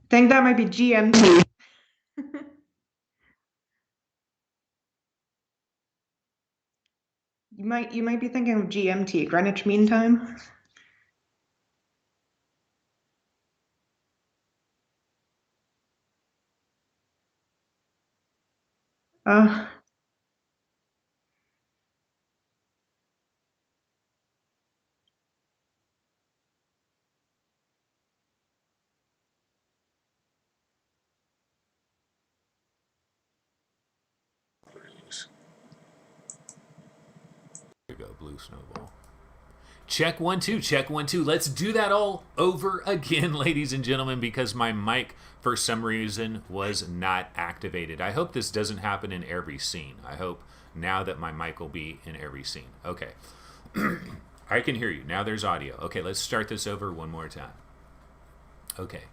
Think that might be GMT. You might be thinking of GMT, Greenwich Mean Time. Uh, There you go, blue snowball. Check 1 2, check 1 2. Let's do that all over again, ladies and gentlemen, because my mic for some reason was not activated. I hope this doesn't happen in every scene. I hope now that my mic will be in every scene. Okay. I can hear you. Now there's audio. Okay, let's start this over one more time. Okay.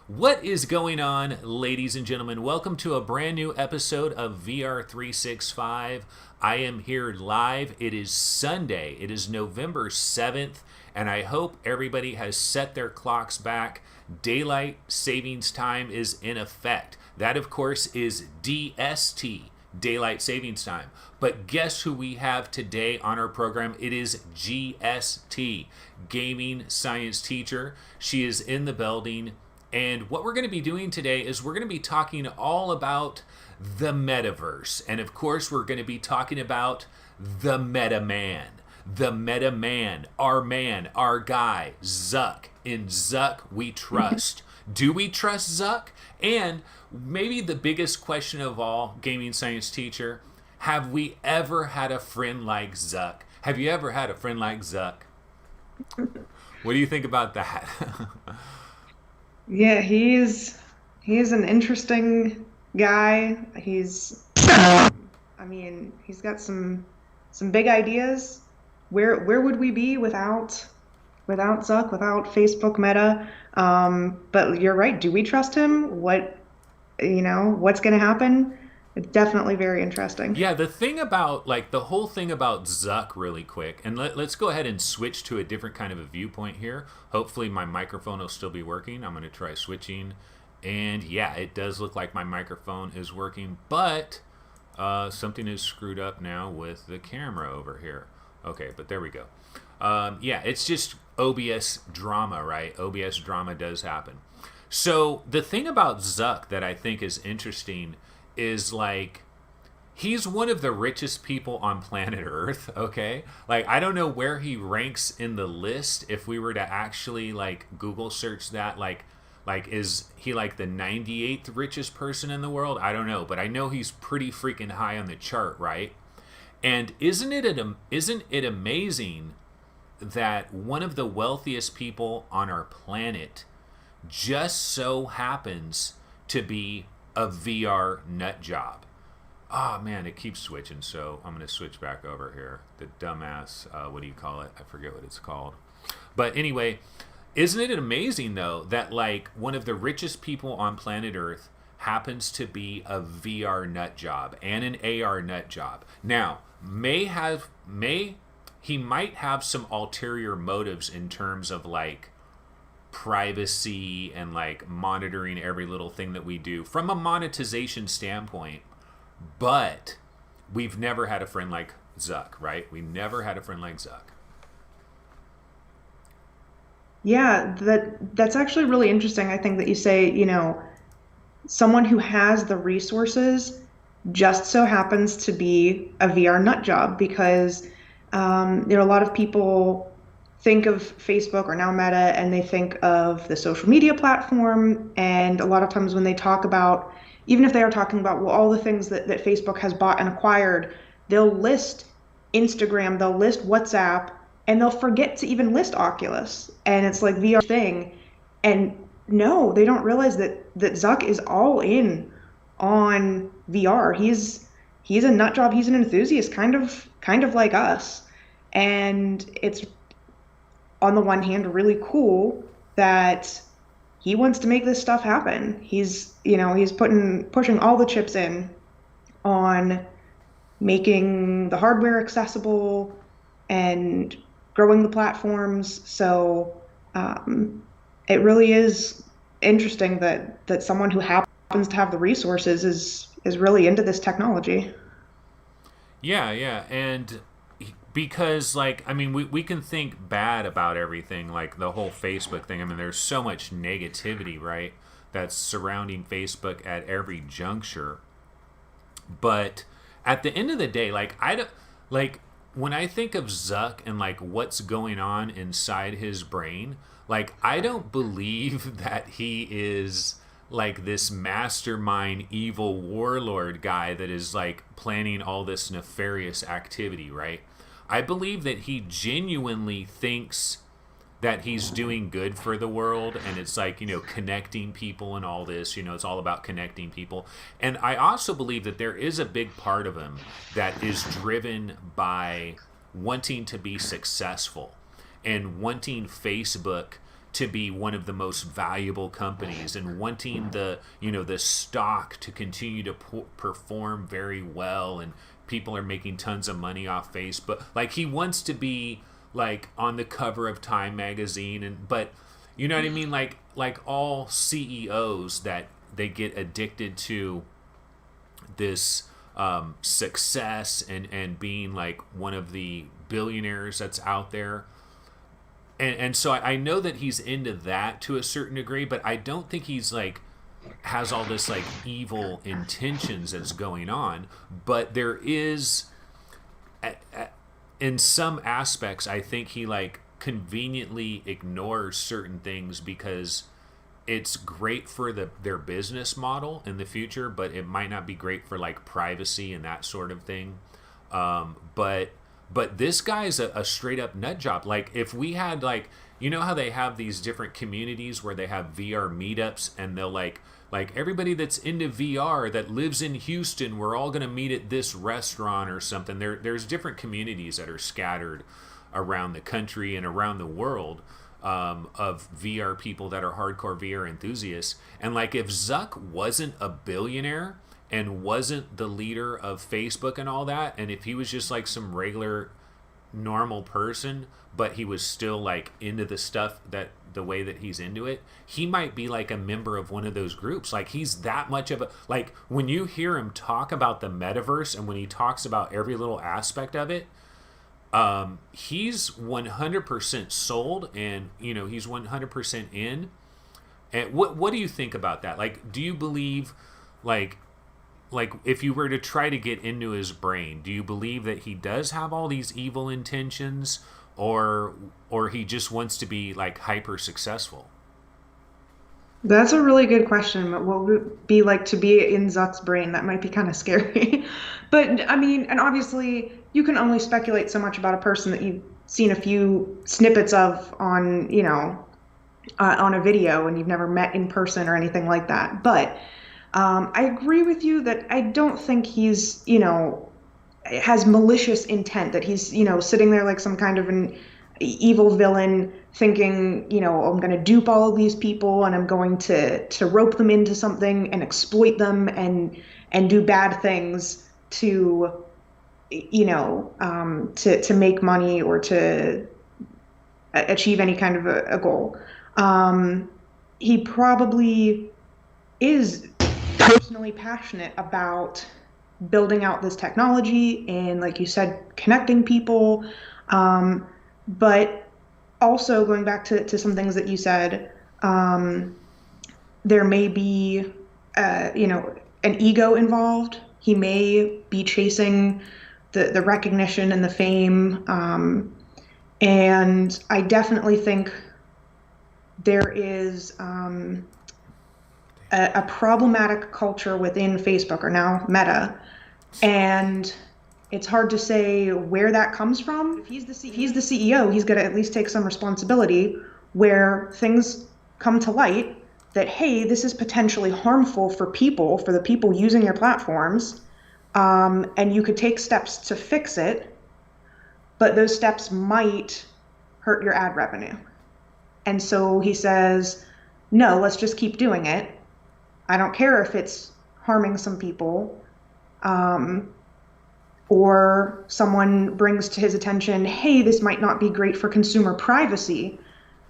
What is going on, ladies and gentlemen? Welcome to a brand new episode of VR 365. I am here live. It is Sunday. It is November 7th, and I hope everybody has set their clocks back. Daylight savings time is in effect. That, of course, is DST, Daylight Savings Time. But guess who we have today on our program? It is GST, Gaming Science Teacher. She is in the building. And what we're going to be doing today is we're going to be talking all about the metaverse. And of course, we're going to be talking about the meta man. The meta man, our guy, Zuck. In Zuck, we trust. Do we trust Zuck? And maybe the biggest question of all, gaming science teacher, have we ever had a friend like Zuck? Have you ever had a friend like Zuck? What do you think about that? yeah, he's an interesting guy. He's got some big ideas. Where would we be without Zuck, without Facebook Meta? But you're right. Do we trust him? What's going to happen? It's definitely very interesting. Yeah, the thing about, like, the whole thing about Zuck, really quick, and let's go ahead and switch to a different kind of a viewpoint here. Hopefully my microphone will still be working. I'm going to try switching. And yeah, it does look like my microphone is working, but something is screwed up now with the camera over here. Okay, but there we go. Yeah, it's just OBS drama, right? OBS drama does happen. So the thing about Zuck that I think is interesting is, like, he's one of the richest people on planet Earth, okay? Like, I don't know where he ranks in the list if we were to actually, like, Google search that. Like, is he like the 98th richest person in the world? I don't know, but I know he's pretty freaking high on the chart, right? And isn't it amazing that one of the wealthiest people on our planet just so happens to be a VR nut job? Oh man, it keeps switching, so I'm going to switch back over here. The dumbass, what do you call it? I forget what it's called. But anyway, isn't it amazing though that, like, one of the richest people on planet Earth happens to be a VR nut job and an AR nut job? Now, he might have some ulterior motives in terms of, like, privacy and, like, monitoring every little thing that we do from a monetization standpoint. But we've never had a friend like Zuck, right? We never had a friend like Zuck. Yeah, that's actually really interesting. I think that you say, someone who has the resources just so happens to be a VR nut job because a lot of people think of Facebook or now Meta and they think of the social media platform. And a lot of times when they talk about, even if they are talking about, well, all the things that Facebook has bought and acquired, they'll list Instagram, they'll list WhatsApp, and they'll forget to even list Oculus. And it's like VR thing. And no, they don't realize that Zuck is all in on VR. He's a nut job. He's an enthusiast, kind of like us. And it's, on the one hand, really cool that he wants to make this stuff happen. He's pushing all the chips in on making the hardware accessible and growing the platforms. So it really is interesting that someone who happens to have the resources is really into this technology. Yeah, yeah, and because like I mean we can think bad about everything like the whole Facebook thing. I mean there's so much negativity, right? That's surrounding Facebook at every juncture. But at the end of the day, like I don't like when I think of Zuck and like what's going on inside his brain, like I don't believe that he is like this mastermind evil warlord guy that is like planning all this nefarious activity, right? I believe that he genuinely thinks that he's doing good for the world, and it's like, connecting people and all this, it's all about connecting people. And I also believe that there is a big part of him that is driven by wanting to be successful and wanting Facebook to be one of the most valuable companies and wanting the stock to continue to perform very well, and people are making tons of money off Facebook. Like he wants to be like on the cover of Time magazine, and but you know what I mean, like all CEOs that they get addicted to this success and being like one of the billionaires that's out there. And so I know that he's into that to a certain degree, but I don't think he's like has all this like evil intentions that's going on. But there is in some aspects, I think he like conveniently ignores certain things because it's great for their business model in the future, but it might not be great for like privacy and that sort of thing. But this guy's a straight up nut job. Like if we had like how they have these different communities where they have VR meetups, and they'll like everybody that's into VR that lives in Houston, we're all going to meet at this restaurant or something. There's different communities that are scattered around the country and around the world, of VR people that are hardcore VR enthusiasts. And like if Zuck wasn't a billionaire and wasn't the leader of Facebook and all that, and if he was just like some regular normal person, but he was still like into the stuff that the way that he's into it, he might be like a member of one of those groups. Like he's that much of a, like when you hear him talk about the metaverse and when he talks about every little aspect of it, he's 100% sold, and he's 100% in. And what do you think about that? Like, do you believe like if you were to try to get into his brain, do you believe that he does have all these evil intentions, or he just wants to be like hyper successful? That's a really good question. What would it be like to be in Zuck's brain? That might be kind of scary. But I mean, and obviously you can only speculate so much about a person that you've seen a few snippets of on, on a video, and you've never met in person or anything like that. But I agree with you that I don't think he's, has malicious intent, that he's, sitting there like some kind of an evil villain thinking, I'm going to dupe all of these people, and I'm going to rope them into something and exploit them and do bad things to, to make money or to achieve any kind of a goal. He probably is personally passionate about building out this technology and, like you said, connecting people. But also going back to some things that you said, there may be, an ego involved. He may be chasing the recognition and the fame. And I definitely think there is a problematic culture within Facebook, or now Meta, and it's hard to say where that comes from. If he's the CEO, he's got to at least take some responsibility where things come to light that, hey, this is potentially harmful for people, for the people using your platforms, and you could take steps to fix it, but those steps might hurt your ad revenue. And so he says, no, let's just keep doing it. I don't care if it's harming some people, or someone brings to his attention, hey, this might not be great for consumer privacy.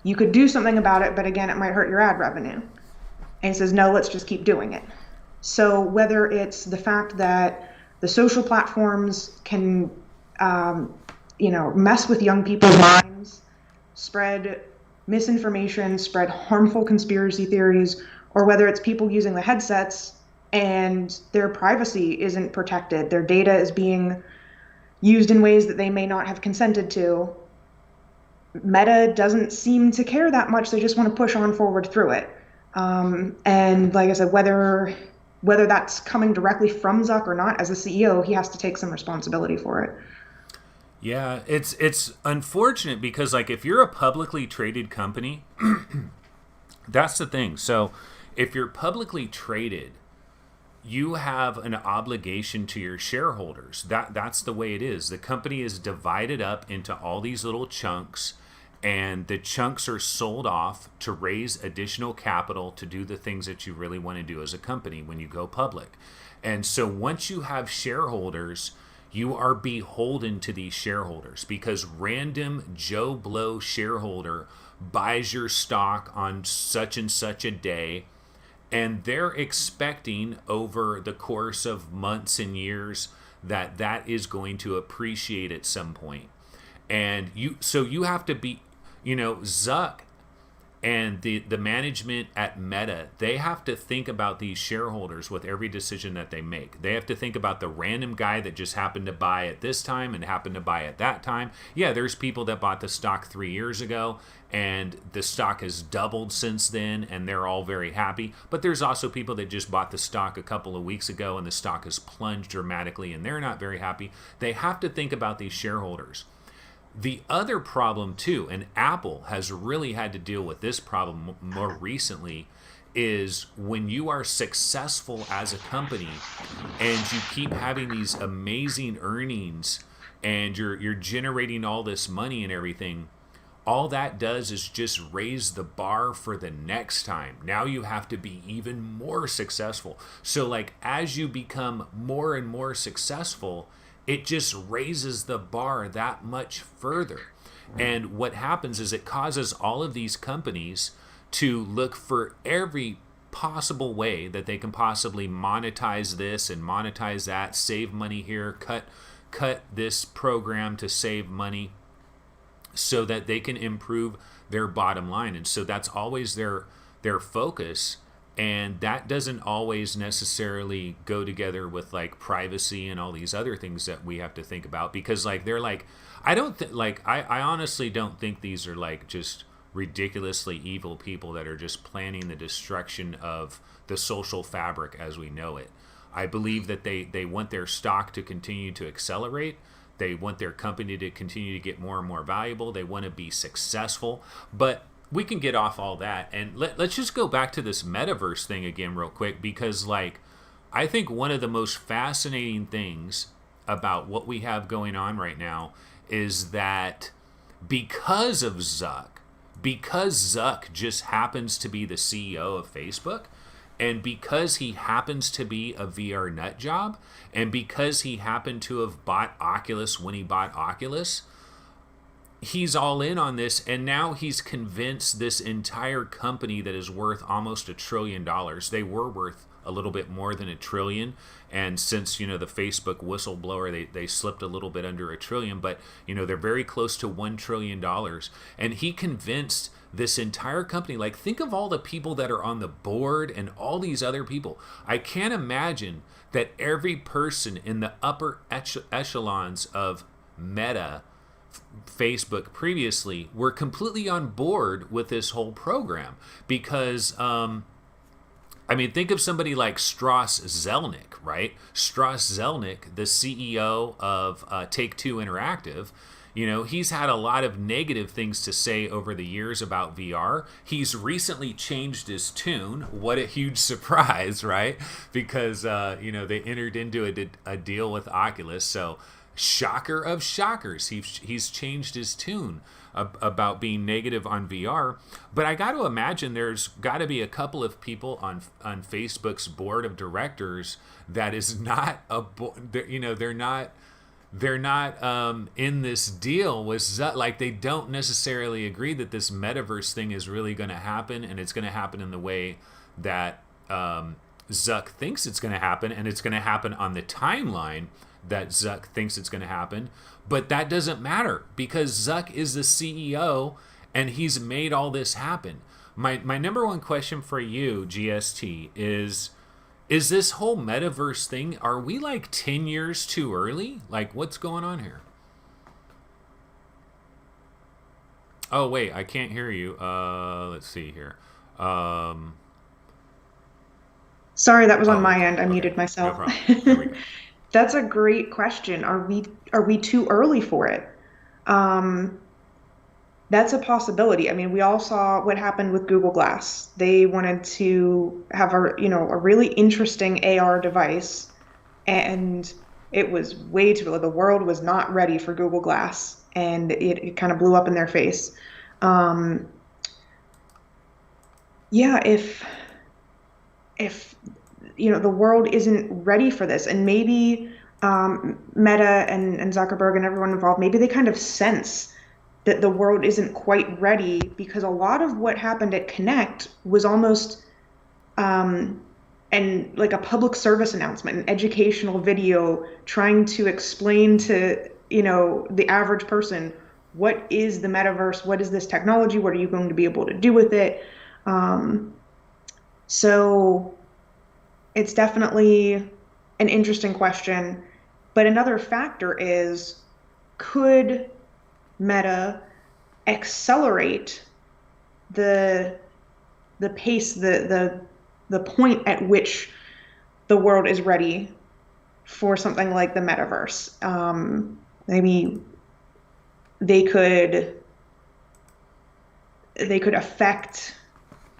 You could do something about it, but again, it might hurt your ad revenue. And he says, no, let's just keep doing it. So whether it's the fact that the social platforms can, mess with young people's minds, spread misinformation, spread harmful conspiracy theories, or whether it's people using the headsets and their privacy isn't protected, their data is being used in ways that they may not have consented to. Meta doesn't seem to care that much. They just want to push on forward through it. And like I said, whether that's coming directly from Zuck or not, as a CEO, he has to take some responsibility for it. Yeah, it's unfortunate because like if you're a publicly traded company, that's the thing. So if you're publicly traded, you have an obligation to your shareholders. That's the way it is. The company is divided up into all these little chunks, and the chunks are sold off to raise additional capital to do the things that you really want to do as a company when you go public. And so once you have shareholders, you are beholden to these shareholders, because random Joe Blow shareholder buys your stock on such and such a day, and they're expecting over the course of months and years that is going to appreciate at some point. And you have to be, Zuck and the management at Meta, they have to think about these shareholders with every decision that they make. They have to think about the random guy that just happened to buy at this time and happened to buy at that time. Yeah, there's people that bought the stock 3 years ago and the stock has doubled since then and they're all very happy. But there's also people that just bought the stock a couple of weeks ago and the stock has plunged dramatically and they're not very happy. They have to think about these shareholders. The other problem too, and Apple has really had to deal with this problem more recently, is when you are successful as a company and you keep having these amazing earnings and you're generating all this money and everything, all that does is just raise the bar for the next time. Now you have to be even more successful. So like as you become more and more successful, it just raises the bar that much further. And what happens is it causes all of these companies to look for every possible way that they can possibly monetize this and monetize that, save money here, cut this program to save money so that they can improve their bottom line. And so that's always their focus. And that doesn't always necessarily go together with like privacy and all these other things that we have to think about, because like they're like, I honestly don't think these are like just ridiculously evil people that are just planning the destruction of the social fabric as we know it. I believe that they want their stock to continue to accelerate. They want their company to continue to get more and more valuable. They want to be successful. But we can get off all that and let's just go back to this metaverse thing again real quick, because like I think one of the most fascinating things about what we have going on right now is that because Zuck just happens to be the CEO of Facebook, and because he happens to be a VR nut job, and because he happened to have bought Oculus when he bought Oculus, he's all in on this, and now he's convinced this entire company that is worth almost $1 trillion. They were worth a little bit more than $1 trillion, and since the Facebook whistleblower, they slipped a little bit under $1 trillion, but they're very close to $1 trillion. And he convinced this entire company, like think of all the people that are on the board and all these other people. I can't imagine that every person in the upper echelons of Meta, Facebook previously, were completely on board with this whole program, because think of somebody like Strauss Zelnick, right? Strauss Zelnick, the CEO of Take-Two Interactive, he's had a lot of negative things to say over the years about VR. He's recently changed his tune. What a huge surprise, right? Because they entered into a deal with Oculus, so shocker of shockers, he's changed his tune about being negative on VR. But I got to imagine there's got to be a couple of people on Facebook's board of directors that is not they're they're not in this deal with Zuck. Like, they don't necessarily agree that this metaverse thing is really going to happen, and it's going to happen in the way that Zuck thinks it's going to happen, and it's going to happen on the timeline that Zuck thinks it's going to happen. But that doesn't matter because Zuck is the CEO and he's made all this happen. My number one question for you, GST, is this whole metaverse thing, are we like 10 years too early? Like, what's going on here? Oh, wait, I can't hear you. Let's see here. Sorry, that was on Oh, my okay. end. I Okay. muted No myself. problem. There we go. That's a great question. Are we too early for it? Um, that's a possibility. I mean, we all saw what happened with Google Glass. They wanted to have a really interesting AR device, and it was way too early. The world was not ready for Google Glass, and it kind of blew up in their face. Um, yeah, if the world isn't ready for this, and maybe Meta and Zuckerberg and everyone involved, maybe they kind of sense that the world isn't quite ready, because a lot of what happened at Connect was almost um, and like a public service announcement, an educational video trying to explain to the average person, what is the metaverse, what is this technology, what are you going to be able to do with it. So it's definitely an interesting question. But another factor is, could Meta accelerate the pace, the point at which the world is ready for something like the metaverse? Maybe they could affect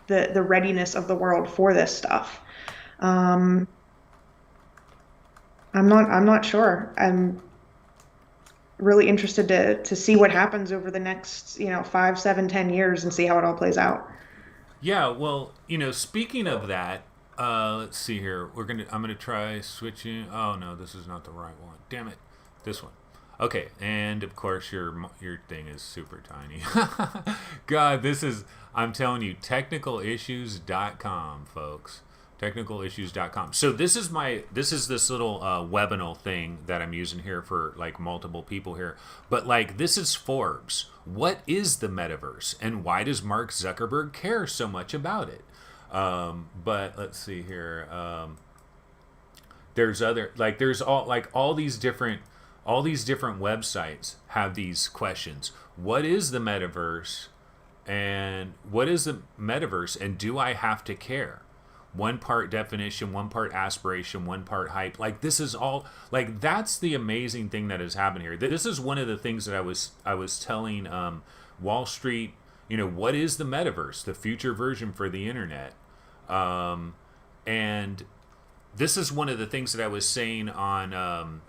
the readiness of the world for this stuff. Um, I'm not sure. I'm really interested to see what happens over the next 5, 7, 10 years, and see how it all plays out. Yeah, well, speaking of that, let's see here. I'm gonna try switching. Oh no, this is not the right one. Damn it, this one. Okay, and of course your thing is super tiny. God, this is, I'm telling you, technicalissues.com, folks. Technicalissues.com. So this is this little webinar thing that I'm using here for like multiple people here. But like, this is Forbes. What is the metaverse, and why does Mark Zuckerberg care so much about it? But let's see here. There's other, like, there's all these different websites have these questions. What is the metaverse? And what is the metaverse? And do I have to care? One part definition, one part aspiration, one part hype. Like, this is all, like, that's the amazing thing that has happened here. This is one of the things that I was telling Wall Street. What is the metaverse? The future version for the internet. And this is one of the things that I was saying on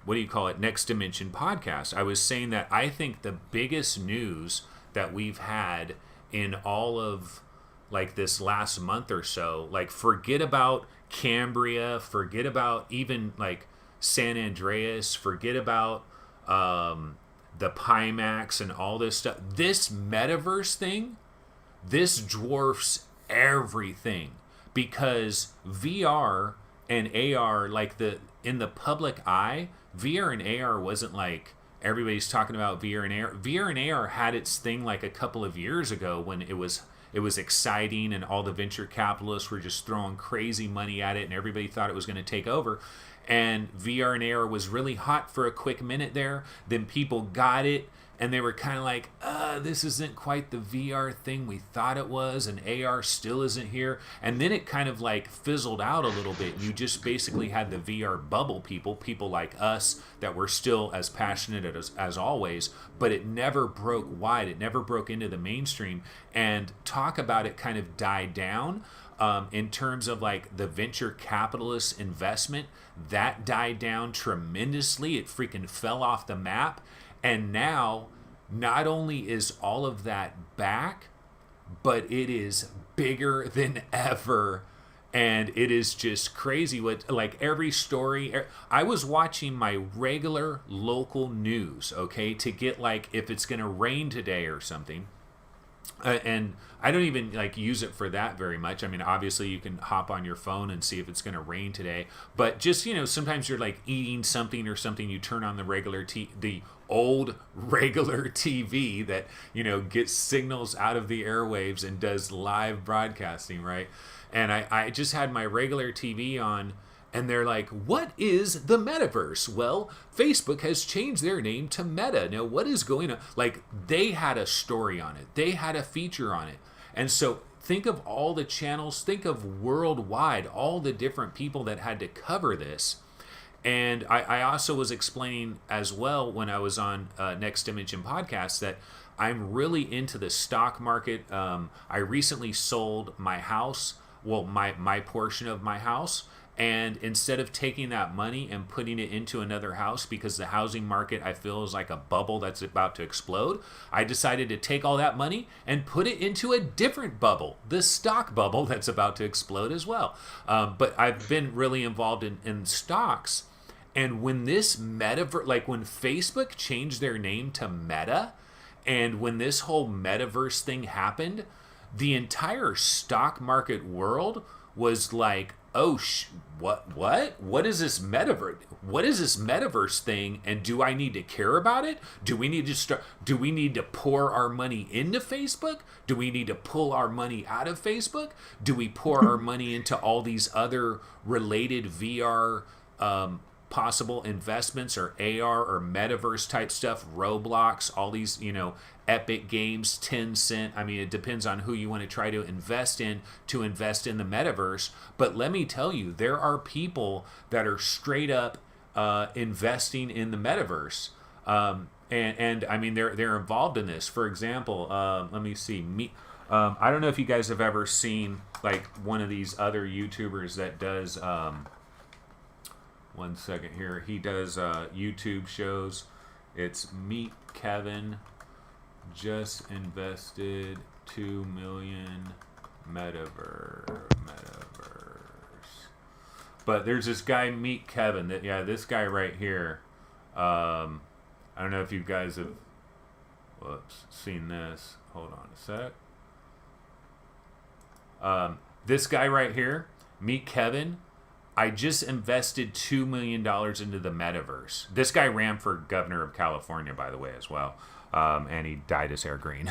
what do you call it? Next Dimension podcast. I was saying that I think the biggest news that we've had in all of like this last month or so, like, forget about Cambria, forget about even like San Andreas, forget about the Pimax and all this stuff. This metaverse thing, this dwarfs everything, because VR and AR, like, in the public eye, VR and AR wasn't like everybody's talking about VR and AR. VR and AR had its thing like a couple of years ago when it was exciting, and all the venture capitalists were just throwing crazy money at it, and everybody thought it was going to take over. And VR and AR was really hot for a quick minute there. Then people got it, and they were kind of like, this isn't quite the VR thing we thought it was, and AR still isn't here. And then it kind of like fizzled out a little bit. You just basically had the VR bubble people like us that were still as passionate as always, but it never broke wide. It never broke into the mainstream. And talk about it kind of died down. In terms of like the venture capitalist investment, that died down tremendously. It freaking fell off the map. And now, not only is all of that back, but it is bigger than ever. And it is just crazy what, like, every story. I was watching my regular local news, okay, to get, like, if it's going to rain today or something. And I don't even like use it for that very much. I mean, obviously you can hop on your phone and see if it's going to rain today, but just, sometimes you're like eating something or something, you turn on the the old regular TV that, gets signals out of the airwaves and does live broadcasting, right? And I just had my regular TV on, and they're like, what is the metaverse? Well, Facebook has changed their name to Meta. Now, what is going on? Like, they had a story on it. They had a feature on it. And so think of all the channels, think of worldwide, all the different people that had to cover this. And I also was explaining as well when I was on Next Dimension Podcast that I'm really into the stock market. I recently sold my house, well, my portion of my house. And instead of taking that money and putting it into another house, because the housing market I feel is like a bubble that's about to explode, I decided to take all that money and put it into a different bubble, the stock bubble that's about to explode as well. But I've been really involved in stocks. And when this metaverse, like when Facebook changed their name to Meta, and when this whole metaverse thing happened, the entire stock market world was like, oh, what is this metaverse? What is this metaverse thing? And do I need to care about it? Do we need to pour our money into Facebook? Do we need to pull our money out of Facebook? Do we pour our money into all these other related VR possible investments, or AR or metaverse type stuff, Roblox, all these, Epic Games, Tencent? I mean, it depends on who you want to try to invest in the metaverse. But let me tell you, there are people that are straight up investing in the metaverse. And I mean, they're involved in this. For example, let me see. I don't know if you guys have ever seen like one of these other YouTubers that does. One second here. He does YouTube shows. It's Meet Kevin. Just invested 2 million metaverse. But there's this guy, Meet Kevin. This guy right here. I don't know if you guys have seen this. Hold on a sec. This guy right here, Meet Kevin. I just invested $2 million into the metaverse. This guy ran for governor of California, by the way, as well. And he dyed his hair green.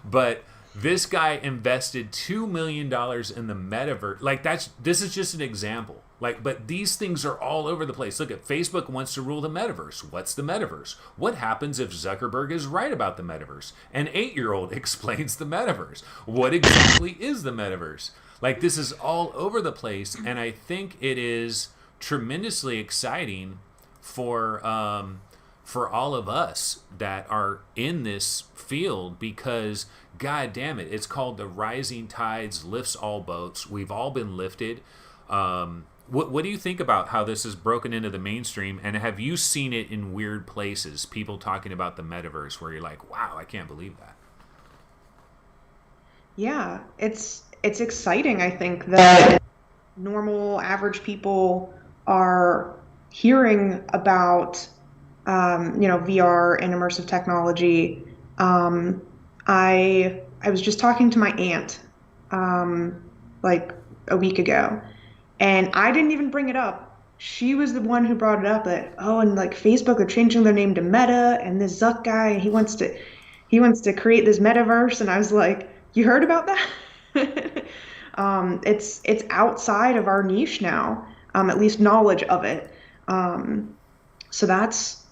But this guy invested $2 million in the metaverse. Like, this is just an example. Like, but these things are all over the place. Look at Facebook wants to rule the metaverse. What's the metaverse? What happens if Zuckerberg is right about the metaverse? An 8-year-old explains the metaverse. What exactly is the metaverse? Like, this is all over the place, and I think it is tremendously exciting for all of us that are in this field, because, God damn it, it's called the rising tides lifts all boats. We've all been lifted. What do you think about how this is broken into the mainstream, and have you seen it in weird places? People talking about the metaverse where you're like, wow, I can't believe that. Yeah, it's exciting, I think, that normal average people are hearing about VR and immersive technology. I was just talking to my aunt like a week ago, and I didn't even bring it up. She was the one who brought it up, that, oh, and like Facebook are changing their name to Meta, and this Zuck guy, he wants to create this metaverse. And I was like, you heard about that? It's outside of our niche now, at least knowledge of it. So that's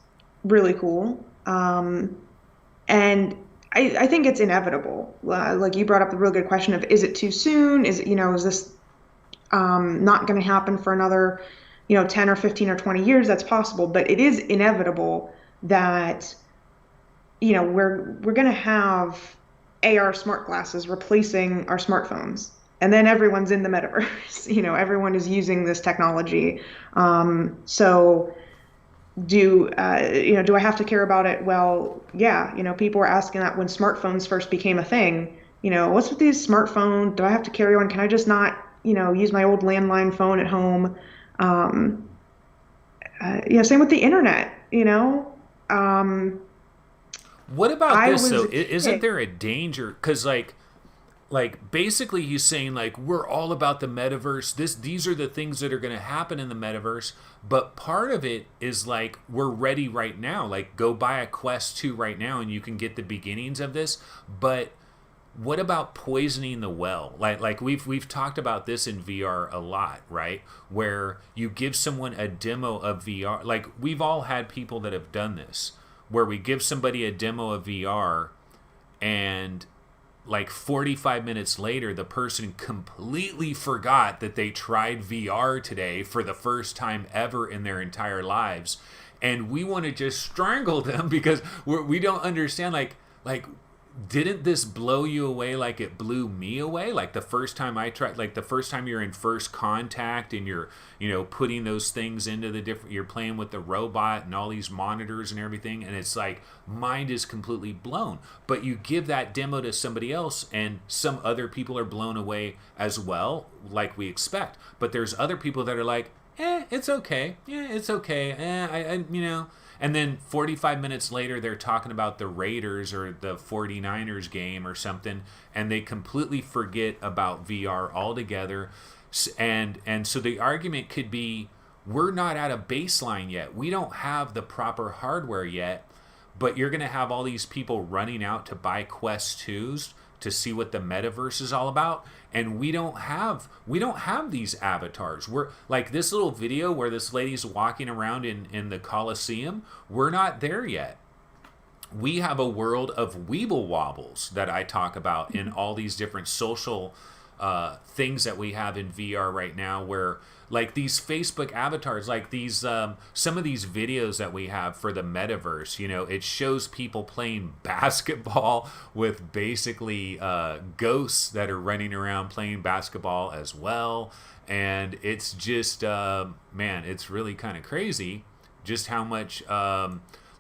really cool. And I think it's inevitable. Like you brought up the real good question of, is it too soon? Is this not going to happen for another 10 or 15 or 20 years? That's possible, but it is inevitable that we're going to have AR smart glasses replacing our smartphones, and then everyone's in the metaverse. Everyone is using this technology. So do I have to care about it? Well, yeah. People were asking that when smartphones first became a thing. What's with these smartphones? Do I have to carry one? Can I just not use my old landline phone at home. Um, Same with the internet, What about I this was though? a Isn't kid. there a danger? Because like basically he's saying like we're all about the metaverse. These are the things that are going to happen in the metaverse. But part of it is like we're ready right now. Like go buy a Quest 2 right now and you can get the beginnings of this. But what about poisoning the well? Like we've talked about this in VR a lot, right? Where you give someone a demo of VR. Like we've all had people that have done this, where we give somebody a demo of VR and like 45 minutes later the person completely forgot that they tried VR today for the first time ever in their entire lives, and we want to just strangle them because we don't understand like didn't this blow you away like it blew me away? Like the first time I tried, like the first time you're in first contact and you're, putting those things into the different, you're playing with the robot and all these monitors and everything. And it's like, mind is completely blown. But you give that demo to somebody else and some other people are blown away as well, like we expect. But there's other people that are like, it's okay. Yeah, it's okay. And then 45 minutes later, they're talking about the Raiders or the 49ers game or something, and they completely forget about VR altogether. And so the argument could be, we're not at a baseline yet. We don't have the proper hardware yet, but you're going to have all these people running out to buy Quest 2s to see what the metaverse is all about, and we don't have these avatars. We're like this little video where this lady's walking around in the Coliseum. We're not there yet. We have a world of weeble wobbles that I talk about in all these different social things that we have in VR right now, where like these Facebook avatars, like these some of these videos that we have for the metaverse, it shows people playing basketball with basically ghosts that are running around playing basketball as well, and it's just man, it's really kind of crazy just how much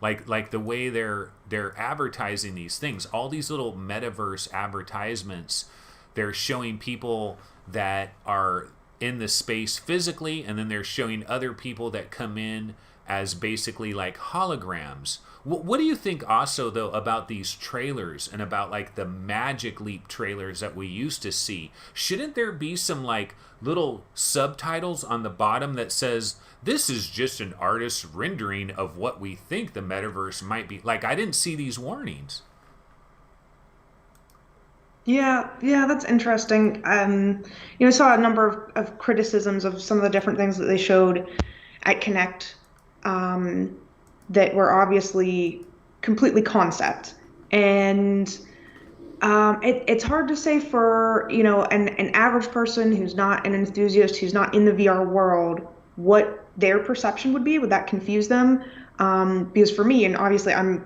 like the way they're advertising these things, all these little metaverse advertisements. They're showing people that are in the space physically, and then they're showing other people that come in as basically like holograms. What do you think also though about these trailers and about like the Magic Leap trailers that we used to see? Shouldn't there be some like little subtitles on the bottom that says this is just an artist's rendering of what we think the metaverse might be? Like I didn't see these warnings. Yeah, that's interesting. I saw a number of criticisms of some of the different things that they showed at Connect, um, that were obviously completely concept. And it's hard to say for, an average person who's not an enthusiast, who's not in the VR world, what their perception would be. Would that confuse them? Because for me, and obviously I'm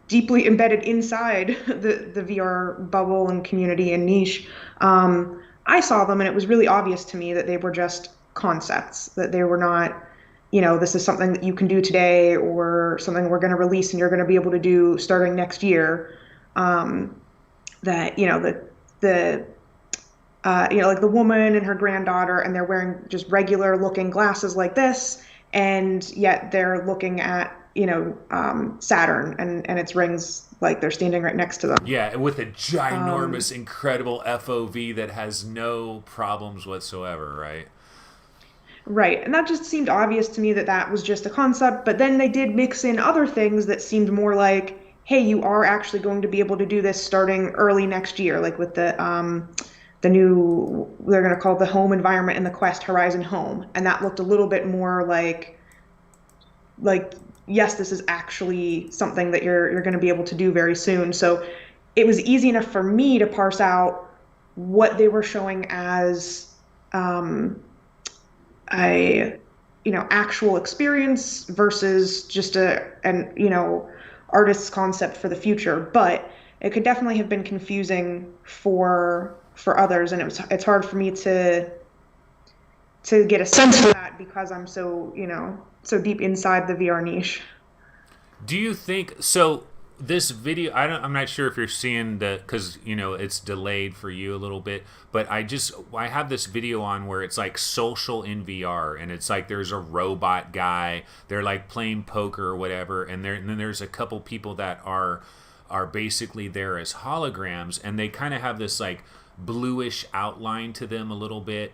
deeply embedded inside the VR bubble and community and niche, I saw them and it was really obvious to me that they were just concepts, that they were not, this is something that you can do today or something we're going to release and you're going to be able to do starting next year. That, like the woman and her granddaughter, and they're wearing just regular looking glasses like this, and yet they're looking at, Saturn and its rings, like they're standing right next to them. Yeah, with a Um, ginormous, incredible FOV that has no problems whatsoever, right? right. And that just seemed obvious to me that that was just a concept. But then they did mix in other things that seemed more like, hey, you are actually going to be able to do this starting early next year, like with the new, they're going to call it the home environment in the Quest Horizon Home. And that looked a little bit more like yes, this is actually something that you're going to be able to do very soon. So it was easy enough for me to parse out what they were showing as, um, a actual experience versus just an artist's concept for the future. But it could definitely have been confusing for others, and it's hard for me to get a sense of that because I'm so so deep inside the VR niche. Do you think so? this video, I'm not sure if you're seeing the, because it's delayed for you a little bit, but I have this video on where it's like social in VR, and it's like there's a robot guy, they're like playing poker or whatever, and then there's a couple people that are basically there as holograms, and they kind of have this like bluish outline to them a little bit.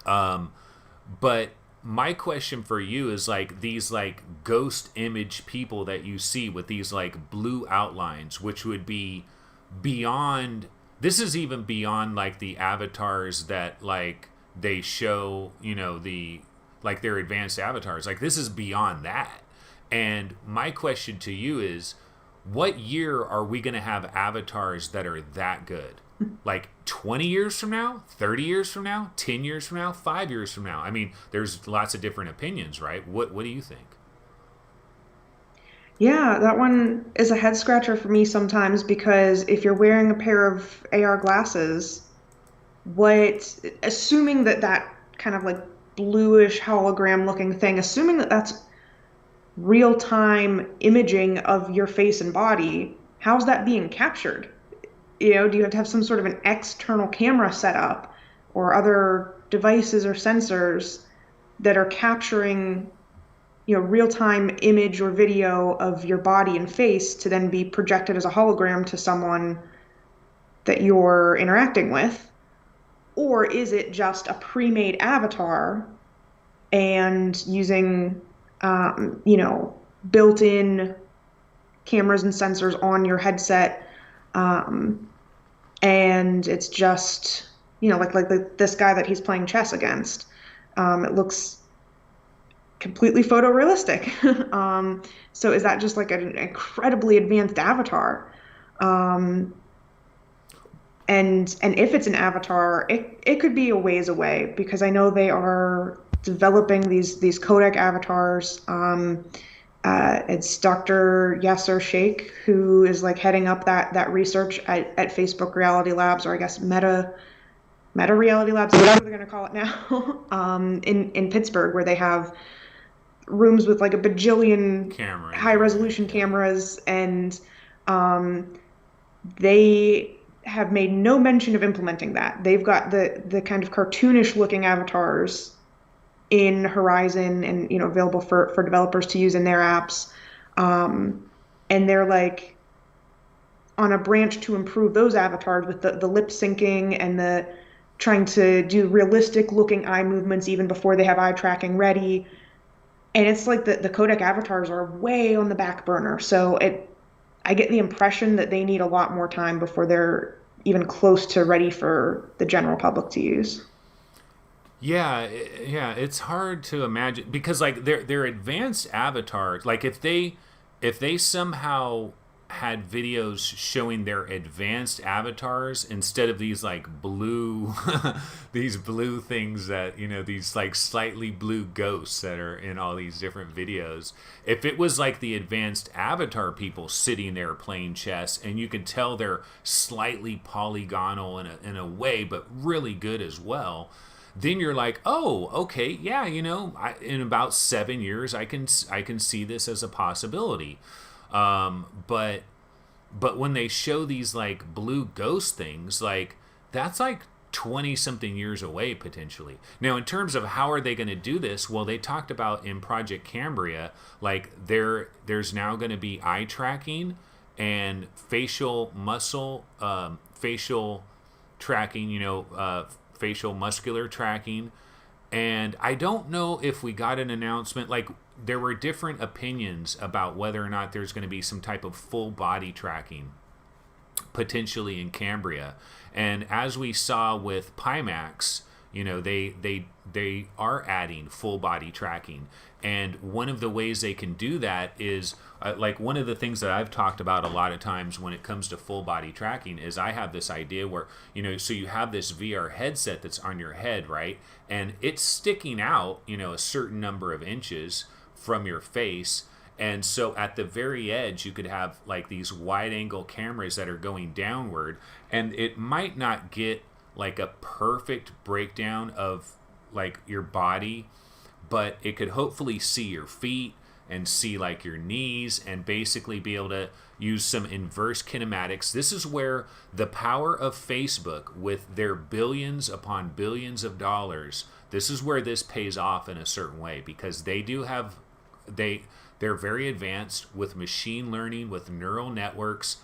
But my question for you is like these like ghost image people that you see with these like blue outlines, which would be beyond, this is even beyond like the avatars that like they show, the like their advanced avatars. Like this is beyond that. And my question to you is, what year are we going to have avatars that are that good? Like 20 years from now, 30 years from now, 10 years from now, 5 years from now? I mean, there's lots of different opinions, right? What do you think? Yeah, that one is a head scratcher for me sometimes because if you're wearing a pair of AR glasses, assuming that that kind of like bluish hologram looking thing, assuming that that's real time imaging of your face and body, how's that being captured? Do you have to have some sort of an external camera set up or other devices or sensors that are capturing, real-time image or video of your body and face to then be projected as a hologram to someone that you're interacting with? Or is it just a pre-made avatar and using, built-in cameras and sensors on your headset, and it's just, like this guy that he's playing chess against. It looks completely photorealistic. So is that just like an incredibly advanced avatar? And if it's an avatar, it could be a ways away because I know they are developing these codec avatars. It's Dr. Yasser Sheikh who is like heading up that research at Facebook Reality Labs, or I guess Meta Reality Labs, whatever they're going to call it now, in Pittsburgh, where they have rooms with like a bajillion high resolution cameras, and they have made no mention of implementing that. They've got the kind of cartoonish looking avatars in Horizon and available for developers to use in their apps, and they're like on a branch to improve those avatars with the lip syncing and the trying to do realistic looking eye movements even before they have eye tracking ready. And it's like the codec avatars are way on the back burner, so I get the impression that they need a lot more time before they're even close to ready for the general public to use. Yeah, yeah, it's hard to imagine because like their advanced avatars, like if they somehow had videos showing their advanced avatars instead of these like blue these blue things that these like slightly blue ghosts that are in all these different videos, if it was like the advanced avatar people sitting there playing chess and you could tell they're slightly polygonal in a way but really good as well, then you're like, oh, okay, yeah, in about 7 years I can see this as a possibility. But when they show these like blue ghost things, like that's like 20 something years away potentially. Now, in terms of how are they going to do this, well, they talked about in Project Cambria, like there's now going to be eye tracking and facial muscle, facial tracking, facial muscular tracking. And I don't know if we got an announcement, like there were different opinions about whether or not there's going to be some type of full body tracking potentially in Cambria. And as we saw with Pimax, they are adding full body tracking. And one of the ways they can do that is like one of the things that I've talked about a lot of times when it comes to full body tracking is I have this idea where, so you have this VR headset that's on your head, right? And it's sticking out, a certain number of inches from your face. And so at the very edge, you could have like these wide angle cameras that are going downward, and it might not get like a perfect breakdown of like your body, but it could hopefully see your feet and see like your knees and basically be able to use some inverse kinematics. This is where the power of Facebook with their billions upon billions of dollars, this is where this pays off in a certain way, because they do have they're very advanced with machine learning, with neural networks.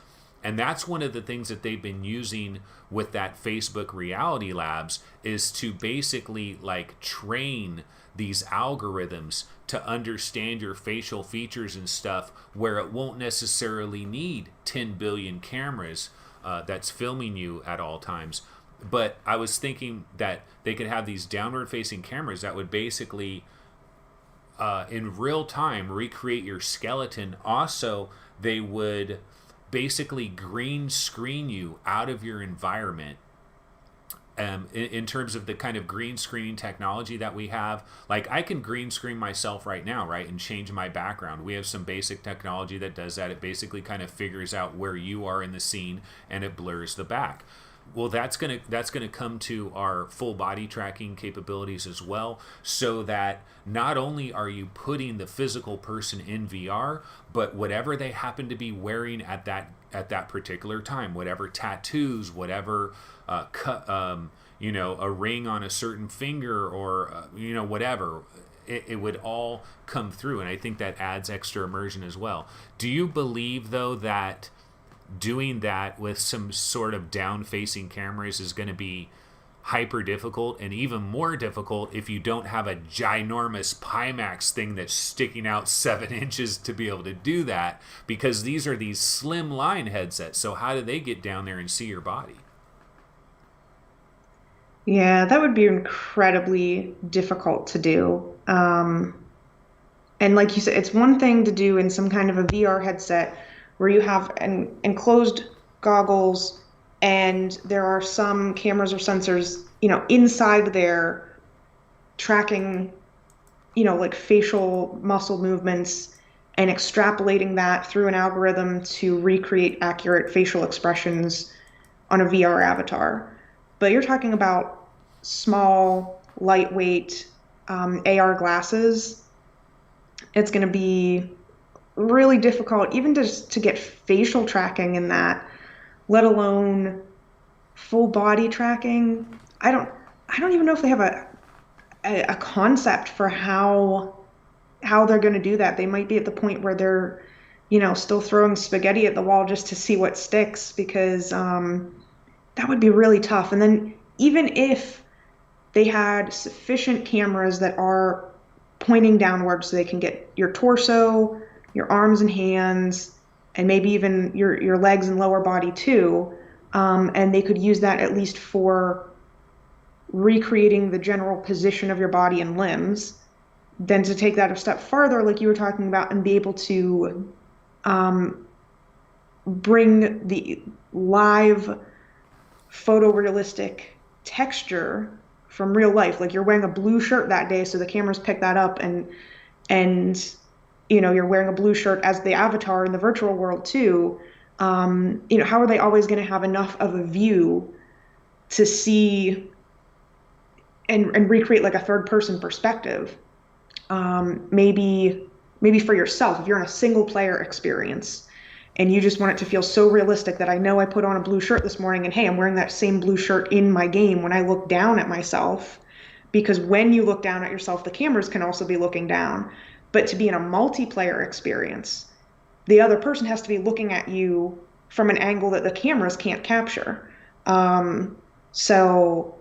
And that's one of the things that they've been using with that Facebook Reality Labs, is to basically like train these algorithms to understand your facial features and stuff, where it won't necessarily need 10 billion cameras that's filming you at all times. But I was thinking that they could have these downward facing cameras that would basically in real time recreate your skeleton. Also, they would basically green screen you out of your environment. In terms of the kind of green screening technology that we have, like I can green screen myself right now, right, and change my background. We have some basic technology that does that. It basically kind of figures out where you are in the scene and it blurs the back. Well, that's gonna come to our full body tracking capabilities as well, so that not only are you putting the physical person in VR, but whatever they happen to be wearing at that particular time, whatever tattoos, whatever a ring on a certain finger, or whatever, it would all come through. And I think that adds extra immersion as well. Do you believe though that doing that with some sort of down-facing cameras is going to be hyper difficult, and even more difficult if you don't have a ginormous Pimax thing that's sticking out 7 inches to be able to do that? Because these are these slim line headsets. So how do they get down there and see your body? Yeah, that would be incredibly difficult to do. And like you said, it's one thing to do in some kind of a VR headset where you have an enclosed goggles and there are some cameras or sensors, inside there tracking, like facial muscle movements and extrapolating that through an algorithm to recreate accurate facial expressions on a VR avatar. But you're talking about small, lightweight AR glasses. It's going to be really difficult even just to get facial tracking in that, let alone full body tracking. I don't even know if they have a concept for how they're going to do that. They might be at the point where they're, still throwing spaghetti at the wall just to see what sticks, because that would be really tough. And then even if they had sufficient cameras that are pointing downwards so they can get your torso, your arms and hands, and maybe even your legs and lower body too. And they could use that at least for recreating the general position of your body and limbs. Then to take that a step farther, like you were talking about, and be able to bring the live photorealistic texture from real life. Like you're wearing a blue shirt that day, so the cameras pick that up, and you're wearing a blue shirt as the avatar in the virtual world too. How are they always going to have enough of a view to see and recreate like a third person perspective? Maybe for yourself, if you're in a single player experience and you just want it to feel so realistic that I know I put on a blue shirt this morning and hey, I'm wearing that same blue shirt in my game when I look down at myself, because when you look down at yourself, the cameras can also be looking down. But to be in a multiplayer experience, the other person has to be looking at you from an angle that the cameras can't capture. So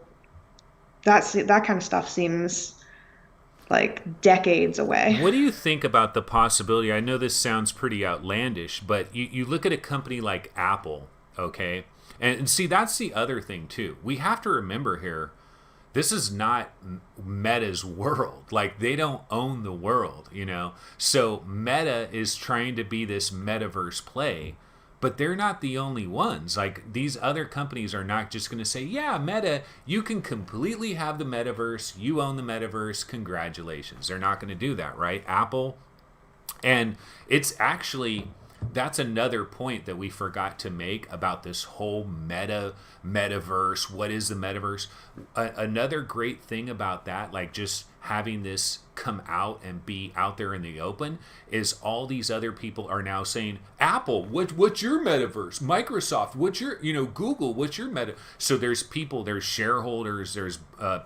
that kind of stuff seems like decades away. What do you think about the possibility? I know this sounds pretty outlandish, but you look at a company like Apple, okay? And see, that's the other thing too. We have to remember here, this is not Meta's world. Like, they don't own the world, So Meta is trying to be this metaverse play, but they're not the only ones. Like, these other companies are not just going to say, yeah, Meta, you can completely have the metaverse. You own the metaverse. Congratulations. They're not going to do that, right? Apple. And it's actually, that's another point that we forgot to make about this whole metaverse. What is the metaverse? Another great thing about that, like just having this come out and be out there in the open, is all these other people are now saying, Apple, what's your metaverse? Microsoft, what's your, Google, what's your meta? So there's people, there's shareholders, there's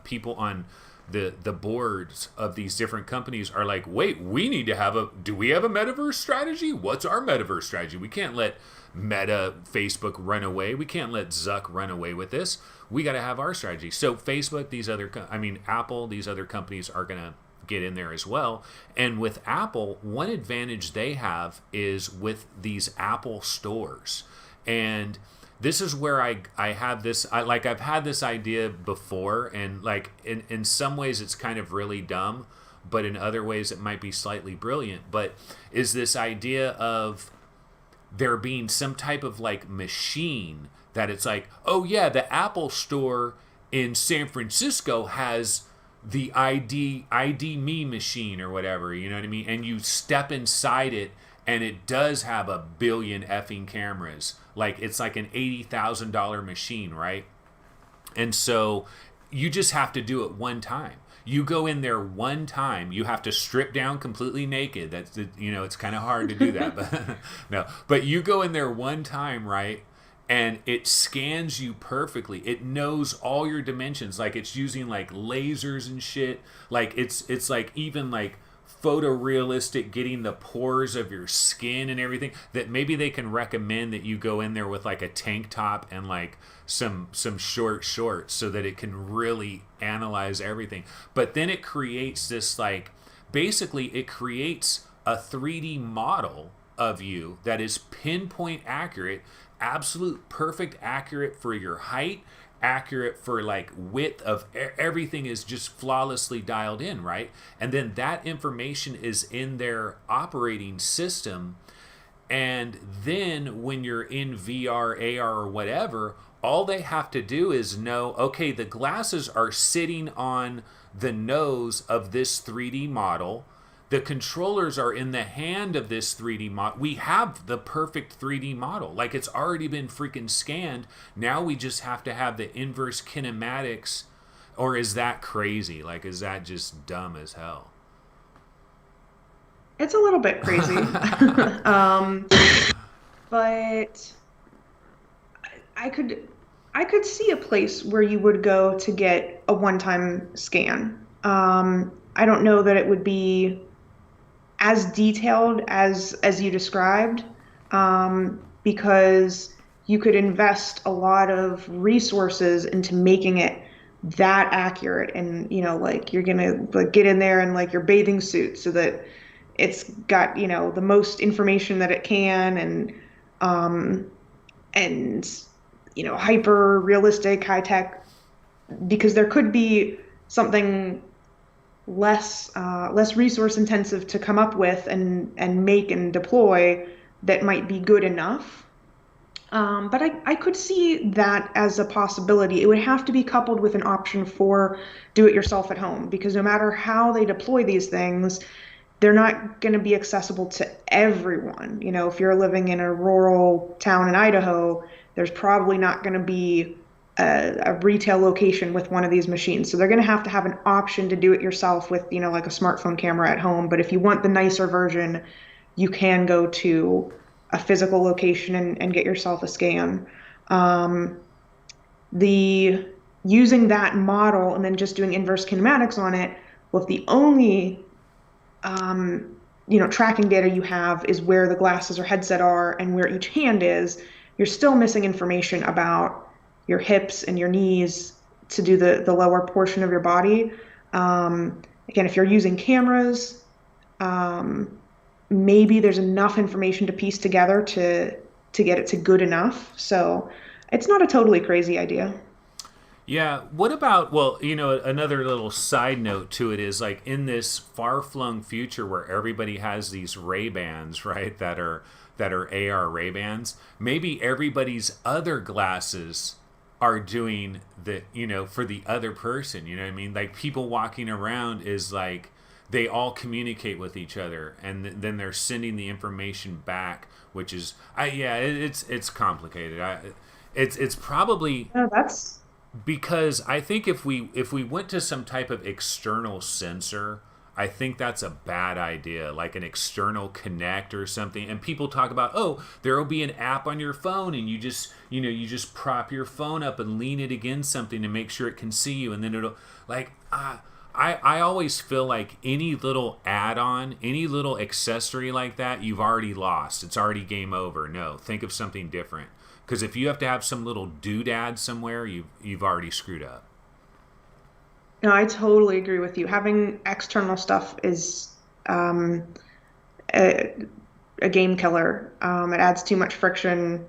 people on the boards of these different companies are like, wait, do we have a metaverse strategy? What's our metaverse strategy? We can't let Meta, Facebook run away. We can't let Zuck run away with this. We got to have our strategy. So Facebook, Apple, these other companies are going to get in there as well. And with Apple, one advantage they have is with these Apple stores. And this is where I have this, I've had this idea before, and like in some ways it's kind of really dumb, but in other ways it might be slightly brilliant. But is this idea of there being some type of like machine that it's like, oh yeah, the Apple store in San Francisco has the ID me machine or whatever, you know what I mean? And you step inside it and it does have a billion effing cameras. Like it's like an $80,000 machine, right? And so you just have to do it one time. You go in there one time, you have to strip down completely naked. It's kind of hard to do that, but no. But you go in there one time, right? And it scans you perfectly. It knows all your dimensions. Like it's using like lasers and shit. Like it's like even like photorealistic, getting the pores of your skin and everything, that maybe they can recommend that you go in there with like a tank top and like some short shorts so that it can really analyze everything. But then it creates this basically it creates a 3D model of you that is pinpoint accurate, absolute perfect accurate for your height, accurate for like width of everything, is just flawlessly dialed in, right? And then that information is in their operating system, and then when you're in VR, AR, or whatever, all they have to do is know, okay, the glasses are sitting on the nose of this 3D model. The controllers are in the hand of this 3D model. We have the perfect 3D model. Like it's already been freaking scanned. Now we just have to have the inverse kinematics. Or is that crazy? Like, is that just dumb as hell? It's a little bit crazy. But I could I could see a place where you would go to get a one-time scan. I don't know that it would be as detailed as you described, because you could invest a lot of resources into making it that accurate. And like you're gonna like get in there in like your bathing suit so that it's got the most information that it can, and hyper realistic, high tech, because there could be something less resource intensive to come up with and make and deploy that might be good enough. But I could see that as a possibility. It would have to be coupled with an option for do it yourself at home, because no matter how they deploy these things, they're not going to be accessible to everyone. If you're living in a rural town in Idaho, there's probably not going to be a retail location with one of these machines. So they're going to have an option to do it yourself with, like a smartphone camera at home. But if you want the nicer version, you can go to a physical location and get yourself a scan. The using that model and then just doing inverse kinematics on it, well, if the only tracking data you have is where the glasses or headset are and where each hand is, you're still missing information about your hips and your knees to do the lower portion of your body. Again, if you're using cameras, maybe there's enough information to piece together to get it to good enough. So it's not a totally crazy idea. Yeah. What about, well, another little side note to it is like in this far-flung future where everybody has these Ray-Bans, right, that are AR Ray-Bans, maybe everybody's other glasses are doing the, for the other person, you know what I mean? Like people walking around is like, they all communicate with each other, and then they're sending the information back, which is it's complicated. It's probably No, that's because I think if we went to some type of external sensor, I think that's a bad idea, like an external Connect or something. And people talk about, oh, there will be an app on your phone, and you just prop your phone up and lean it against something to make sure it can see you, and then it'll like. I always feel like any little add-on, any little accessory like that, you've already lost. It's already game over. No, think of something different. Because if you have to have some little doodad somewhere, you've already screwed up. no, I totally agree with you. Having external stuff is um, a, a game killer. It adds too much friction.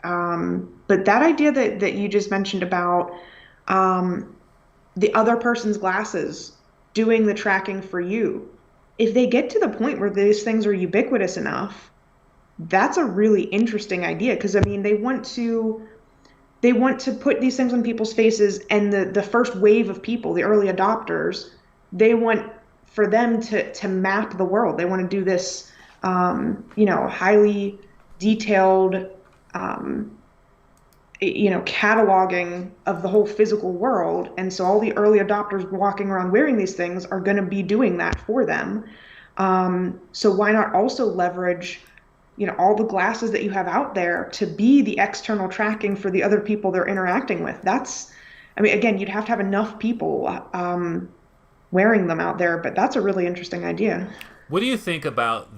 But that idea that you just mentioned about um, the other person's glasses doing the tracking for you, if they get to the point where these things are ubiquitous enough, that's a really interesting idea. Because I mean, they want to put these things on people's faces, and the first wave of people, the early adopters, they want for them to map the world. They want to do this, highly detailed, um, cataloging of the whole physical world. And so all the early adopters walking around wearing these things are going to be doing that for them. So why not also leverage, all the glasses that you have out there to be the external tracking for the other people they're interacting with? I mean, again, you'd have to have enough people wearing them out there, but that's a really interesting idea. What do you think about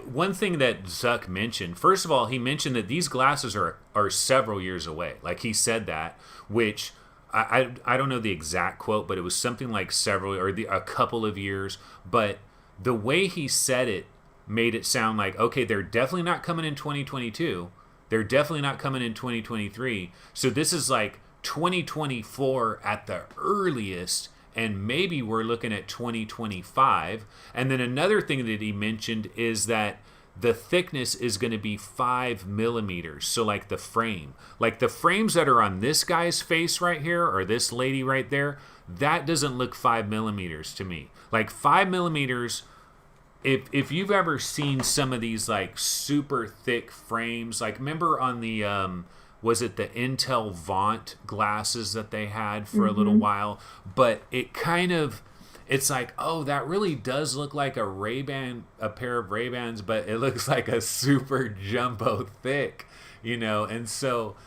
one thing that Zuck mentioned? First of all, he mentioned that these glasses are several years away. Like he said that, which I don't know the exact quote, but it was something like several or a couple of years. But the way he said it made it sound like, okay, they're definitely not coming in 2022. They're definitely not coming in 2023. So this is like 2024 at the earliest, and maybe we're looking at 2025. And then another thing that he mentioned is that the thickness is going to be 5 millimeters. So like the frames that are on this guy's face right here, or this lady right there, that doesn't look 5 millimeters to me. Like 5 millimeters, if you've ever seen some of these like super thick frames, like remember on the was it the Intel Vaunt glasses that they had for a little while? But it's like, oh, that really does look like a pair of Ray-Bans, but it looks like a super jumbo thick, and so,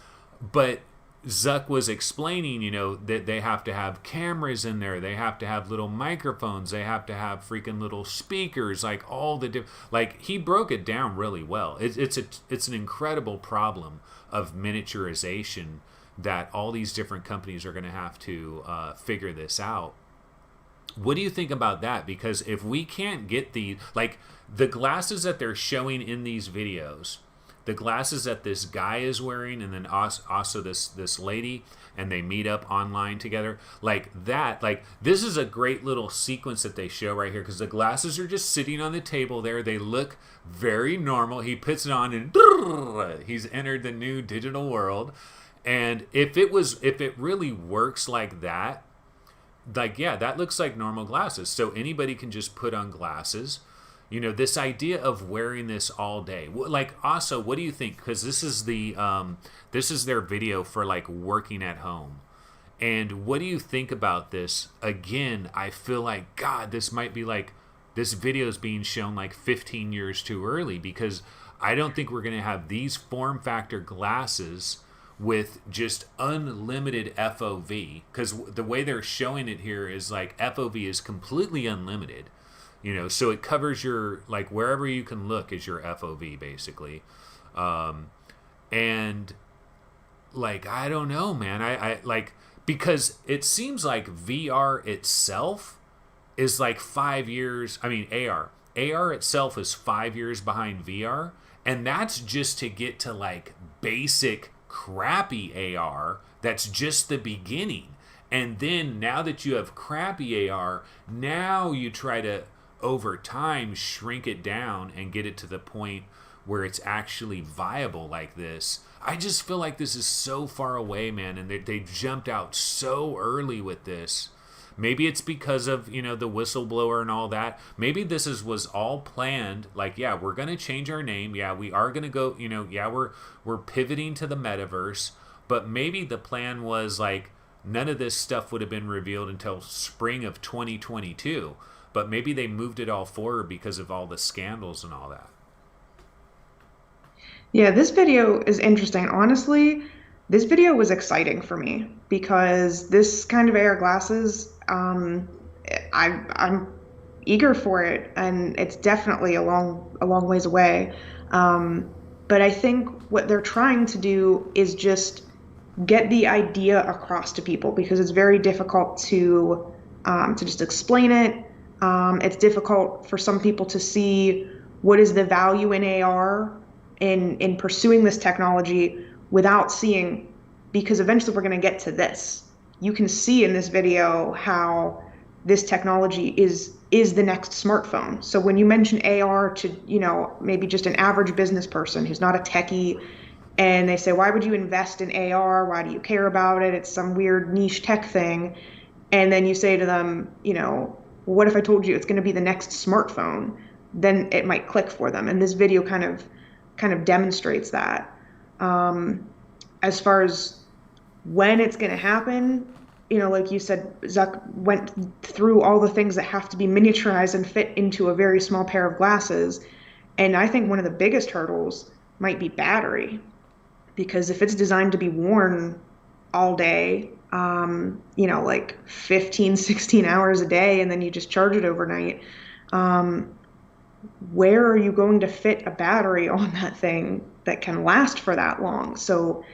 but Zuck was explaining, that they have to have cameras in there, they have to have little microphones, they have to have freaking little speakers, like all the like he broke it down really well. It's an incredible problem of miniaturization that all these different companies are going to have to figure this out. What do you think about that? Because if we can't get the glasses that they're showing in these videos, the glasses that this guy is wearing, and then also this lady, and they meet up online together, like this is a great little sequence that they show right here, because the glasses are just sitting on the table there. They look very normal. He puts it on, and he's entered the new digital world. And if it really works like that, that looks like normal glasses. So anybody can just put on glasses. This idea of wearing this all day. Like, also, what do you think? Because this is their video for like working at home. And what do you think about this? Again, I feel like, God, this might be like, this video is being shown like 15 years too early, because I don't think we're going to have these form factor glasses with just unlimited FOV, because the way they're showing it here is like FOV is completely unlimited. So it covers your, like, wherever you can look is your FOV, basically. And, like, I don't know, man. I like, because it seems like VR itself is like 5 years. I mean, AR itself is 5 years behind VR. And that's just to get to, like, basic, crappy AR. That's just the beginning. And then now that you have crappy AR, now you try to, over time, shrink it down and get it to the point where it's actually viable like this. I just feel like this is so far away, man, and they jumped out so early with this. Maybe it's because of, the whistleblower and all that. Maybe this was all planned. Like, yeah, we're going to change our name. Yeah, we are going to go, yeah, we're pivoting to the metaverse. But maybe the plan was like none of this stuff would have been revealed until spring of 2022. But maybe they moved it all forward because of all the scandals and all that. Yeah, this video is interesting. Honestly, this video was exciting for me because this kind of AR glasses, I'm eager for it, and it's definitely a long ways away. But I think what they're trying to do is just get the idea across to people because it's very difficult to just explain it. It's difficult for some people to see what is the value in AR in pursuing this technology without seeing, because eventually we're going to get to this. You can see in this video how this technology is the next smartphone. So when you mention AR to, maybe just an average business person who's not a techie, and they say, why would you invest in AR? Why do you care about it? It's some weird niche tech thing. And then you say to them, what if I told you it's going to be the next smartphone? Then it might click for them. And this video kind of demonstrates that. As far as when it's going to happen, like you said, Zuck went through all the things that have to be miniaturized and fit into a very small pair of glasses. And I think one of the biggest hurdles might be battery, because if it's designed to be worn all day, like 15, 16 hours a day, and then you just charge it overnight, where are you going to fit a battery on that thing that can last for that long? So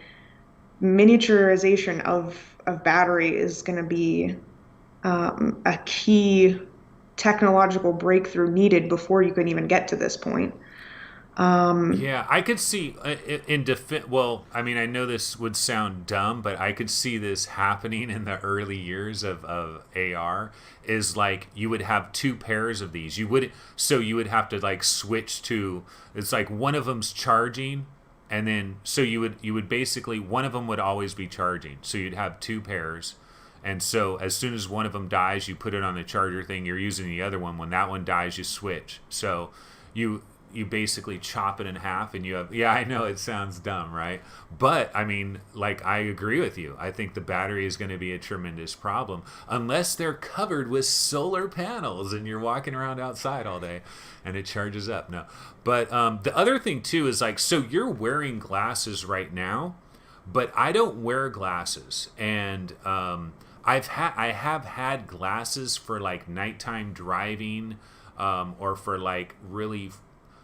miniaturization of battery is going to be a key technological breakthrough needed before you can even get to this point. Yeah, I could see in defense. Well, I mean, I know this would sound dumb, but I could see this happening in the early years of AR. Is like you would have two pairs of these. You would have to like switch to. It's like one of them's charging, and then so you would basically one of them would always be charging. So you'd have two pairs. And so as soon as one of them dies, you put it on the charger thing. You're using the other one. When that one dies, you switch. So you basically chop it in half and you have, yeah, I know it sounds dumb, right? But I mean, like, I agree with you. I think the battery is going to be a tremendous problem unless they're covered with solar panels and you're walking around outside all day and it charges up. No. But the other thing too is like, so you're wearing glasses right now, but I don't wear glasses. And I have had glasses for like nighttime driving, or for like really,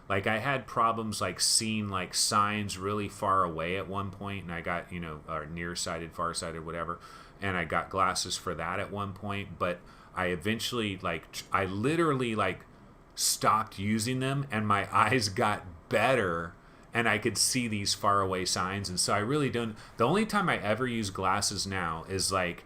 like I had problems like seeing like signs really far away at one point, and I got, or nearsighted, farsighted, whatever, and I got glasses for that at one point. But I eventually I literally like stopped using them, and my eyes got better, and I could see these far away signs. And so I really don't. The only time I ever use glasses now is like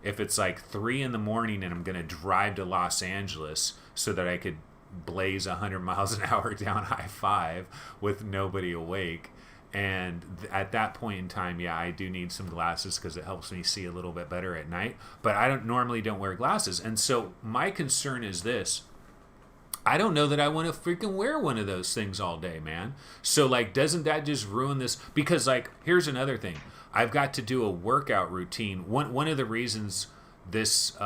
if it's like 3 a.m. and I'm gonna drive to Los Angeles so that I could blaze 100 miles an hour down I-5 with nobody awake. And at that point in time, yeah, I do need some glasses because it helps me see a little bit better at night. But I don't wear glasses. And so my concern is this. I don't know that I want to freaking wear one of those things all day, man. So like, doesn't that just ruin this? Because like, here's another thing. I've got to do a workout routine. One of the reasons this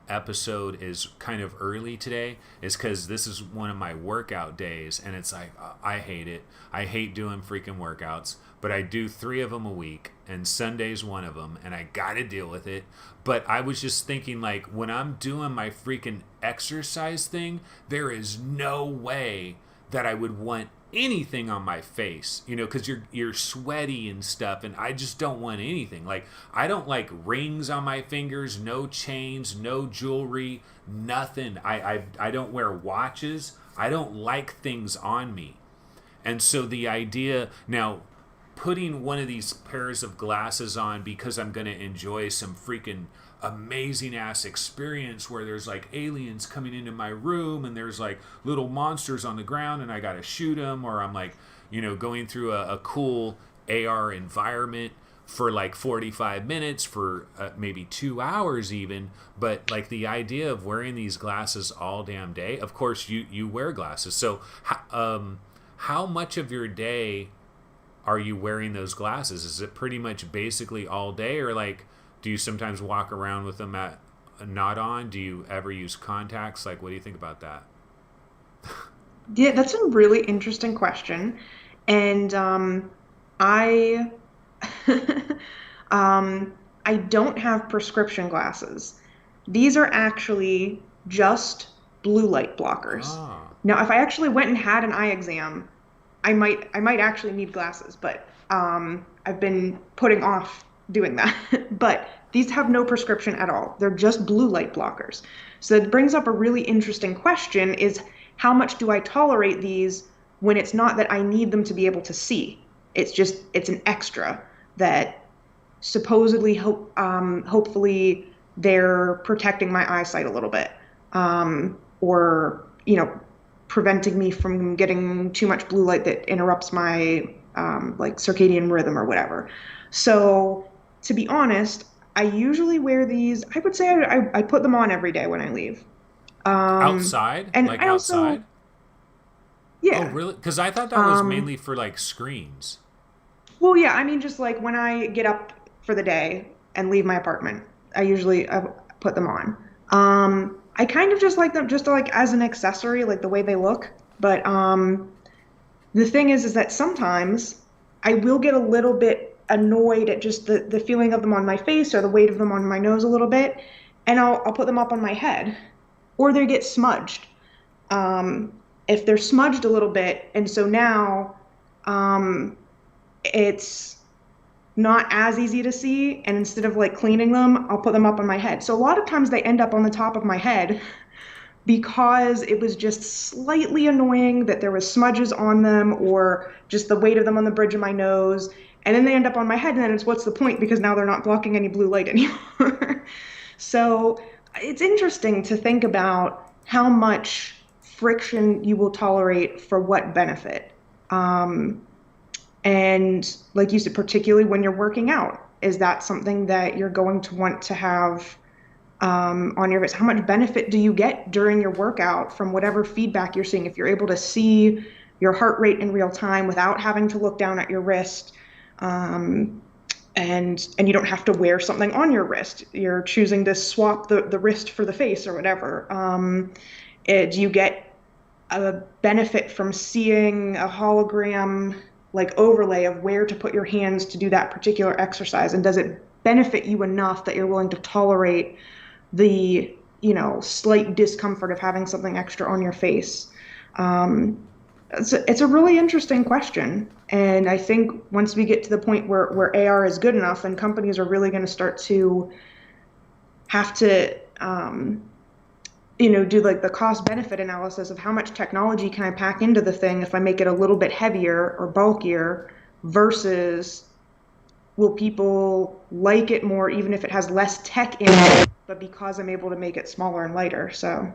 episode is kind of early today is because this is one of my workout days, and it's like, I hate it. I hate doing freaking workouts, but I do 3 of them a week, and Sunday's one of them, and I gotta deal with it. But I was just thinking, like, when I'm doing my freaking exercise thing, there is no way that I would want anything on my face, because you're sweaty and stuff, and I just don't want anything. Like, I don't like rings on my fingers, no chains, no jewelry, nothing. I don't wear watches. I don't like things on me. And so the idea now, putting one of these pairs of glasses on because I'm going to enjoy some freaking amazing ass experience where there's like aliens coming into my room and there's like little monsters on the ground and I got to shoot them, or I'm like, going through a cool AR environment for like 45 minutes, for maybe 2 hours even. But like the idea of wearing these glasses all damn day, of course you wear glasses. So how much of your day are you wearing those glasses? Is it pretty much basically all day, or like do you sometimes walk around with them at not on? Do you ever use contacts? Like, what do you think about that? Yeah, that's a really interesting question. And I I don't have prescription glasses. These are actually just blue light blockers. Ah, Now, if I actually went and had an eye exam, I might actually need glasses, but I've been putting off doing that. But these have no prescription at all. They're just blue light blockers. So it brings up a really interesting question is how much do I tolerate these when it's not that I need them to be able to see? It's an extra that supposedly hopefully they're protecting my eyesight a little bit, or preventing me from getting too much blue light that interrupts my like circadian rhythm or whatever. So to be honest, I usually wear these. I would say I put them on every day when I leave. outside? And Like I also, outside? Oh, yeah. really? Because I thought that was Um, mainly for like screens. well, yeah, I mean, just like when I get up for the day and leave my apartment, I usually put them on. I kind of just like them just like as an accessory, like the way they look. But the thing is that sometimes I will get a little bit annoyed at just the feeling of them on my face or the weight of them on my nose a little bit, and I'll put them up on my head, or they get smudged. Um, if they're smudged a little bit, and so now um, it's not as easy to see, and instead of like cleaning them, I'll put them up on my head. So a lot of times they end up on the top of my head because it was just slightly annoying that there was smudges on them or just the weight of them on the bridge of my nose. And then they end up on my head, and then it's what's the point because now they're not blocking any blue light anymore. So it's interesting to think about how much friction you will tolerate for what benefit. Um, and like you said, particularly when you're working out, is that something that you're going to want to have on your wrist? How much benefit do you get during your workout from whatever feedback you're seeing? If you're able to see your heart rate in real time without having to look down at your wrist, um, and you don't have to wear something on your wrist. You're choosing to swap the wrist for the face or whatever. Do you get a benefit from seeing a hologram like overlay of where to put your hands to do that particular exercise? And does it benefit you enough that you're willing to tolerate the, slight discomfort of having something extra on your face? Um, it's a really interesting question. And I think once we get to the point where AR is good enough and companies are really going to start to have to, do like the cost benefit analysis of how much technology can I pack into the thing if I make it a little bit heavier or bulkier versus will people like it more even if it has less tech in it, but because I'm able to make it smaller and lighter. So,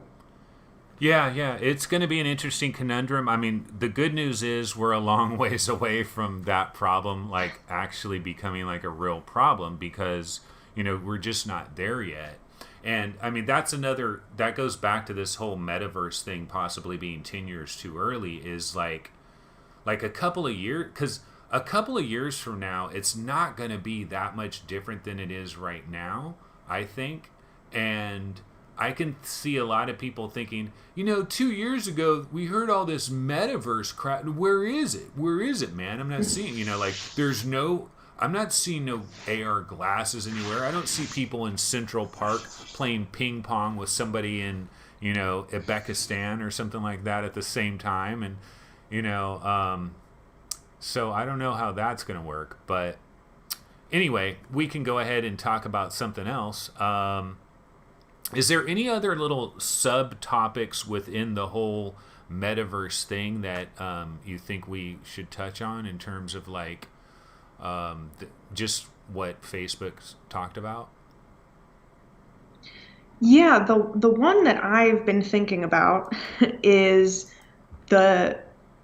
Yeah, yeah, it's going to be an interesting conundrum. I mean, the good news is we're a long ways away from that problem, like actually becoming like a real problem because, we're just not there yet. And I mean, that goes back to this whole metaverse thing possibly being 10 years too early is like a couple of years, because a couple of years from now, it's not going to be that much different than it is right now, I think. And I can see a lot of people thinking, 2 years ago we heard all this metaverse crap. Where is it? Where is it, man? I'm not seeing, like I'm not seeing no AR glasses anywhere. I don't see people in Central Park playing ping pong with somebody in, Uzbekistan or something like that at the same time. And, you know, um, so I don't know how that's going to work. But anyway, we can go ahead and talk about something else. Is there any other little subtopics within the whole metaverse thing that you think we should touch on in terms of like just what Facebook's talked about? yeah, the one that I've been thinking about is the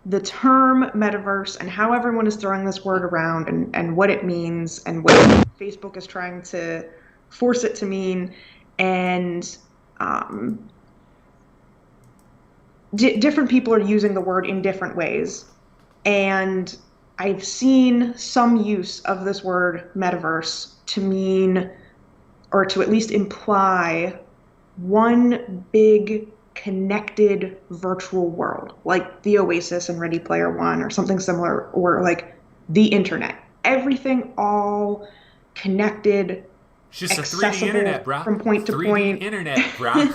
the term metaverse and how everyone is throwing this word around and what it means and what Facebook is trying to force it to mean. And um, different people are using the word in different ways. And I've seen some use of this word metaverse to mean, or to at least imply, one big connected virtual world, like the Oasis and Ready Player One, or something similar, or like the internet. Everything all connected, It's just a 3D internet, accessible brah. from point to 3D point. internet, brah.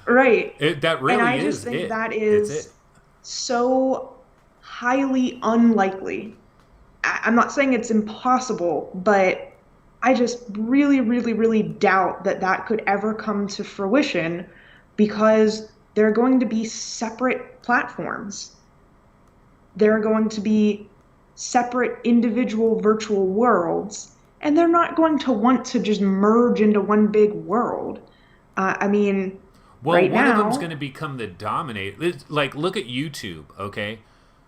Right. That And really I just is think it. that It's it. is so highly unlikely. I'm not saying it's impossible, but I just really, really, really doubt that that could ever come to fruition because they're going to be separate platforms. They're going to be separate individual virtual worlds, and they're not going to want to just merge into one big world. I mean, Well, right one of them's going now, to become the dominator. Like, look at YouTube, okay?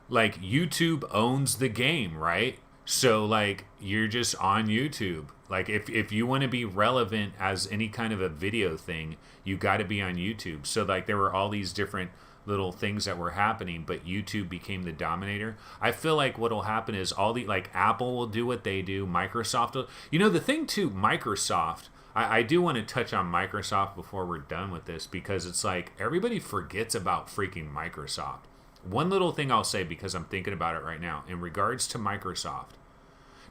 Like, YouTube owns the game, right? So, like, you're just on YouTube. Like, if you want to be relevant as any kind of a video thing, you got to be on YouTube. So, like, there were all these different little things that were happening, but YouTube became the dominator. I feel like what'll happen is all the, like, Apple will do what they do, Microsoft will. You know, the thing, too, Microsoft. I do want to touch on Microsoft before we're done with this because it's like everybody forgets about freaking Microsoft. One little thing I'll say because I'm thinking about it right now in regards to Microsoft.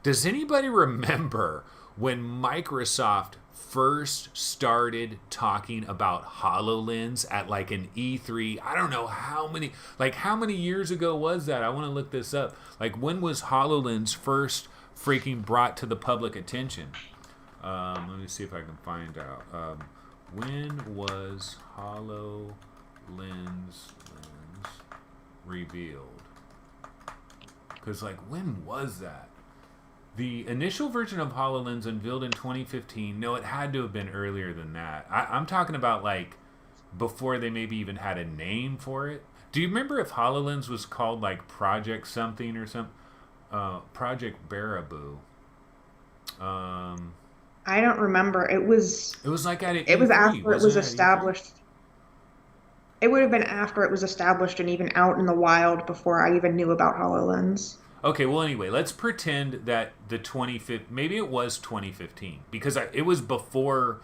Does anybody remember when Microsoft first started talking about HoloLens at like an E3? I don't know how many years ago was that? I want to look this up. Like, when was HoloLens first freaking brought to the public attention? Let me see if I can find out. When was HoloLens revealed? Because, like, when was that? The initial version of HoloLens unveiled in 2015. No, it had to have been earlier than that. I'm talking about, like, before they maybe even had a name for it. Do you remember if HoloLens was called, like, Project something or something? Project Baraboo. I don't remember. It was like at an It was E3, after it was wasn't it? At E3. established. It would have been after it was established and even out in the wild before I even knew about HoloLens. Okay, well, anyway, let's pretend that the 2015, maybe it was 2015 because it was before,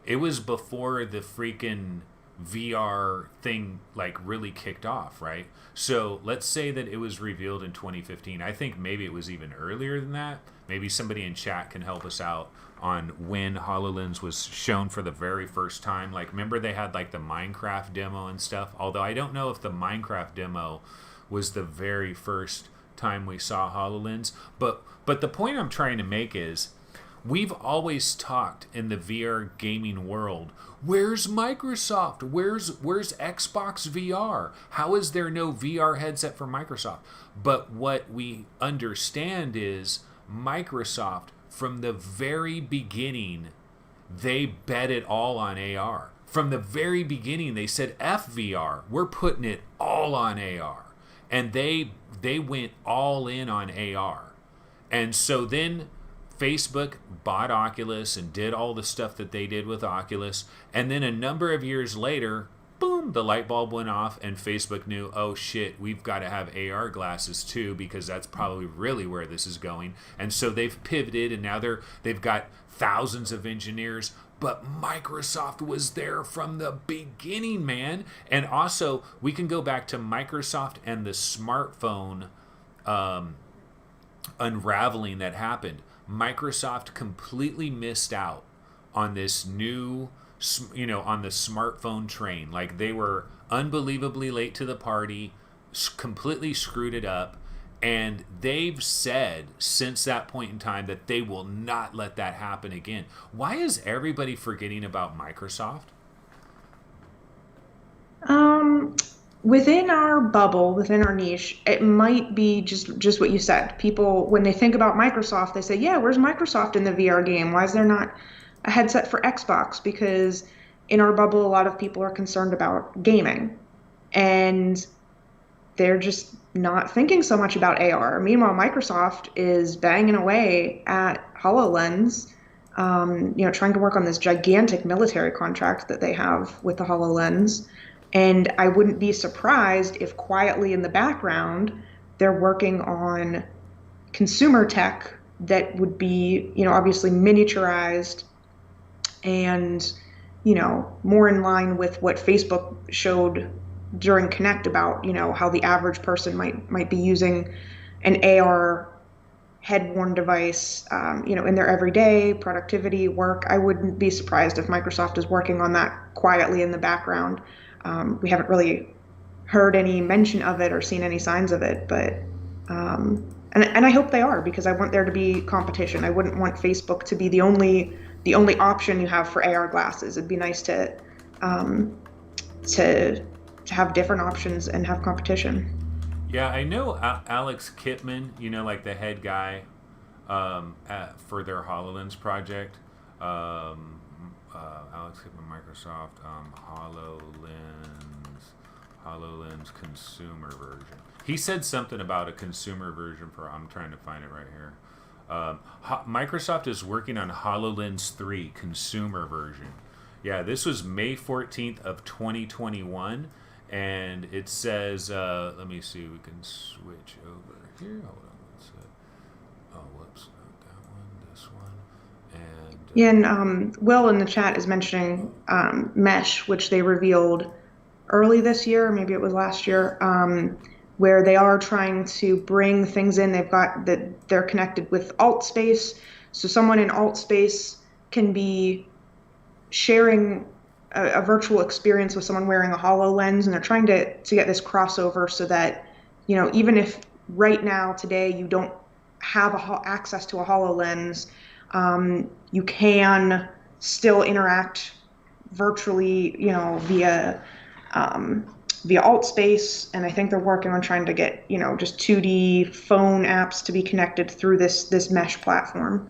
the freaking VR thing like really kicked off, right? So let's say that it was revealed in 2015. I think maybe it was even earlier than that. Maybe somebody in chat can help us out on when HoloLens was shown for the very first time. Like, remember they had like the Minecraft demo and stuff? Although I don't know if the Minecraft demo was the very first time we saw HoloLens. But the point I'm trying to make is we've always talked in the VR gaming world, where's Microsoft? Where's Xbox VR? How is there no VR headset for Microsoft? But what we understand is Microsoft, from the very beginning, they bet it all on AR. From the very beginning, they said FVR, we're putting it all on AR. And they went all in on AR. And so then Facebook bought Oculus and did all the stuff that they did with Oculus. And then a number of years later, boom, the light bulb went off and Facebook knew, oh shit, we've got to have AR glasses too because that's probably really where this is going. And so they've pivoted and now they've got thousands of engineers. But Microsoft was there from the beginning, man. And also, we can go back to Microsoft and the smartphone unraveling that happened. Microsoft completely missed out on this new, on the smartphone train. Like, they were unbelievably late to the party, completely screwed it up. And they've said since that point in time that they will not let that happen again. Why is everybody forgetting about Microsoft? Within our bubble, within our niche, it might be just what you said. People, when they think about Microsoft, they say, "Yeah, where's Microsoft in the VR game? Why is there not a headset for Xbox?" Because in our bubble, a lot of people are concerned about gaming, and they're just not thinking so much about AR. Meanwhile, Microsoft is banging away at HoloLens, trying to work on this gigantic military contract that they have with the HoloLens. And I wouldn't be surprised if quietly in the background, they're working on consumer tech that would be, obviously miniaturized and, more in line with what Facebook showed during Connect about, how the average person might be using an AR head-worn device, in their everyday productivity work. I wouldn't be surprised if Microsoft is working on that quietly in the background. We haven't really heard any mention of it or seen any signs of it, but and I hope they are, because I want there to be competition. I wouldn't want Facebook to be the only option you have for AR glasses. It'd be nice um, to have different options and have competition. Yeah, I know Alex Kipman, like the head guy for their HoloLens project. Alex Kipman, Microsoft, HoloLens consumer version. He said something about a consumer version for, I'm trying to find it right here. Microsoft is working on HoloLens 3 consumer version. Yeah, this was May 14th of 2021. And it says, let me see, we can switch over here. Hold on, what's it? Oh, whoops, not that one, this one. Yeah, And and Will in the chat is mentioning Mesh, which they revealed early this year, maybe it was last year, where they are trying to bring things in. They've got that they're connected with alt space, so someone in alt space can be sharing a virtual experience with someone wearing a HoloLens, and they're trying to get this crossover so that, even if right now today you don't have access to a HoloLens, you can still interact virtually, via alt space. And I think they're working on trying to get, just 2D phone apps to be connected through this mesh platform.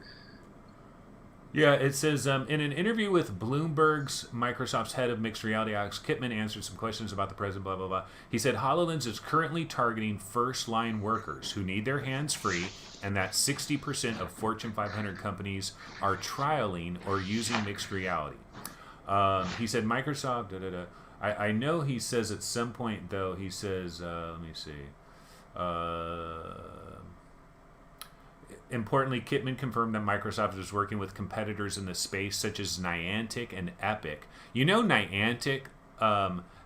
yeah, it says in an interview with Bloomberg's Microsoft's head of mixed reality, Alex Kipman answered some questions about the present, blah, blah, blah. He said HoloLens is currently targeting first line workers who need their hands free, and that 60% of Fortune 500 companies are trialing or using mixed reality. He said Microsoft, da, da, da. I know he says at some point, though, he says, let me see. Importantly, Kipman confirmed that Microsoft is working with competitors in the space, such as Niantic and Epic. Niantic,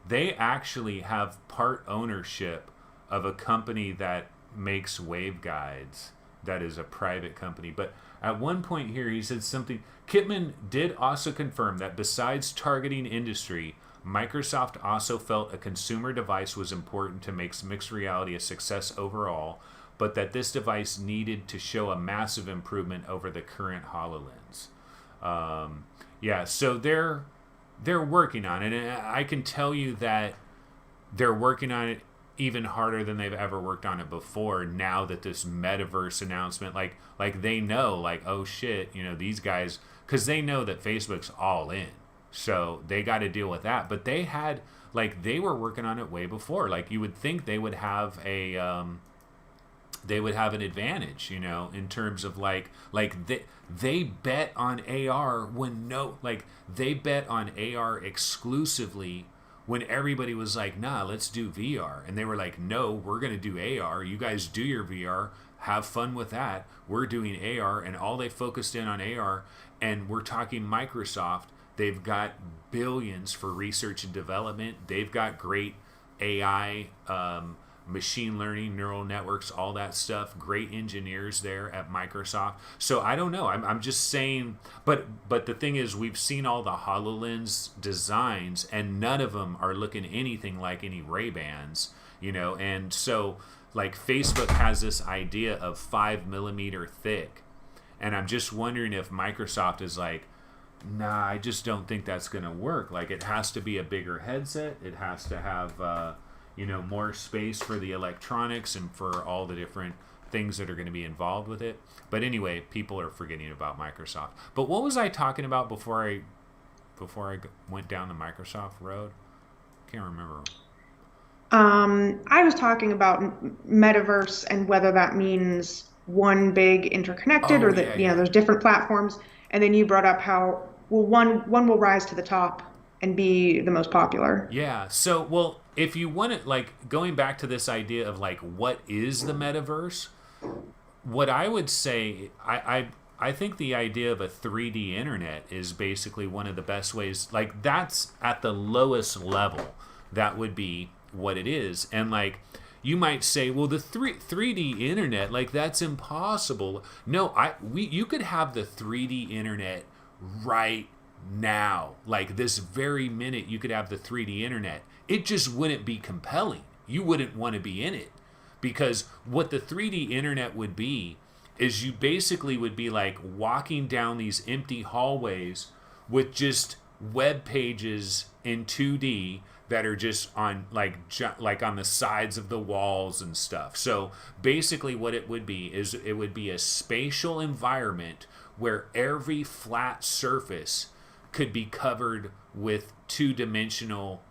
they actually have part ownership of a company that makes waveguides that is a private company. But at one point here, he said something. Kipman did also confirm that besides targeting industry, Microsoft also felt a consumer device was important to make mixed reality a success overall, but that this device needed to show a massive improvement over the current HoloLens. Yeah, so they're working on it, and I can tell you that they're working on it even harder than they've ever worked on it before. Now that this Metaverse announcement, like they know, like, oh shit, these guys, because they know that Facebook's all in, so they got to deal with that. But they were working on it way before. Like, you would think they would have an advantage, in terms of they bet on AR they bet on AR exclusively when everybody was like, nah, let's do VR. And they were like, no, we're going to do AR. You guys do your VR, have fun with that. We're doing AR. And all they focused in on AR. And we're talking Microsoft. They've got billions for research and development. They've got great AI, machine learning, neural networks, all that stuff. Great engineers there at Microsoft. So I don't know. I'm just saying. But the thing is, we've seen all the HoloLens designs, and none of them are looking anything like any Ray-Bans. And so Facebook has this idea of 5 millimeter thick, and I'm just wondering if Microsoft is like, nah, I just don't think that's going to work. It has to be a bigger headset. It has to have more space for the electronics and for all the different things that are going to be involved with it. But anyway, people are forgetting about Microsoft. But what was I talking about before I went down the Microsoft road? Can't remember. I was talking about metaverse and whether that means one big interconnected Oh or yeah, that, yeah. there's different platforms. And then you brought up how, well, one will rise to the top and be the most popular. Yeah. So, well, if you want it, like going back to this idea of like what is the metaverse, what I would say, I think the idea of a 3D internet is basically one of the best ways. Like that's at the lowest level. That would be what it is, and like you might say, well, the 3D internet, like that's impossible. No, you could have the 3D internet right now, like this very minute. You could have the 3D internet. It just wouldn't be compelling. You wouldn't want to be in it because what the 3D internet would be is you basically would be like walking down these empty hallways with just web pages in 2D that are just on like on the sides of the walls and stuff. So basically what it would be is it would be a spatial environment where every flat surface could be covered with two-dimensional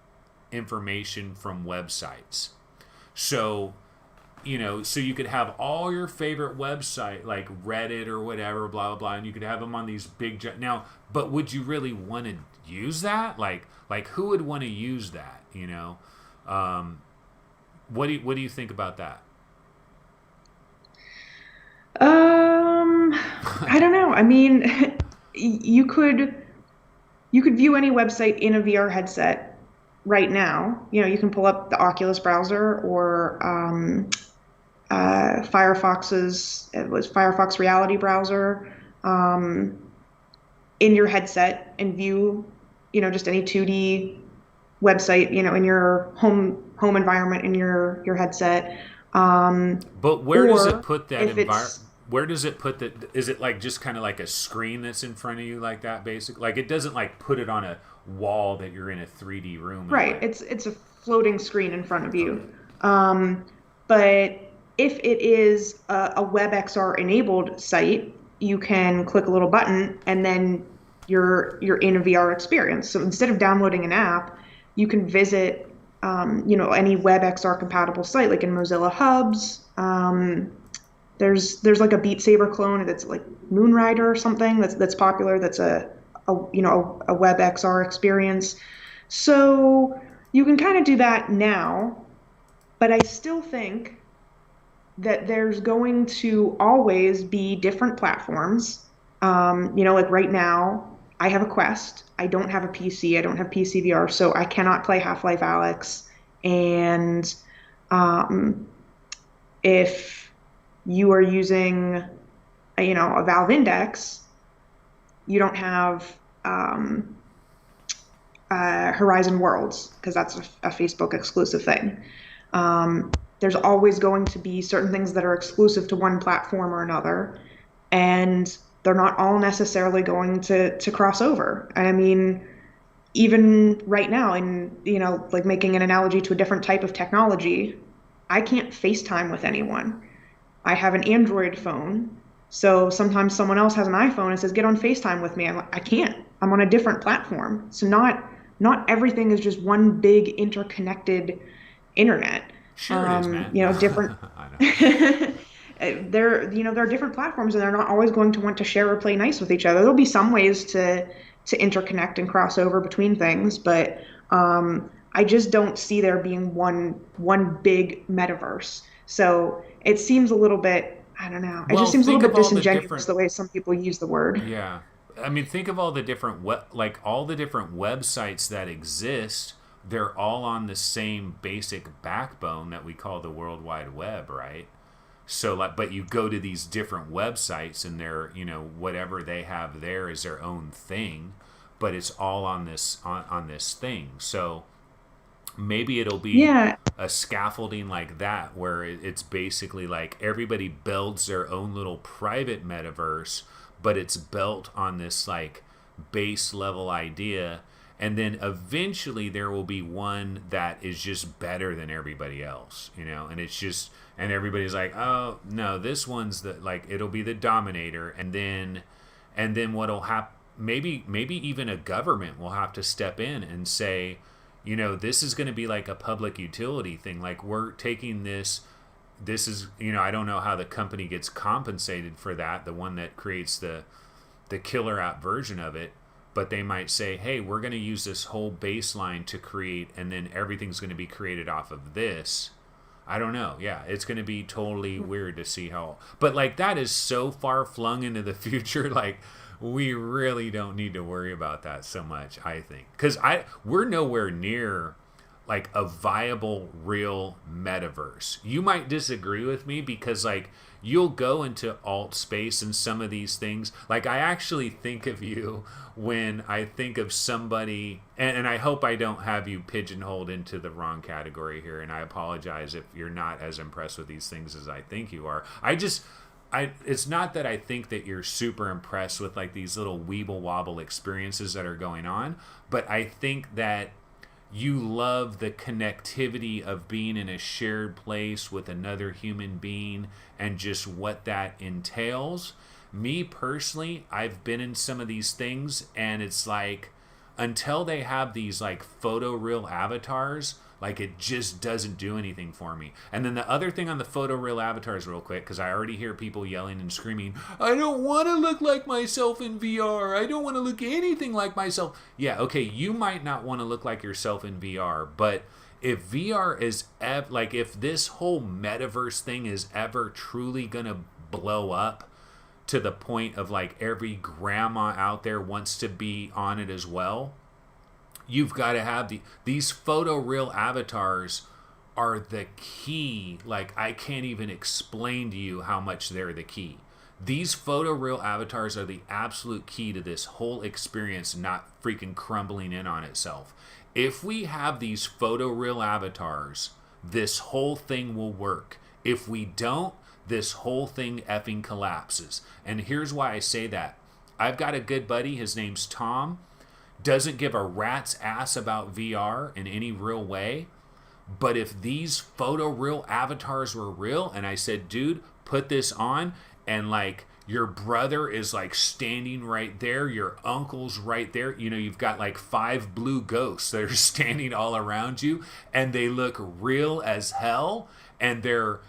information from websites. So so you could have all your favorite website like Reddit or whatever, blah blah blah, and you could have them on these now. But would you really want to use that? Like who would want to use that? Um, what do you think about that? Um, I don't know. I mean, you could view any website in a VR headset right now. You can pull up the Oculus browser or it was Firefox Reality browser um, in your headset and view, just any 2D website, in your home environment in your headset. But where does it Or put that if environment? it's Where does it put that? Is it like just kind of like a screen that's in front of you like that, basically? Like it doesn't like put it on a wall that you're in a 3D room and right, like. it's a floating screen in front of Okay. you. But if it is a WebXR enabled site, you can click a little button and then you're in a VR experience. So instead of downloading an app, you can visit any WebXR compatible site, like in Mozilla Hubs. There's like a Beat Saber clone that's like Moonrider or something that's popular. That's a WebXR experience. So you can kind of do that now, but I still think that there's going to always be different platforms. Like right now, I have a Quest. I don't have a PC. I don't have PC VR, so I cannot play Half-Life Alyx. And um, if you are using, a Valve Index, you don't have Horizon Worlds because that's a Facebook exclusive thing. There's always going to be certain things that are exclusive to one platform or another, and they're not all necessarily going to cross over. I mean, even right now, in like making an analogy to a different type of technology, I can't FaceTime with anyone. I have an Android phone, so sometimes someone else has an iPhone and says, "Get on FaceTime with me." I'm like, I can't. I'm on a different platform. So not everything is just one big interconnected internet. Sure, it is, man. Different I know. there are different platforms and they're not always going to want to share or play nice with each other. There'll be some ways to interconnect and cross over between things, but I just don't see there being one big metaverse. So it seems a little bit, I don't know, it Well, just seems a think little of bit all the different. disingenuous the way some people use the word. Yeah, I mean, think of all the different like all the different websites that exist. They're all on the same basic backbone that we call the World Wide Web, right? So like, but you go to these different websites and they're, whatever they have there is their own thing, but it's all on this thing. So maybe it'll be Yeah, a scaffolding like that where it's basically like everybody builds their own little private metaverse, but it's built on this like base level idea, and then eventually there will be one that is just better than everybody else, and it's just, and everybody's like, oh no, this one's the, like, it'll be the dominator, and then what'll happen, maybe even a government will have to step in and say, this is going to be like a public utility thing. Like, we're taking this is, I don't know how the company gets compensated for that, the one that creates the killer app version of it, but they might say, hey, we're going to use this whole baseline to create, and then everything's going to be created off of this. I don't know. Yeah, it's going to be totally weird to see how, but like, that is so far flung into the future. Like, we really don't need to worry about that so much, I think, because we're nowhere near like a viable real metaverse. You might disagree with me, because like, you'll go into alt space and some of these things. Like, I actually think of you when I think of somebody, and I hope I don't have you pigeonholed into the wrong category here, and I apologize if you're not as impressed with these things as I think you are. It's not that I think that you're super impressed with like these little weeble wobble experiences that are going on, but I think that you love the connectivity of being in a shared place with another human being and just what that entails. Me personally, I've been in some of these things, and it's like, until they have these like photoreal avatars, like, it just doesn't do anything for me. And then the other thing on the photoreal avatars, real quick, because I already hear people yelling and screaming, I don't want to look like myself in VR. I don't want to look anything like myself. Yeah, okay, you might not want to look like yourself in VR, but if VR is, like, if this whole metaverse thing is ever truly going to blow up to the point of, like, every grandma out there wants to be on it as well, you've got to have these photoreal avatars are the key. Like, I can't even explain to you how much they're the key. These photoreal avatars are the absolute key to this whole experience not freaking crumbling in on itself. If we have these photoreal avatars, this whole thing will work. If we don't, this whole thing effing collapses. And here's why I say that. I've got a good buddy, his name's Tom, doesn't give a rat's ass about VR in any real way. But if these photoreal avatars were real, and I said, dude, put this on, and like, your brother is like standing right there, your uncle's right there, you've got like 5 blue ghosts that are standing all around you, and they look real as hell, and their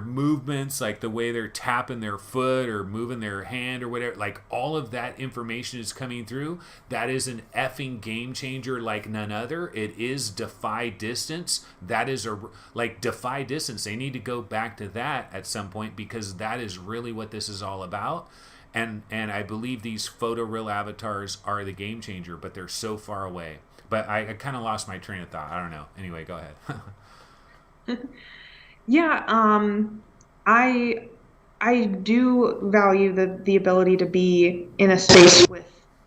movements, like the way they're tapping their foot or moving their hand or whatever, like, all of that information is coming through. That is an effing game changer like none other. It is defy distance. That is like, defy distance. They need to go back to that at some point, because that is really what this is all about. And I believe these photoreal avatars are the game changer, but they're so far away. But I kind of lost my train of thought. I don't know. Anyway, go ahead. Yeah, I do value the ability to be in a space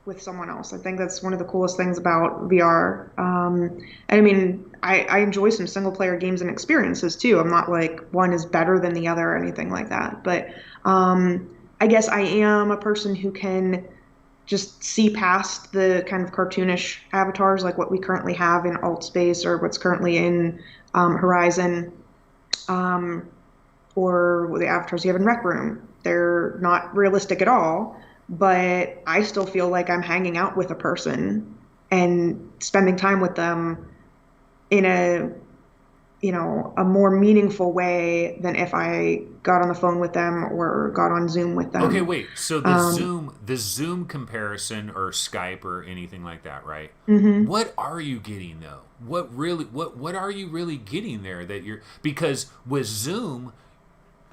with someone else. I think that's one of the coolest things about VR. I mean, I enjoy some single player games and experiences too. I'm not like one is better than the other or anything like that. But I guess I am a person who can just see past the kind of cartoonish avatars, like what we currently have in alt space or what's currently in Horizon. Or the avatars you have in Rec Room. They're not realistic at all, but I still feel like I'm hanging out with a person and spending time with them in a more meaningful way than if I got on the phone with them or got on Zoom with them. Okay, wait. So the Zoom comparison, or Skype or anything like that, right? Mm-hmm. What are you getting though? What are you really getting there that you're, because with Zoom,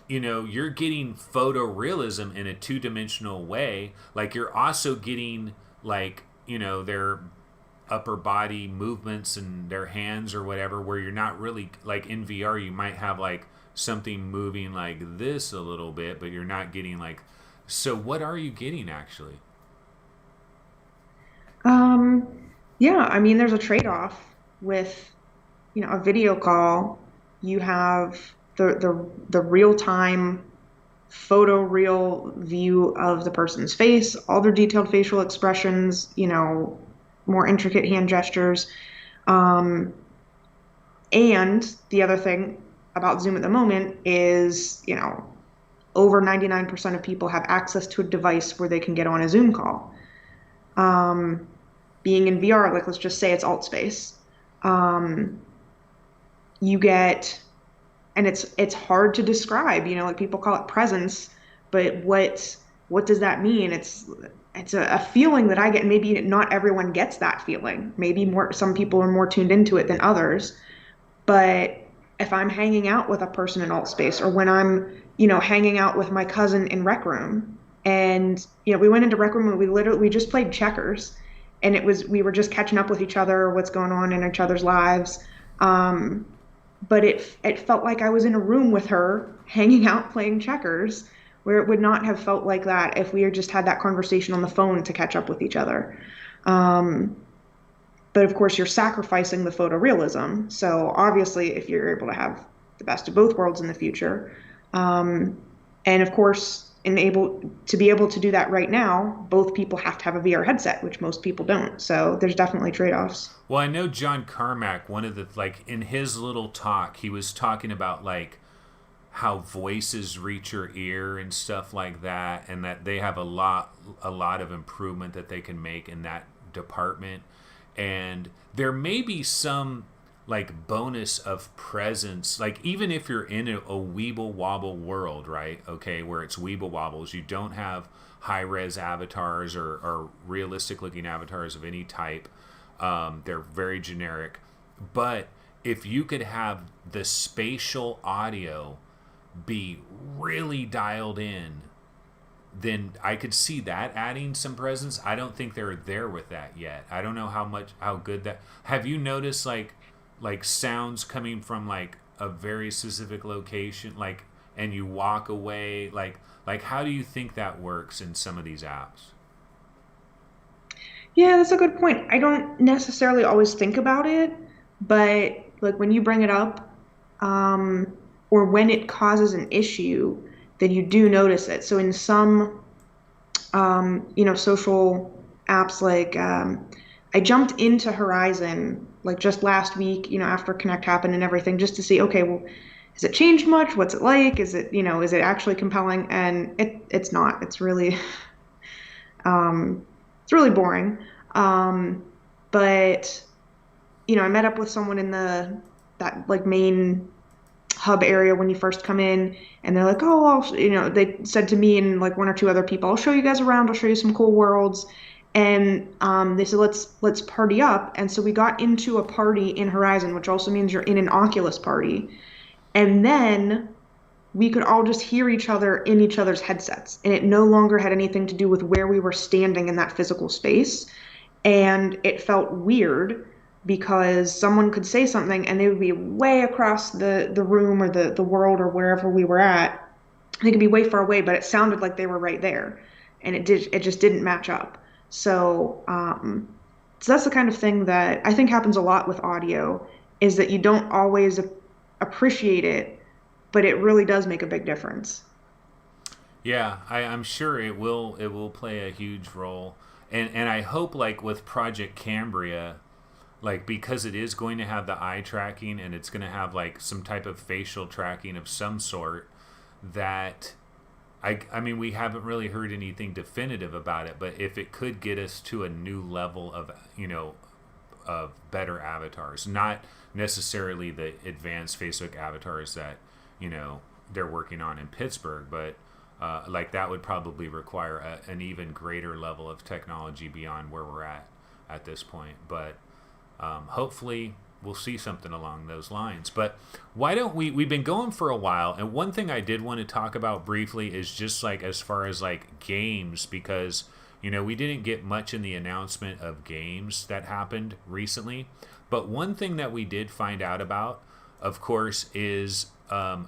you're getting photorealism in a 2-dimensional way. Like, you're also getting like, their upper body movements and their hands or whatever, where you're not really, like, in VR you might have like something moving like this a little bit, but you're not getting like, so what are you getting actually? Yeah, I mean, there's a trade-off with, a video call. You have the real-time photo real view of the person's face, all their detailed facial expressions, more intricate hand gestures. And the other thing about Zoom at the moment is, over 99% of people have access to a device where they can get on a Zoom call. Being in VR, like, let's just say it's alt space. You get, and it's hard to describe, like people call it presence, but what does that mean? It's a feeling that I get. Maybe not everyone gets that feeling. Maybe some people are more tuned into it than others. But if I'm hanging out with a person in alt space, or when I'm, hanging out with my cousin in rec room, and we went into rec room and we just played checkers, and we were just catching up with each other, what's going on in each other's lives. Um, but it felt like I was in a room with her, hanging out playing checkers, where it would not have felt like that if we had just had that conversation on the phone to catch up with each other. Um, but of course, you're sacrificing the photorealism. So obviously, if you're able to have the best of both worlds in the future, um, and of course, to be able to do that right now, both people have to have a VR headset, which most people don't. So there's definitely trade-offs. Well, I know John Carmack, one of the, like, in his little talk, he was talking about, like, how voices reach your ear and stuff like that, and that they have a lot of improvement that they can make in that department. And there may be some, like, bonus of presence, like, even if you're in a weeble wobble world, right? Okay, where it's weeble wobbles, you don't have high res avatars or realistic looking avatars of any type. They're very generic. But if you could have the spatial audio be really dialed in, then I could see that adding some presence. I don't think they're there with that yet. I don't know how good that. Have you noticed, like sounds coming from, like, a very specific location, like, and you walk away, like how do you think that works in some of these apps? Yeah, that's a good point. I don't necessarily always think about it, but like when you bring it up, um, or when it causes an issue, then you do notice it. So in some, social apps, like I jumped into Horizon like just last week, after Connect happened and everything, just to see, okay, well, has it changed much? What's it like? Is it actually compelling? And it's not. Um, it's really boring. Um, but I met up with someone in that like main hub area when you first come in, and they're like, "Oh, they said to me and like one or two other people, I'll show you guys around. I'll show you some cool worlds." And they said, "Let's party up." And so we got into a party in Horizon, which also means you're in an Oculus party, and then we could all just hear each other in each other's headsets, and it no longer had anything to do with where we were standing in that physical space. And it felt weird because someone could say something and they would be way across the room or the world or wherever we were at. They could be way far away, but it sounded like they were right there, and it just didn't match up. So that's the kind of thing that I think happens a lot with audio, is that you don't always appreciate it, but it really does make a big difference. Yeah, I'm sure it will play a huge role. And I hope, like, with Project Cambria, like, because it is going to have the eye tracking and it's going to have, like, some type of facial tracking of some sort, that I mean, we haven't really heard anything definitive about it, but if it could get us to a new level of, of better avatars, not necessarily the advanced Facebook avatars that, they're working on in Pittsburgh, but like, that would probably require an even greater level of technology beyond where we're at this point. But hopefully we'll see something along those lines. But why don't we've been going for a while, and one thing I did want to talk about briefly is just, like, as far as, like, games, because we didn't get much in the announcement of games that happened recently. But one thing that we did find out about, of course, is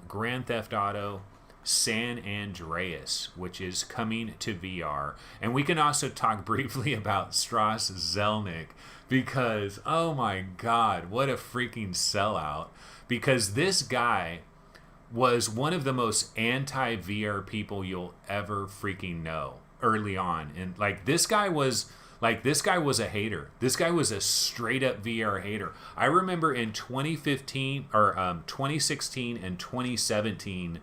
Grand Theft Auto San Andreas, which is coming to VR. And we can also talk briefly about Strauss Zelnick, because, oh my God, what a freaking sellout. Because this guy was one of the most anti VR people you'll ever freaking know early on. And, like, this guy was a hater. This guy was a straight up VR hater. I remember in 2015 or 2016 and 2017,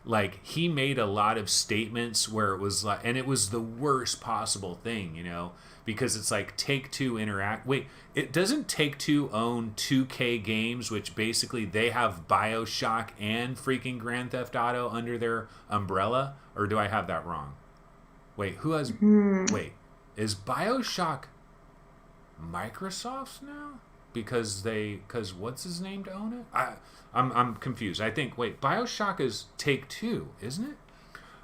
like he made a lot of statements where it was like, and it was the worst possible thing, you know, because it's like Take Two interact. Wait, it doesn't Take Two own 2K Games, which basically they have BioShock and freaking Grand Theft Auto under their umbrella, or do I have that wrong? Wait, who has? Hmm. Wait, is BioShock Microsoft's now? Because what's his name to own it? I'm confused. I think wait, BioShock is Take Two, isn't it?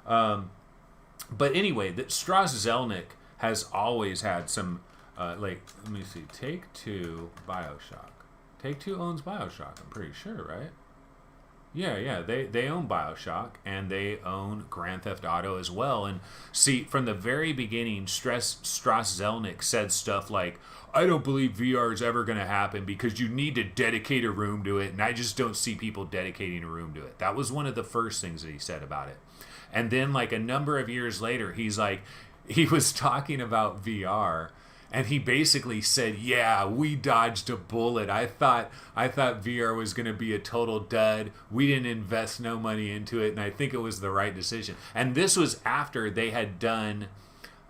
But anyway, that Strauss Zelnick has always had some like let me see, Take Two, BioShock. Take Two owns BioShock. I'm pretty sure, right? Yeah, they own BioShock and they own Grand Theft Auto as well. And see, from the very beginning, Strauss Zelnick said stuff like, I don't believe VR is ever going to happen because you need to dedicate a room to it, and I just don't see people dedicating a room to it. That was one of the first things that he said about it. And then, like, a number of years later, he's like, he was talking about VR. And he basically said, "Yeah, we dodged a bullet. I thought VR was going to be a total dud. We didn't invest no money into it, and I think it was the right decision." And this was after they had done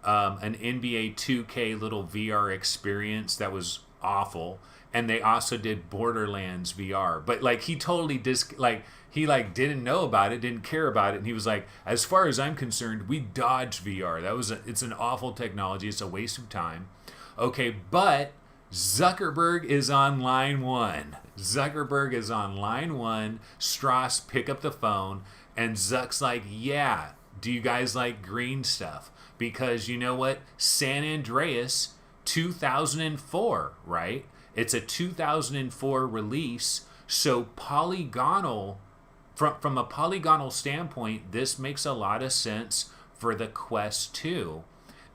an NBA 2K little VR experience that was awful, and they also did Borderlands VR. But like he totally he like didn't know about it, didn't care about it, and he was like, "As far as I'm concerned, we dodged VR. It's an awful technology. It's a waste of time." Okay, but Zuckerberg is on line one. Zuckerberg is on line one. Strauss pick up the phone, and Zuck's like, "Yeah, do you guys like green stuff? Because you know what? San Andreas 2004, right? It's a 2004 release, so polygonal, from a polygonal standpoint, this makes a lot of sense for the Quest 2.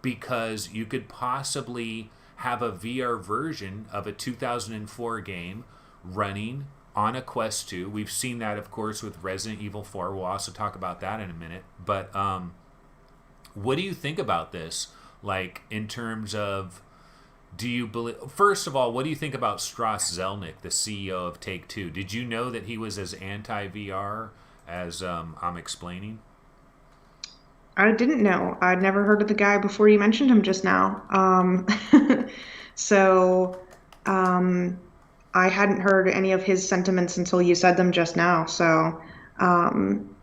Because you could possibly have a VR version of a 2004 game running on a Quest 2. We've seen that, of course, with Resident Evil 4. We'll also talk about that in a minute. But what do you think about this? Like, in terms of, do you believe... First of all, what do you think about Strauss Zelnick, the CEO of Take-Two? Did you know that he was as anti-VR as I'm explaining? I didn't know. I'd never heard of the guy before you mentioned him just now. So I hadn't heard any of his sentiments until you said them just now. So um,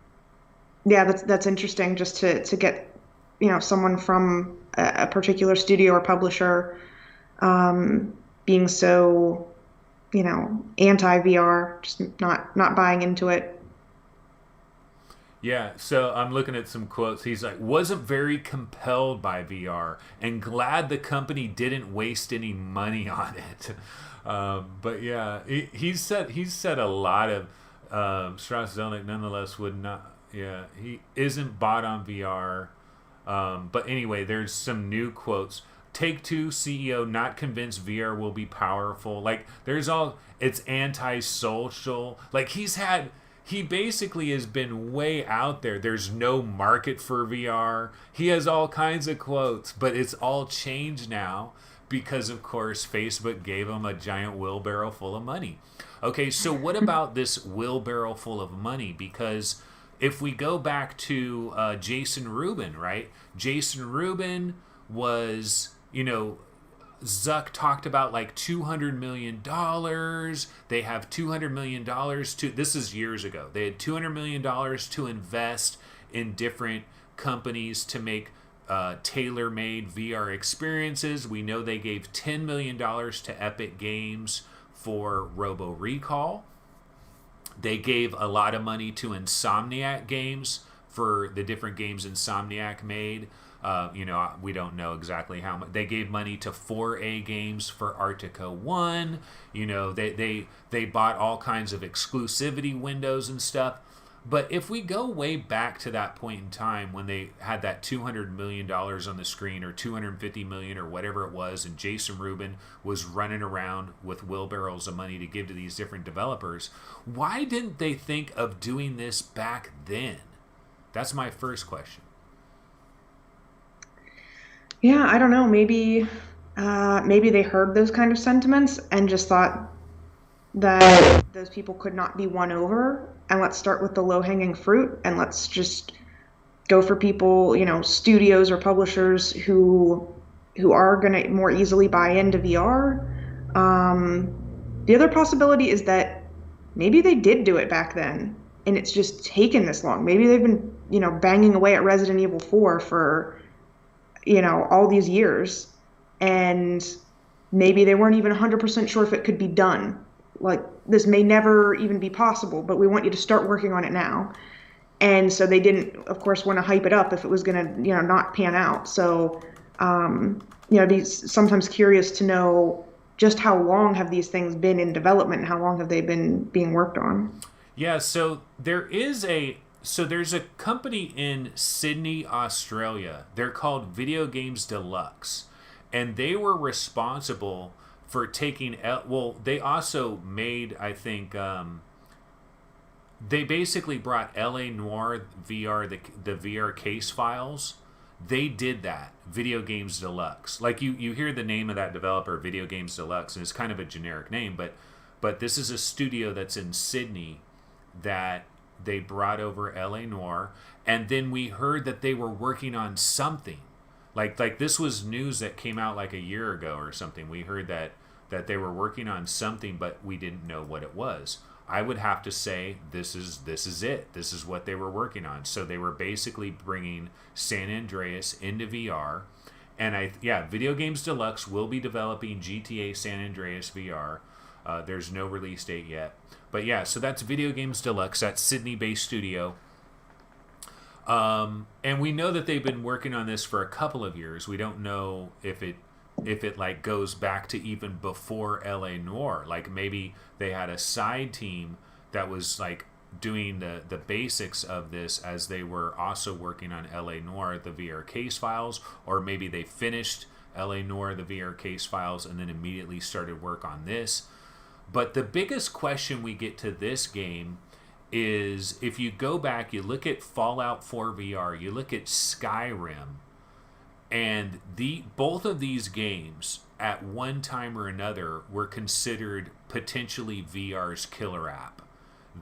yeah, that's interesting just to get, someone from a particular studio or publisher being so, anti VR, just not buying into it. Yeah, so I'm looking at some quotes. He's like, wasn't very compelled by VR and glad the company didn't waste any money on it. But yeah, he's said a lot of Strauss Zelnick nonetheless would not. Yeah, he isn't bought on VR. But anyway, there's some new quotes. Take Two CEO not convinced VR will be powerful. Like it's anti-social. Like he basically has been way out there. There's no market for VR. He has all kinds of quotes, but it's all changed now because, of course, Facebook gave him a giant wheelbarrow full of money. Okay, so what about this wheelbarrow full of money? Because if we go back to Jason Rubin, right? Jason Rubin was, Zuck talked about like $200 million. They have $200 million this is years ago. They had $200 million to invest in different companies to make tailor-made VR experiences. We know they gave $10 million to Epic Games for Robo Recall. They gave a lot of money to Insomniac Games for the different games Insomniac made. We don't know exactly how much. They gave money to 4A Games for Artica 1. They bought all kinds of exclusivity windows and stuff. But if we go way back to that point in time when they had that $200 million on the screen, or $250 million, or whatever it was, and Jason Rubin was running around with wheelbarrows of money to give to these different developers, why didn't they think of doing this back then? That's my first question. Yeah, I don't know. Maybe they heard those kind of sentiments and just thought that those people could not be won over, and let's start with the low-hanging fruit, and let's just go for people, studios or publishers who are going to more easily buy into VR. The other possibility is that maybe they did do it back then and it's just taken this long. Maybe they've been, banging away at Resident Evil 4 for, all these years, and maybe they weren't even 100% sure if it could be done. Like, this may never even be possible, but we want you to start working on it now. And so they didn't, of course, want to hype it up if it was going to, not pan out. So, I'd be sometimes curious to know just how long have these things been in development and how long have they been being worked on? Yeah, so there's a company in Sydney, Australia. They're called Video Games Deluxe, and they were responsible for taking. Well, they also made, I think, they basically brought LA Noir VR, the VR case files. They did that. Video Games Deluxe. Like you hear the name of that developer, Video Games Deluxe, and it's kind of a generic name, but this is a studio that's in Sydney that they brought over LA Noir, and then we heard that they were working on something. Like this was news that came out like a year ago or something. We heard that they were working on something, but we didn't know what it was. I would have to say this is it. This is what they were working on. So they were basically bringing San Andreas into VR, and Video Games Deluxe will be developing GTA San Andreas VR. There's no release date yet, but yeah. So that's Video Games Deluxe. That's Sydney-based studio. And we know that they've been working on this for a couple of years. We don't know if it like goes back to even before LA Noir. Like maybe they had a side team that was like doing the basics of this as they were also working on LA Noir, the VR case files, or maybe they finished LA Noir, the VR case files, and then immediately started work on this. But the biggest question we get to this game is, if you go back, you look at Fallout 4 VR, you look at Skyrim, and both of these games at one time or another were considered potentially VR's killer app.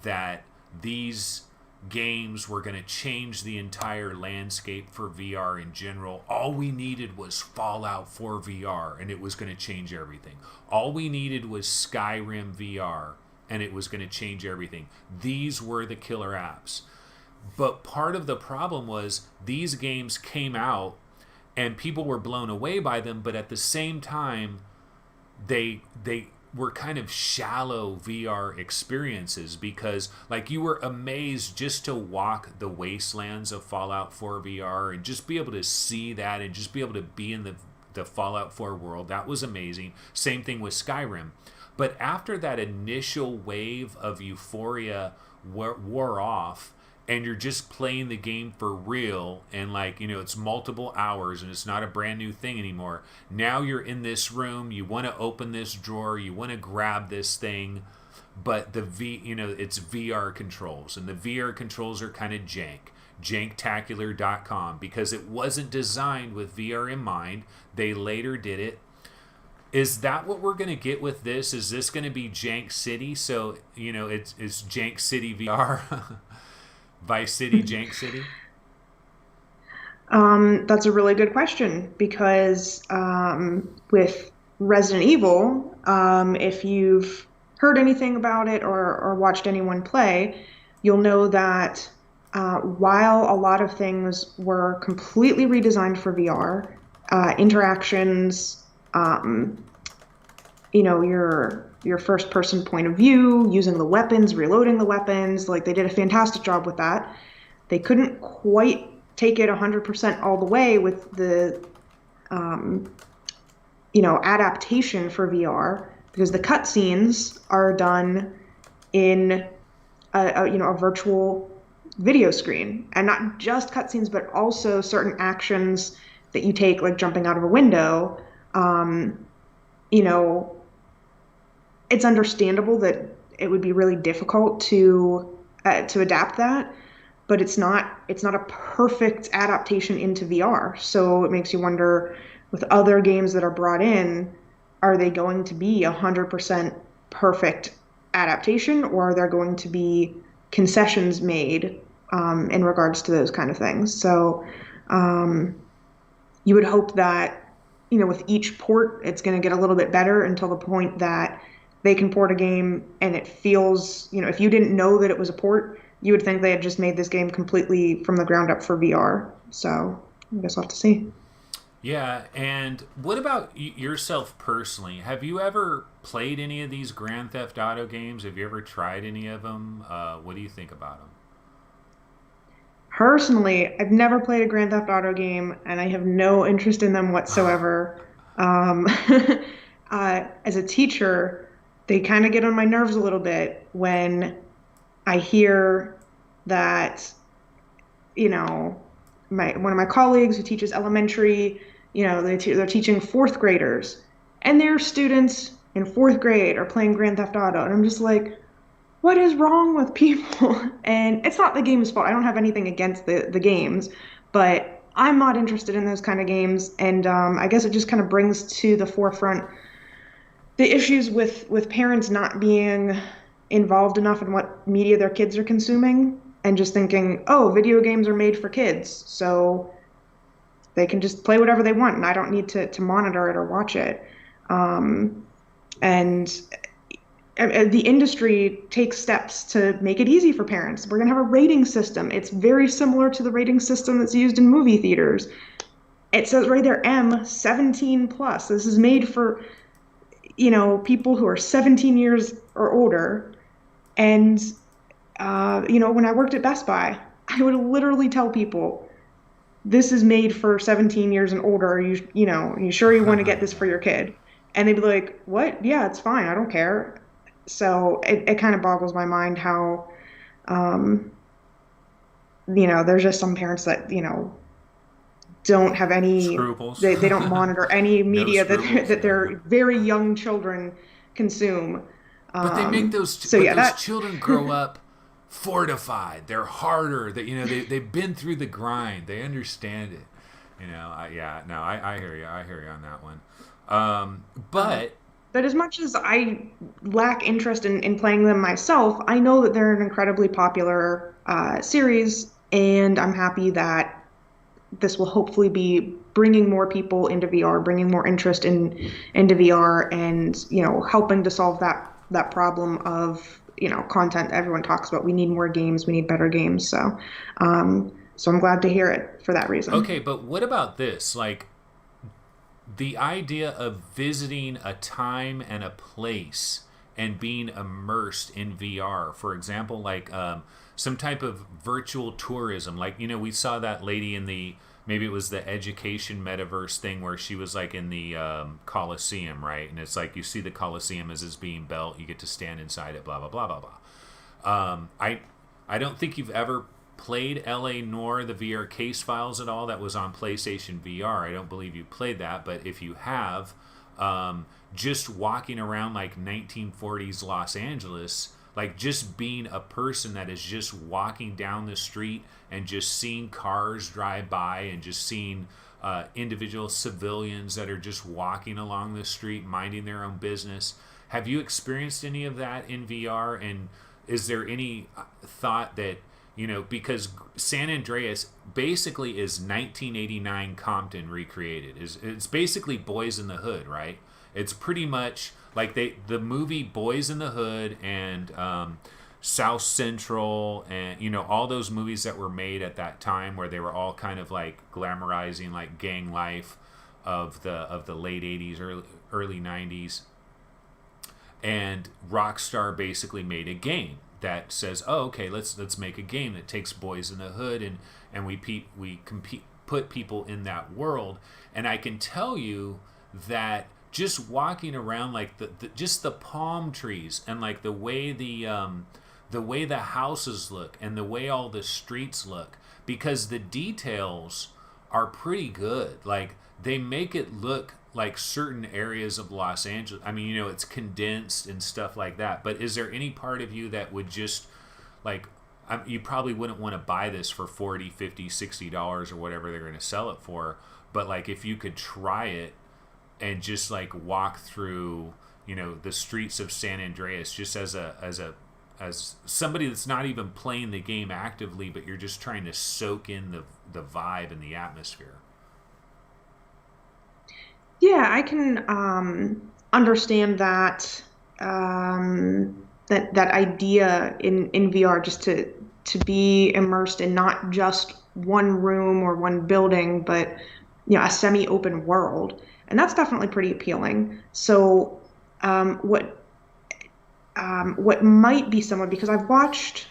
That these games were going to change the entire landscape for VR in general. All we needed was Fallout 4 VR, and it was going to change everything. All we needed was Skyrim VR, and it was going to change everything. These were the killer apps. But part of the problem was these games came out and people were blown away by them, but at the same time, they were kind of shallow VR experiences, because like you were amazed just to walk the wastelands of Fallout 4 VR and just be able to see that and just be able to be in the Fallout 4 world. That was amazing. Same thing with Skyrim. But after that initial wave of euphoria wore off, and you're just playing the game for real, and it's multiple hours and it's not a brand new thing anymore. Now you're in this room, you want to open this drawer, you want to grab this thing, but it's VR controls, and the VR controls are kind of janktacular.com, because it wasn't designed with VR in mind. They later did it. Is that what we're going to get with this? Is this going to be Jank City? So, it's Jank City VR? Vice City, Jank City? That's a really good question, because with Resident Evil, if you've heard anything about it or watched anyone play, you'll know that while a lot of things were completely redesigned for VR, interactions, your first person point of view, using the weapons, reloading the weapons, like they did a fantastic job with that. They couldn't quite take it 100% all the way with the adaptation for VR, because the cutscenes are done in a virtual video screen, and not just cutscenes, but also certain actions that you take, like jumping out of a window. It's understandable that it would be really difficult to adapt that, but it's not a perfect adaptation into VR. So it makes you wonder, with other games that are brought in, are they going to be 100% perfect adaptation, or are there going to be concessions made in regards to those kind of things? So um, you would hope that, with each port, it's going to get a little bit better until the point that they can port a game and it feels, if you didn't know that it was a port, you would think they had just made this game completely from the ground up for VR. So I guess we'll have to see. Yeah, and what about yourself personally? Have you ever played any of these Grand Theft Auto games? Have you ever tried any of them? What do you think about them? Personally, I've never played a Grand Theft Auto game, and I have no interest in them whatsoever. Um, as a teacher, they kind of get on my nerves a little bit when I hear that, one of my colleagues who teaches elementary, they're teaching fourth graders, and their students in fourth grade are playing Grand Theft Auto, and I'm just like, what is wrong with people? And it's not the game's fault. I don't have anything against the games, but I'm not interested in those kind of games. And I guess it just kind of brings to the forefront the issues with parents not being involved enough in what media their kids are consuming and just thinking, oh, video games are made for kids, so they can just play whatever they want, and I don't need to monitor it or watch it. And the industry takes steps to make it easy for parents. We're going to have a rating system. It's very similar to the rating system that's used in movie theaters. It says right there, M, 17 plus. This is made for, people who are 17 years or older. And, when I worked at Best Buy, I would literally tell people, this is made for 17 years and older. Are you sure you want to get this for your kid? And they'd be like, what? Yeah, it's fine. I don't care. So it kind of boggles my mind how, um, there's just some parents that, don't have any, Scruples. they don't monitor any No media scruples. that their very young children consume. But they make those. So But yeah, those that, children grow up fortified. They're harder. That they've been through the grind. They understand it. Yeah. No, I hear you. I hear you on that one. uh, But but as much as I lack interest in playing them myself, I know that they're an incredibly popular series, and I'm happy that this will hopefully be bringing more people into VR, bringing more interest into VR, and helping to solve that problem of content everyone talks about. We need more games, we need better games. So I'm glad to hear it for that reason. okay. But what about this? Like, the idea of visiting a time and a place and being immersed in VR, for example, like some type of virtual tourism. Like, we saw that lady in maybe it was the education metaverse thing where she was like in the Coliseum, right? And it's like you see the Coliseum as it's being built, you get to stand inside it, blah, blah, blah, blah, blah. I don't think you've ever played LA Noir, the VR case files at all. That was on PlayStation VR. I don't believe you played that, but if you have, just walking around like 1940s Los Angeles, like just being a person that is just walking down the street and just seeing cars drive by and just seeing individual civilians that are just walking along the street minding their own business. Have you experienced any of that in VR? And is there any thought that, because San Andreas basically is 1989 Compton recreated. It's basically Boys in the Hood, right? It's pretty much like the movie Boys in the Hood and South Central, and all those movies that were made at that time where they were all kind of like glamorizing like gang life of the late 80s, early 90s. And Rockstar basically made a game that says, "Oh, okay, let's make a game that takes Boys in the Hood and we compete put people in that world." And I can tell you that just walking around, like just the palm trees and like the way the houses look and the way all the streets look, because the details are pretty good. Like they make it look like certain areas of Los Angeles. I mean, it's condensed and stuff like that. But is there any part of you that would just like, you probably wouldn't want to buy this for 40, 50, $60 or whatever they're going to sell it for. But like if you could try it and just like walk through, the streets of San Andreas, just as somebody that's not even playing the game actively, but you're just trying to soak in the vibe and the atmosphere. Yeah, I can understand that that idea in VR, just to be immersed in not just one room or one building, but a semi-open world, and that's definitely pretty appealing. So, what might be similar, because I've watched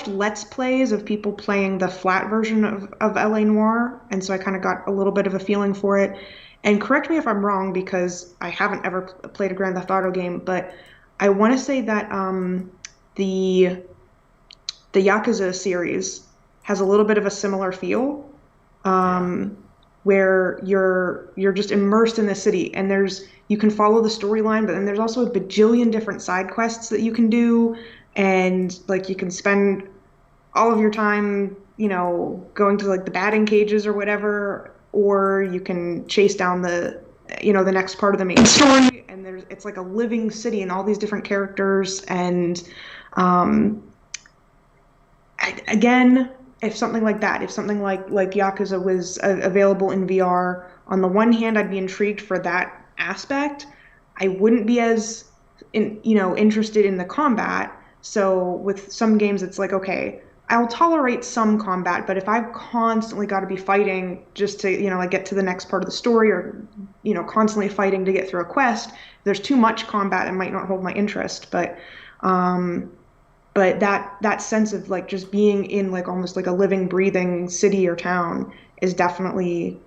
Let's Plays of people playing the flat version of LA Noire, and so I kind of got a little bit of a feeling for it. And correct me if I'm wrong, because I haven't ever played a Grand Theft Auto game, but I want to say that the the Yakuza series has a little bit of a similar feel, Yeah. um, where you're just immersed in the city, and you can follow the storyline, but then there's also a bajillion different side quests that you can do, and like you can spend all of your time, going to like the batting cages or whatever, or you can chase down the next part of the main story, and it's like a living city and all these different characters, and um, again, if something like Yakuza was available in VR, on the one hand, I'd be intrigued for that aspect. I wouldn't be as interested in the combat. So with some games, it's like, okay, I'll tolerate some combat, but if I've constantly got to be fighting just to, like get to the next part of the story, or, constantly fighting to get through a quest, there's too much combat and might not hold my interest. Um, but that sense of like just being in like almost like a living, breathing city or town is definitely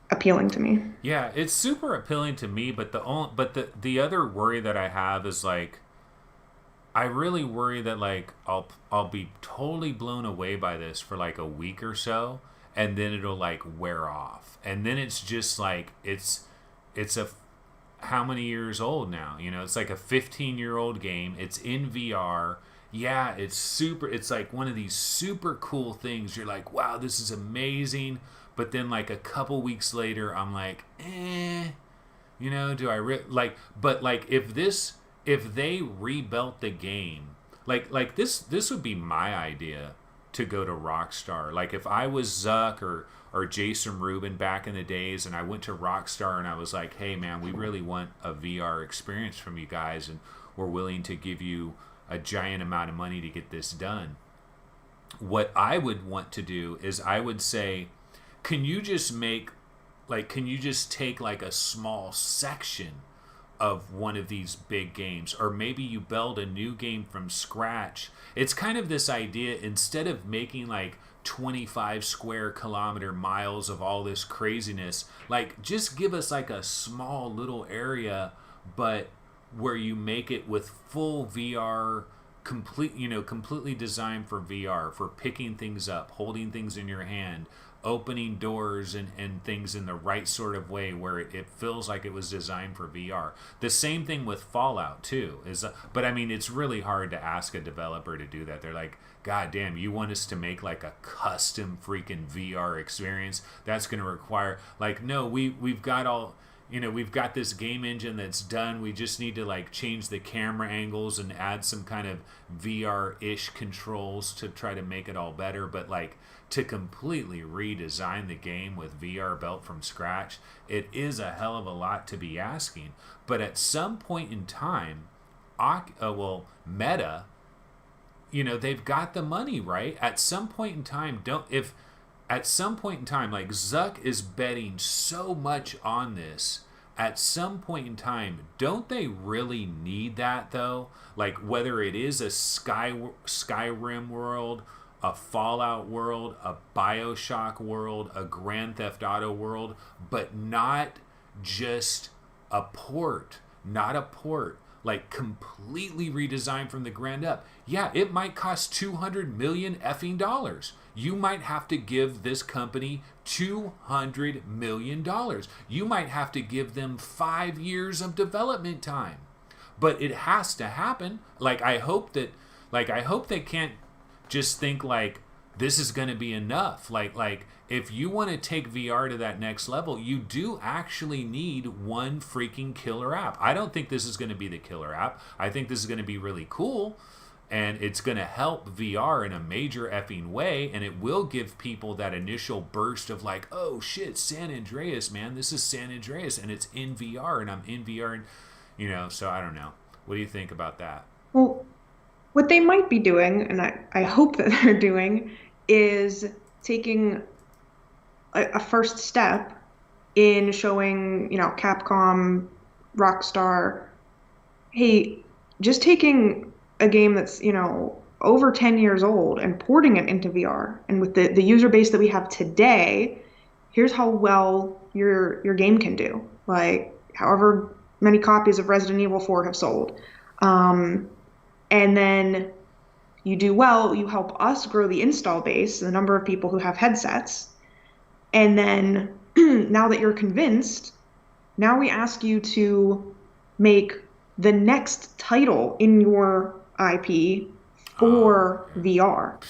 appealing to me. Yeah, it's super appealing to me, but the other worry that I have is like I really worry that like I'll be totally blown away by this for like a week or so, and then it'll like wear off, and then it's just like it's a how many years old now? It's like a 15-year-old game. It's in VR. Yeah, it's super. It's like one of these super cool things. You're like, wow, this is amazing. But then like a couple weeks later, I'm like, do I like? But like if they rebuilt the game, like this would be my idea to go to Rockstar. Like if I was Zuck or Jason Rubin back in the days, and I went to Rockstar and I was like, hey man, we really want a VR experience from you guys, and we're willing to give you a giant amount of money to get this done. What I would want to do is I would say, can you just can you just take like a small section of one of these big games, or maybe you build a new game from scratch. It's kind of this idea, instead of making like 25 square kilometer miles of all this craziness, like just give us like a small little area, but where you make it with full VR, completely designed for VR, for picking things up, holding things in your hand, opening doors and things in the right sort of way where it feels like it was designed for VR. The same thing with Fallout too. But I mean, it's really hard to ask a developer to do that. They're like, God damn, you want us to make like a custom freaking VR experience? That's going to require like, no, we've got all. We've got this game engine that's done. We just need to like change the camera angles and add some kind of VR-ish controls to try to make it all better. But like to completely redesign the game with VR built from scratch, it is a hell of a lot to be asking. But at some point in time, Meta, they've got the money, right? At some point in time, at some point in time, like Zuck is betting so much on this. At some point in time, don't they really need that though? Like whether it is a Skyrim world, a Fallout world, a BioShock world, a Grand Theft Auto world, but not just not a port, like completely redesigned from the ground up. Yeah, it might cost 200 million effing dollars. You might have to give this company $200 million. You might have to give them 5 years of development time. But it has to happen. I hope they can't just think like, this is going to be enough. Like if you want to take VR to that next level, you do actually need one freaking killer app. I don't think this is going to be the killer app. I think this is going to be really cool, and it's going to help VR in a major effing way, and it will give people that initial burst of like, oh shit, San Andreas, man, this is San Andreas, and it's in VR, and I'm in VR, and so I don't know. What do you think about that? Well, what they might be doing, and I hope that they're doing, is taking a first step in showing, Capcom, Rockstar, hey, just taking a game that's, over 10 years old and porting it into VR. And with the user base that we have today, here's how well your game can do. Like, however many copies of Resident Evil 4 have sold. And then you do well, you help us grow the install base, the number of people who have headsets. And then now that you're convinced, now we ask you to make the next title in your IP for VR.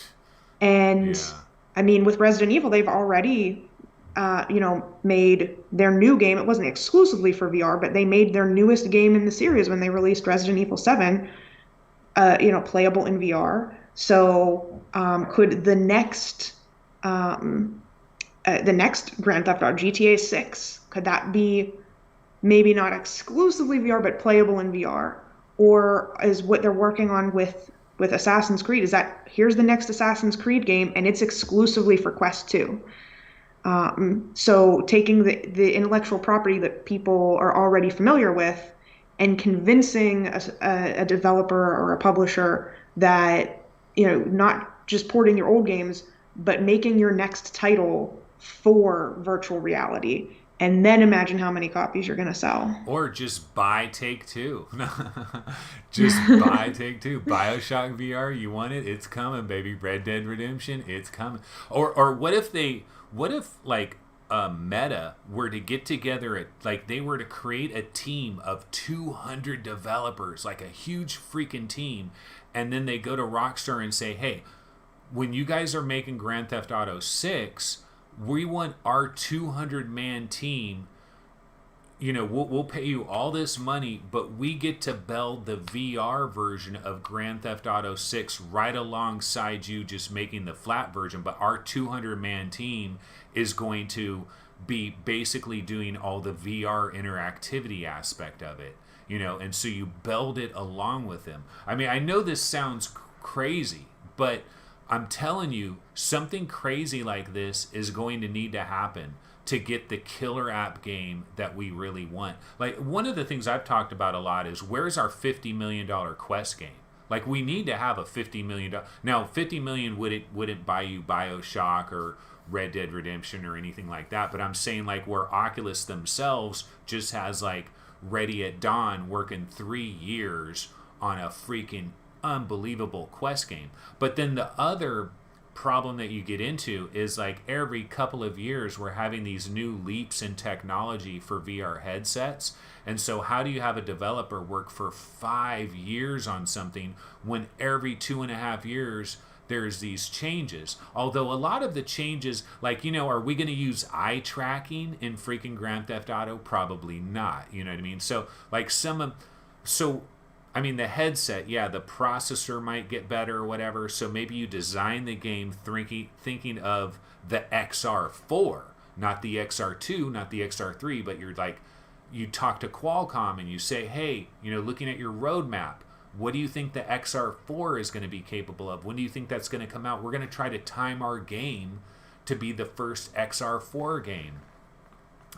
And Yeah. I mean, with Resident Evil, they've already, made their new game. It wasn't exclusively for VR, but they made their newest game in the series when they released Resident Evil 7, playable in VR. So, could the next Grand Theft Auto, GTA 6, could that be maybe not exclusively VR, but playable in VR? Or is what they're working on with Assassin's Creed, is that here's the next Assassin's Creed game and it's exclusively for Quest 2. So taking the intellectual property that people are already familiar with and convincing a developer or a publisher that, not just porting your old games, but making your next title for virtual reality. And then imagine how many copies you're going to sell. Or just buy Take Two. Just buy Take Two. Bioshock VR, you want it? It's coming, baby. Red Dead Redemption, it's coming. Or what if like Meta were to get together like they were to create a team of 200 developers, like a huge freaking team, and then they go to Rockstar and say, hey, when you guys are making Grand Theft Auto 6, we want our 200-man team, we'll pay you all this money, but we get to build the VR version of Grand Theft Auto 6 right alongside you just making the flat version. But our 200-man team is going to be basically doing all the VR interactivity aspect of it, and so you build it along with them. I mean, I know this sounds crazy, but I'm telling you, something crazy like this is going to need to happen to get the killer app game that we really want. Like, one of the things I've talked about a lot is, where's our $50 million Quest game? Like, we need to have a $50 million. Now, $50 million wouldn't buy you BioShock or Red Dead Redemption or anything like that, but I'm saying, like, where Oculus themselves just has, like, Ready at Dawn working 3 years on a freaking unbelievable Quest game. But then the other problem that you get into is, like, every couple of years we're having these new leaps in technology for VR headsets. And so how do you have a developer work for 5 years on something when every 2.5 years there's these changes? Although a lot of the changes, like, are we going to use eye tracking in freaking Grand Theft Auto? Probably not. You know what I mean? So, like, I mean, the headset, yeah, the processor might get better or whatever. So maybe you design the game thinking of the XR4, not the XR2, not the XR3, but you talk to Qualcomm and you say, hey, looking at your roadmap, what do you think the XR4 is going to be capable of? When do you think that's going to come out? We're going to try to time our game to be the first XR4 game.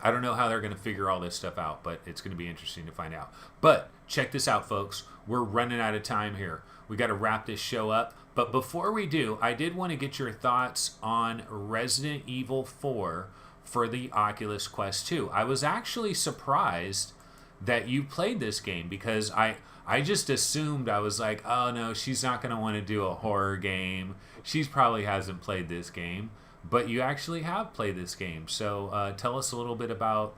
I don't know how they're going to figure all this stuff out, but it's going to be interesting to find out. But check this out, folks. We're running out of time here. We got to wrap this show up. But before we do, I did want to get your thoughts on Resident Evil 4 for the Oculus Quest 2. I was actually surprised that you played this game, because I just assumed, I was like, oh no, she's not going to want to do a horror game. She probably hasn't played this game. But you actually have played this game. So tell us a little bit about,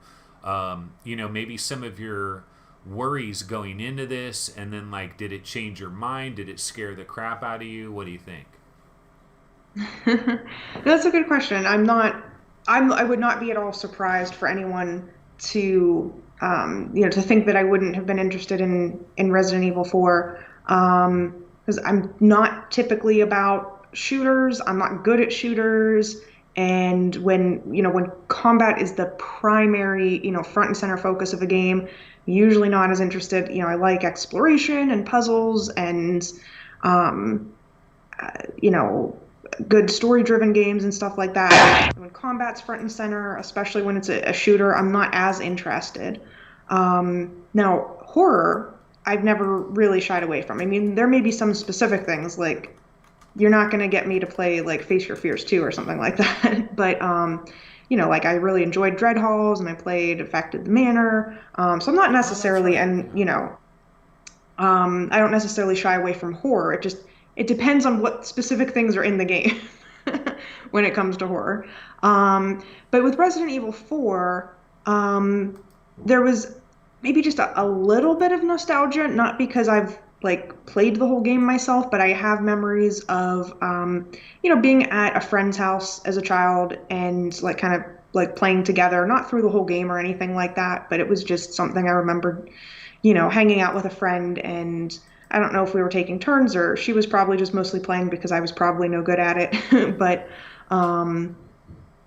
maybe some of your worries going into this, and then, like, did it change your mind? Did it scare the crap out of you? What do you think? That's a good question. I would not be at all surprised for anyone to, to think that I wouldn't have been interested in Resident Evil 4. Because I'm not typically about shooters. I'm not good at shooters. And when combat is the primary, front and center focus of a game, usually not as interested. I like exploration and puzzles and, um, you know, good story driven games and stuff like that. When combat's front and center, especially when it's a shooter, I'm not as interested. Now, horror, I've never really shied away from. I mean, there may be some specific things like you're not going to get me to play like Face Your Fears 2 or something like that. But, like I really enjoyed Dread Halls and I played Affected the Manor. So I'm not Oh, that's necessarily, right. and, I don't necessarily shy away from horror. It depends on what specific things are in the game when it comes to horror. But with Resident Evil 4, there was maybe just a little bit of nostalgia, not because I've like played the whole game myself, but I have memories of being at a friend's house as a child and like kind of like playing together, not through the whole game or anything like that, but it was just something I remembered, hanging out with a friend. And I don't know if we were taking turns or she was probably just mostly playing because I was probably no good at it. But um,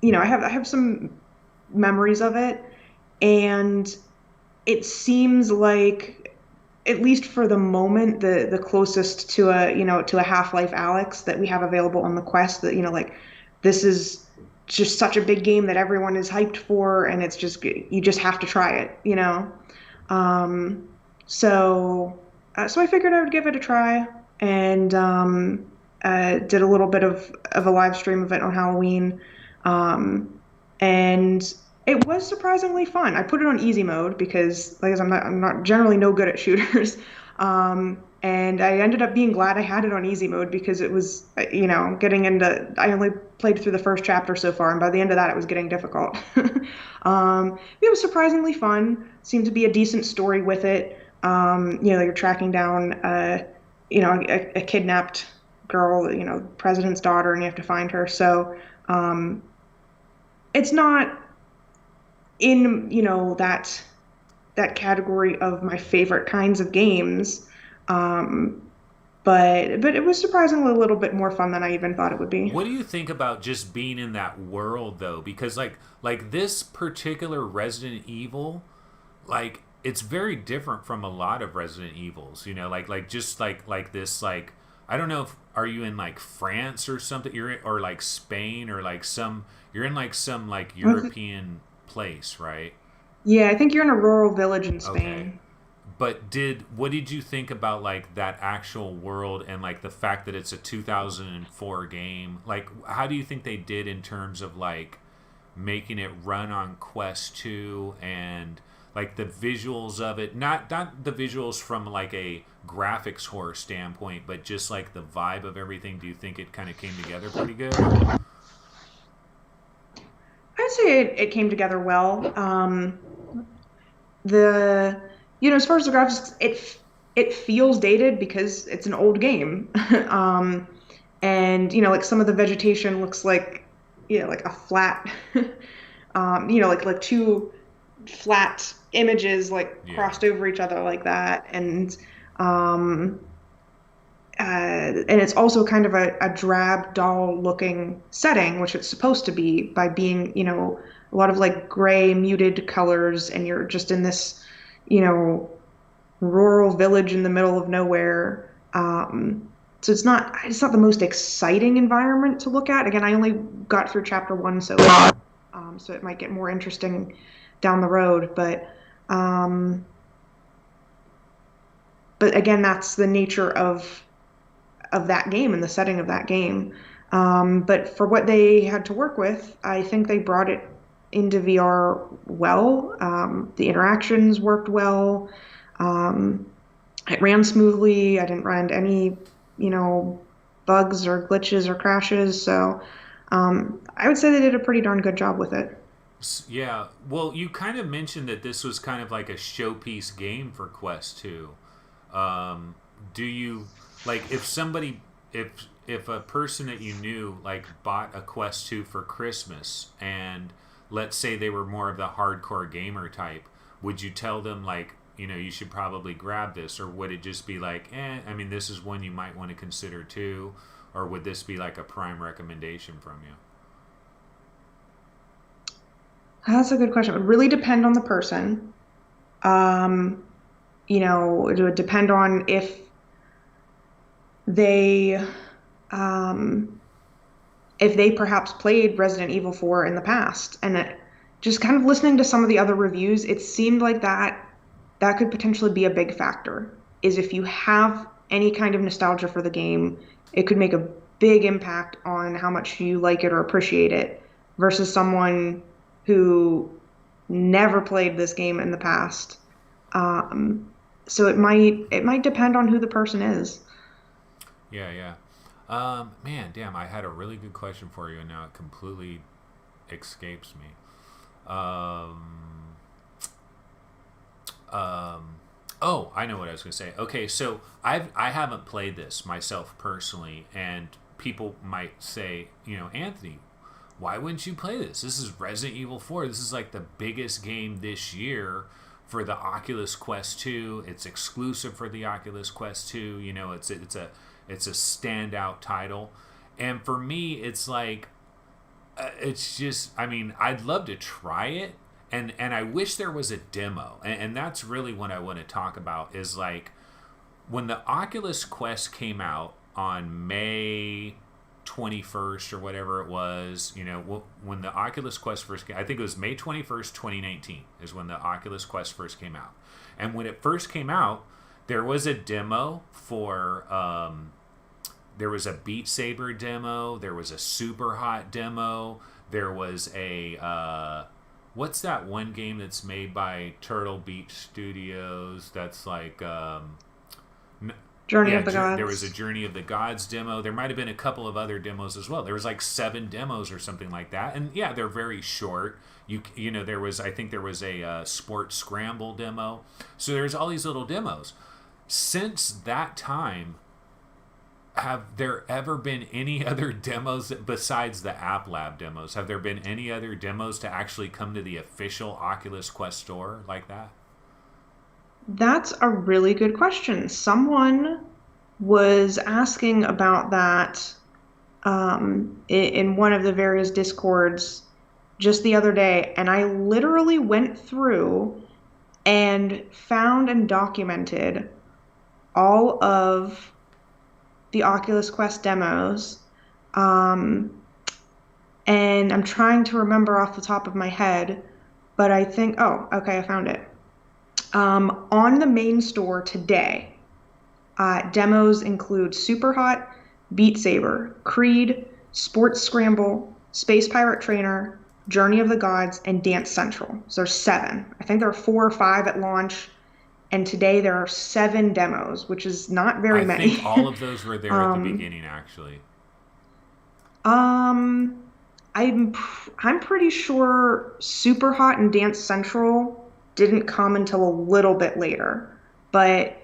I have some memories of it, and it seems like, at least for the moment, the closest to a Half-Life Alyx that we have available on the Quest. That like this is just such a big game that everyone is hyped for, and it's just you just have to try it. Um, so I figured I would give it a try, and did a little bit of a live stream of it on Halloween, um, and it was surprisingly fun. I put it on easy mode because, like I said, I'm not generally no good at shooters, and I ended up being glad I had it on easy mode because it was, getting into. I only played through the first chapter so far, and by the end of that, it was getting difficult. It was surprisingly fun. Seemed to be a decent story with it. You're tracking down, a kidnapped girl, president's daughter, and you have to find her. So, um, it's not in, that category of my favorite kinds of games. Um, but it was surprisingly a little bit more fun than I even thought it would be. What do you think about just being in that world though? Because like this particular Resident Evil, like it's very different from a lot of Resident Evils. Like just like this like I don't know if are you in like France or something? Or like Spain or like some you're in like some like European place, right? Yeah, I think you're in a rural village in Okay. Spain. But what did you think about like that actual world and like the fact that it's a 2004 game? Like how do you think they did in terms of like making it run on Quest 2 and like the visuals of it, not the visuals from like a graphics horror standpoint, but just like the vibe of everything. Do you think it kind of came together pretty good or I'd say it came together well. The As far as the graphics, it feels dated because it's an old game. um, and like some of the vegetation looks like, like a flat, like two flat images like yeah. crossed over each other like that. Um, and it's also kind of a drab, dull looking setting, which it's supposed to be by being, a lot of like gray, muted colors, and you're just in this, you know, rural village in the middle of nowhere. So it's not the most exciting environment to look at. Again, I only got through chapter one so far, so it might get more interesting down the road. But again, that's the nature of that game and the setting of that game. But for what they had to work with, I think they brought it into VR well. The interactions worked well. Um, it ran smoothly. I didn't run into any, you know, bugs or glitches or crashes. So I would say they did a pretty darn good job with it. Yeah. Well, you kind of mentioned that this was kind of like a showpiece game for Quest 2. Um, do you like if if a person that you knew like bought a Quest 2 for Christmas, and let's say they were more of the hardcore gamer type, would you tell them like, you should probably grab this, or would it just be like, I mean, this is one you might want to consider too, or would this be like a prime recommendation from you? That's a good question. It would really depend on the person. Um, it would depend on they um, if they perhaps played Resident Evil 4 in the past. And just kind of listening to some of the other reviews, it seemed like that could potentially be a big factor. Is if you have any kind of nostalgia for the game, it could make a big impact on how much you like it or appreciate it versus someone who never played this game in the past. So it might depend on who the person is. Yeah, yeah. Man, damn, I had a really good question for you, and now it completely escapes me. Um, oh, I know what I was going to say. Okay, so I haven't played this myself personally, and people might say, Anthony, why wouldn't you play this? This is Resident Evil 4. This is like the biggest game this year for the Oculus Quest 2. It's exclusive for the Oculus Quest 2. It's a standout title. And for me, it's like it's just, I mean, I'd love to try it, and I wish there was a demo. And that's really what I want to talk about is like when the Oculus Quest came out on May 21st or whatever it was, when the Oculus Quest first came, I think it was May 21st, 2019 is when the Oculus Quest first came out. And when it first came out, there was a demo for there was a Beat Saber demo, there was a Super Hot demo, there was a what's that one game that's made by Turtle Beach Studios that's like Journey of the Gods. There was a Journey of the Gods demo. There might have been a couple of other demos as well. There was like 7 demos or something like that. And yeah, they're very short. I think there was a Sports Scramble demo. So there's all these little demos. Since that time, have there ever been any other demos besides the App Lab demos? Have there been any other demos to actually come to the official Oculus Quest store like that? That's a really good question. Someone was asking about that in one of the various discords just the other day, and I literally went through and found and documented all of the Oculus Quest demos. And I'm trying to remember off the top of my head, but I think, oh, okay, I found it. On the main store today, demos include Super Hot, Beat Saber, Creed, Sports Scramble, Space Pirate Trainer, Journey of the Gods, and Dance Central. So there's 7. I think there are 4 or 5 at launch, and today there are 7 demos, which is not very many. I think all of those were there at the beginning, actually. I'm pretty sure Super Hot and Dance Central didn't come until a little bit later. But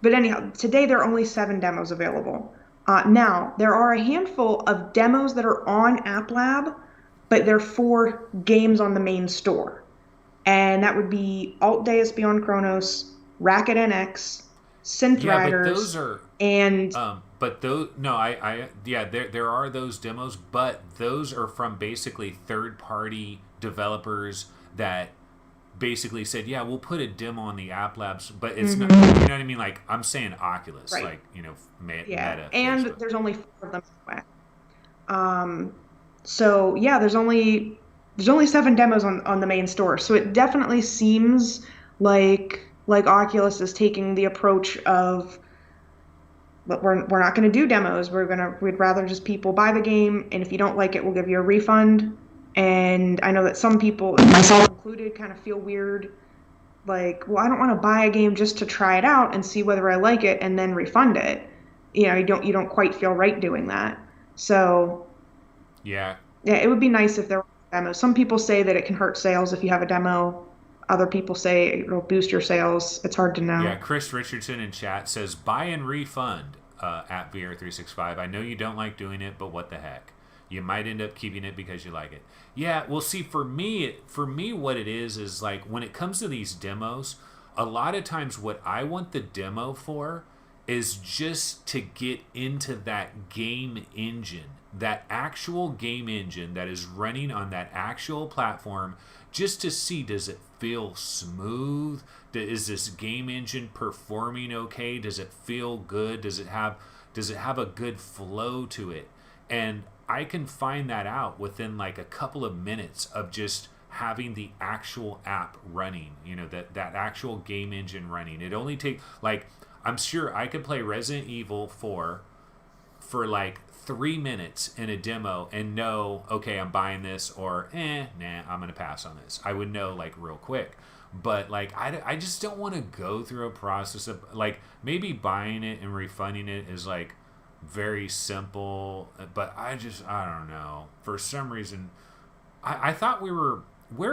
anyhow, today there are only 7 demos available. Now, there are a handful of demos that are on App Lab, but they're for games on the main store. And that would be Alt Deus Beyond Chronos, Racket NX, Synth Riders, but those are and but those there are those demos, but those are from basically third-party developers that basically said, yeah, we'll put a demo on the App Labs, but it's not, you know what I mean? Like, I'm saying Oculus, right. like, Meta. And Facebook. there's only 4 of them anyway. So yeah, there's only 7 demos on the main store. So it definitely seems like Oculus is taking the approach of, but we're not going to do demos. We'd rather just people buy the game, and if you don't like it, we'll give you a refund. And I know that some people, myself included, kind of feel weird, like, well, I don't want to buy a game just to try it out and see whether I like it and then refund it. You don't quite feel right doing that. So yeah, it would be nice if there were demos. Some people say that it can hurt sales if you have a demo. Other people say it'll boost your sales. It's hard to know. Yeah, Chris Richardson in chat says buy and refund. at VR365. I know you don't like doing it, but what the heck? You might end up keeping it because you like it. Yeah, well, see, for me, what it is like when it comes to these demos, a lot of times what I want the demo for is just to get into that game engine, that actual game engine that is running on that actual platform, just to see, does it feel smooth? Is this game engine performing okay? Does it feel good? Does it have a good flow to it? And I can find that out within like a couple of minutes of just having the actual app running, that actual game engine running. It only takes, like, I'm sure I could play Resident Evil 4 for like 3 minutes in a demo and know, okay, I'm buying this, or nah, I'm gonna pass on this. I would know like real quick. But like I just don't want to go through a process of, like, maybe buying it and refunding it is like very simple, but I don't know, for some reason I thought where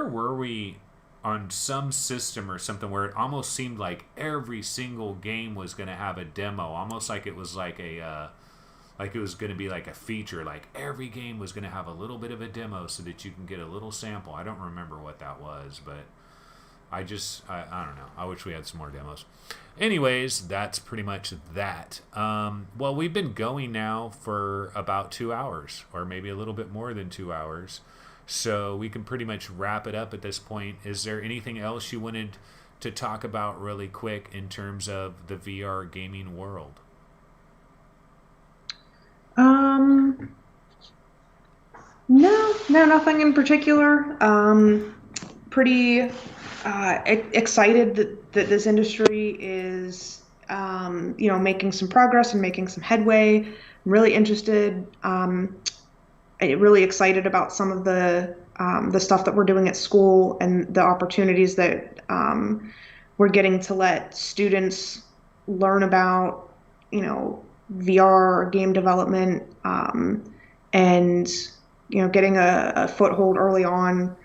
were we on some system or something where it almost seemed like every single game was going to have a demo, almost like it was like like it was going to be like a feature, like every game was going to have a little bit of a demo so that you can get a little sample. I don't remember what that was, but I don't know. I wish we had some more demos. Anyways, that's pretty much that. Well, we've been going now for about 2 hours, or maybe a little bit more than 2 hours. So we can pretty much wrap it up at this point. Is there anything else you wanted to talk about really quick in terms of the VR gaming world? No, nothing in particular. Pretty excited that this industry is, making some progress and making some headway. I'm really interested, really excited about some of the stuff that we're doing at school and the opportunities that we're getting to let students learn about, VR game development, and getting a foothold early on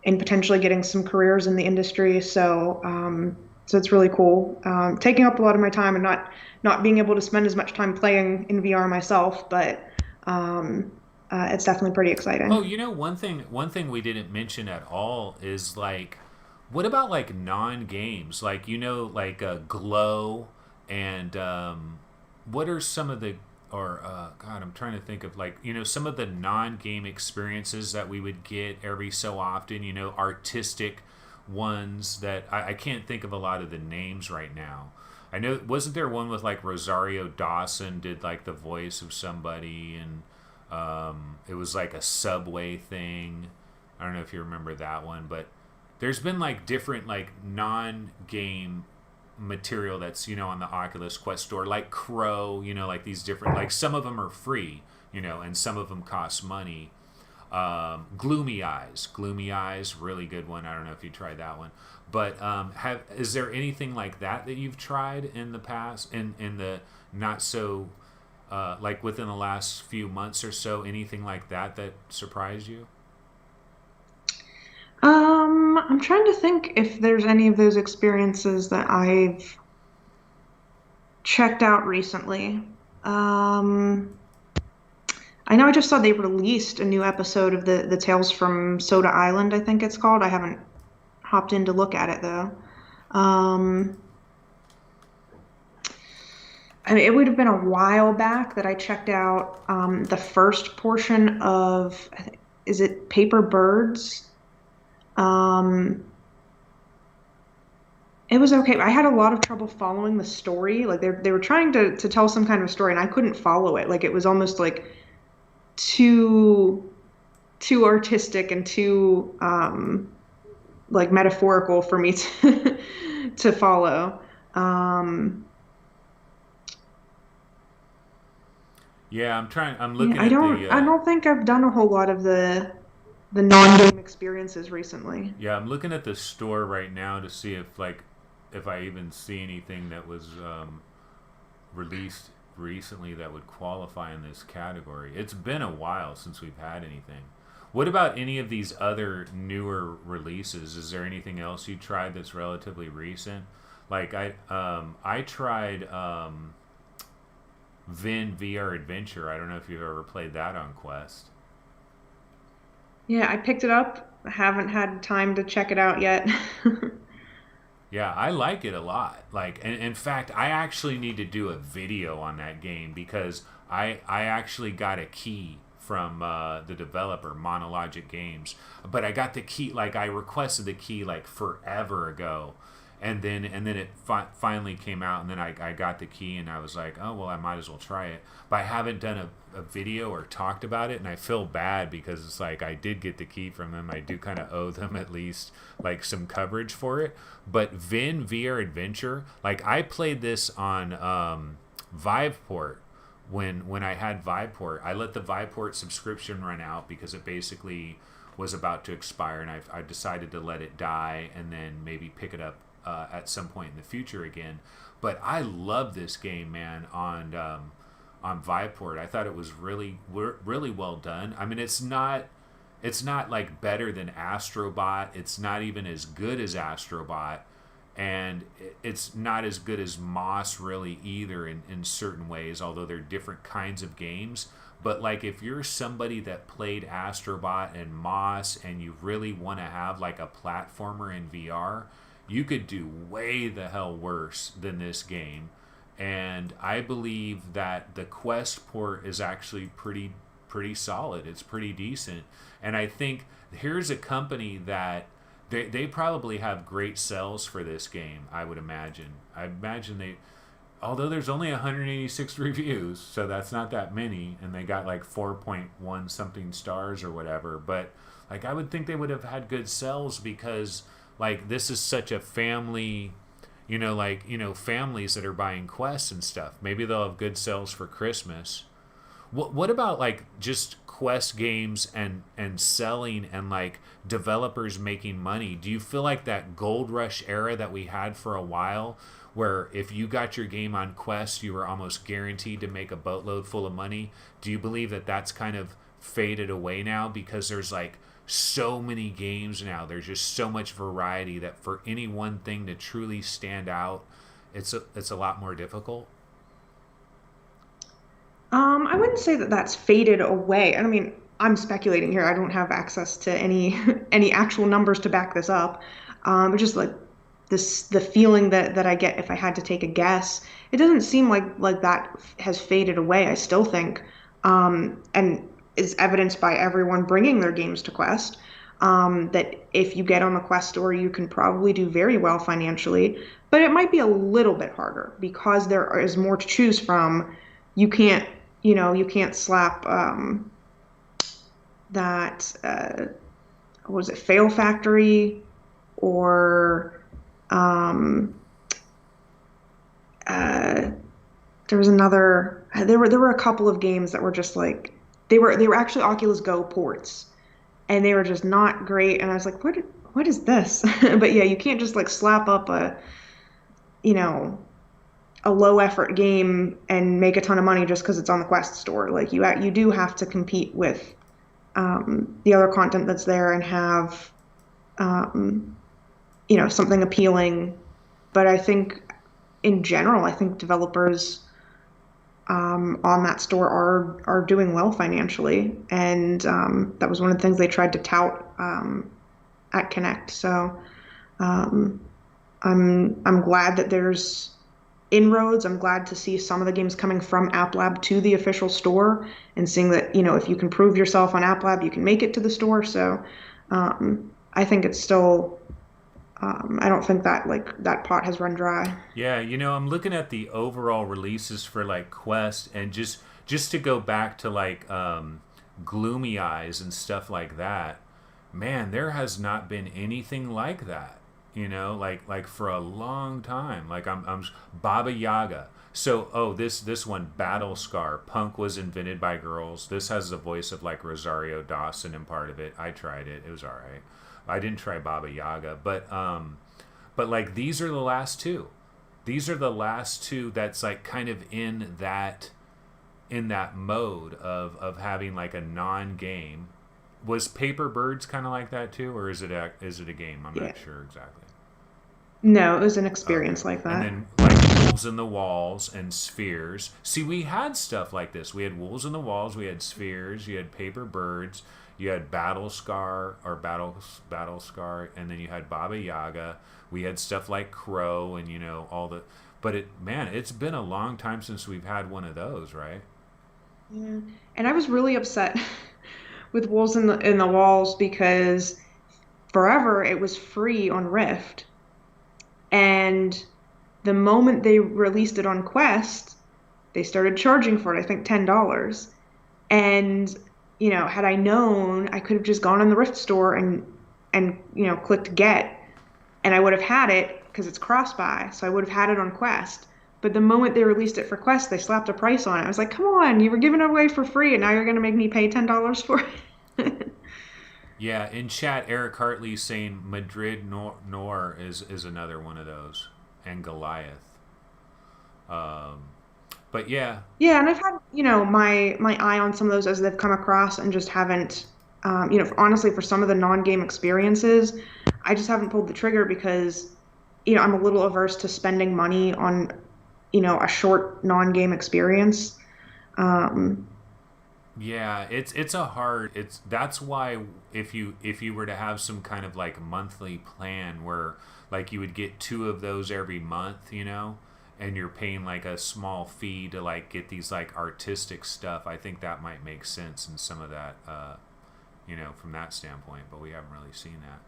and potentially getting some careers in the industry. So it's really cool. Taking up a lot of my time and not being able to spend as much time playing in VR myself, but it's definitely pretty Oh, exciting. one thing we didn't mention at all is like, what about like non-games, like like Glow, and what are some of the, or God, I'm trying to think of, like, some of the non-game experiences that we would get every so often, artistic ones that I can't think of a lot of the names right now. I know, wasn't there one with like Rosario Dawson did like the voice of somebody, and it was like a subway thing. I don't know if you remember that one, but there's been like different like non-game material that's on the Oculus Quest store, like Crow, like these different, like, some of them are free, and some of them cost money. Gloomy Eyes, really good one. I don't know if you tried that one, but is there anything like that you've tried in the past, in the not so like within the last few months or so, anything like that surprised you? I'm trying to think if there's any of those experiences that I've checked out recently. Um, I know I just saw they released a new episode of the Tales from Soda Island, I think it's called. I haven't hopped in to look at it though. Um, I mean, it would have been a while back that I checked out the first portion of, is it Paper Birds? Um, it was okay. I had a lot of trouble following the story. Like they were trying to tell some kind of story, and I couldn't follow it. Like it was almost like too too artistic and too like metaphorical for me to to follow. Um, Yeah, I'm yeah, looking at the I don't think I've done a whole lot of the non-game experiences recently. yeah, I'm looking at the store right now to see if I even see anything that was released recently that would qualify in this category. It's been a while since we've had anything. What about any of these other newer releases? Is there anything else you tried that's relatively recent? Like I tried Vin VR Adventure. I don't know if you've ever played that on Quest. Yeah, I picked it up. I haven't had time to check it out yet. Yeah, I like it a lot. Like, and in fact, I actually need to do a video on that game because I actually got a key from the developer Monologic Games, but I got the key like I requested the key like forever ago, and then it finally came out, and then I got the key, and I was like, oh well, I might as well try it. But I haven't done a video or talked about it, and I feel bad because it's like I did get the key from them. I do kind of owe them at least like some coverage for it. But Vin VR Adventure, like I played this on Viveport when I had Viveport. I let the Viveport subscription run out because it basically was about to expire, and I decided to let it die and then maybe pick it up at some point in the future again. But I love this game, man, on Viveport. I thought it was really well done. I mean, it's not like better than Astrobot. It's not even as good as Astrobot, and it's not as good as Moss really either in certain ways, although they're different kinds of games. But like if you're somebody that played Astrobot and Moss and you really want to have like a platformer in VR, you could do way the hell worse than this game. And I believe that the Quest port is actually pretty solid. It's pretty decent. And I think here's a company that they probably have great sales for this game, I would imagine. I imagine they, although there's only 186 reviews, so that's not that many, and they got like 4.1 something stars or whatever, but like I would think they would have had good sales because like this is such a family, like, families that are buying quests and stuff. Maybe they'll have good sales for Christmas. What about like just Quest games and selling and like developers making money? Do you feel like that gold rush era that we had for a while, where if you got your game on Quest, you were almost guaranteed to make a boatload full of money? Do you believe that that's kind of faded away now because there's like so many games now? There's just so much variety that for any one thing to truly stand out, it's a lot more difficult. I wouldn't say that that's faded away. I mean, I'm speculating here. I don't have access to any any actual numbers to back this up. But just like the feeling that I get if I had to take a guess, it doesn't seem like that has faded away. I still think, and is evidenced by everyone bringing their games to Quest, that if you get on the Quest store, you can probably do very well financially, but it might be a little bit harder because there is more to choose from. You can't, you can't slap that what was it, Fail Factory, or um, uh, there was another. There were a couple of games that were just like they were actually Oculus Go ports, and they were just not great. And I was like, what is this? But yeah, you can't just like slap up you know a low effort game and make a ton of money just because it's on the Quest store. Like you do have to compete with the other content that's there and have um, something appealing. But I think in general, I think developers on that store are doing well financially, and that was one of the things they tried to tout at Connect. So um, I'm glad that there's inroads. I'm glad to see some of the games coming from App Lab to the official store, and seeing that if you can prove yourself on App Lab, you can make it to the store. So I think it's still. I don't think that that pot has run dry. Yeah, I'm looking at the overall releases for like Quest, and just to go back to like Gloomy Eyes and stuff like that. Man, there has not been anything like that. Like for a long time. Like I'm Baba Yaga. So this one, Battle Scar. Punk was invented by girls. This has the voice of like Rosario Dawson in part of it. I tried it. It was all right. I didn't try Baba Yaga, but like these are the last two. These are the last two that's like kind of in that mode of having like a non-game. Was Paper Birds kind of like that too, or is it a game? I'm Yeah. not sure exactly. No, it was an Okay. experience like And that. then like wolves in the walls and spheres. See, we had stuff like this. We had wolves in the walls, we had spheres, you had paper birds, you had battle scar, and then you had Baba Yaga. We had stuff like crow, and all the. But it's been a long time since we've had one of those, right? Yeah. And I was really upset with wolves in the walls because forever it was free on Rift. And the moment they released it on Quest, they started charging for it, I think $10. And, had I known, I could have just gone in the Rift store and clicked get, and I would have had it because it's cross-buy, so I would have had it on Quest. But the moment they released it for Quest, they slapped a price on it. I was like, come on, you were giving it away for free, and now you're going to make me pay $10 for it. Yeah, in chat, Eric Hartley saying Madrid Nor is another one of those, and Goliath. Um, but yeah, Yeah, and I've had, my eye on some of those as they've come across and just haven't, honestly, for some of the non-game experiences, I just haven't pulled the trigger because, I'm a little averse to spending money on, a short non-game experience. Um, yeah, it's a hard. It's That's why if you were to have some kind of like monthly plan where like you would get two of those every month, and you're paying like a small fee to like get these like artistic stuff. I think that might make sense in some of that, from that standpoint. But we haven't really seen that.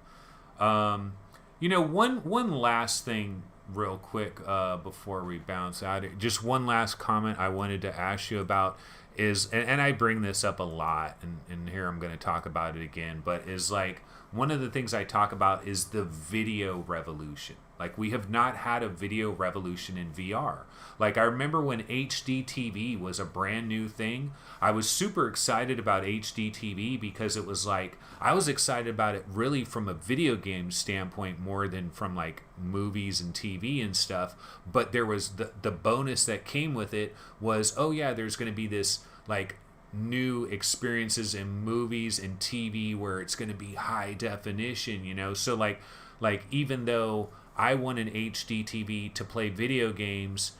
One last thing, real quick, before we bounce out. Just one last comment I wanted to ask you about is, and I bring this up a lot, and here I'm going to talk about it again. But is like one of the things I talk about is the video revolution. Like, we have not had a video revolution in VR. Like, I remember when HD TV was a brand new thing, I was super excited about HD TV because it was like, I was excited about it really from a video game standpoint more than from like movies and TV and stuff. But there was the bonus that came with it was, oh yeah, there's going to be this like new experiences in movies and TV where it's going to be high definition, So like even though I want an HD TV to play video games,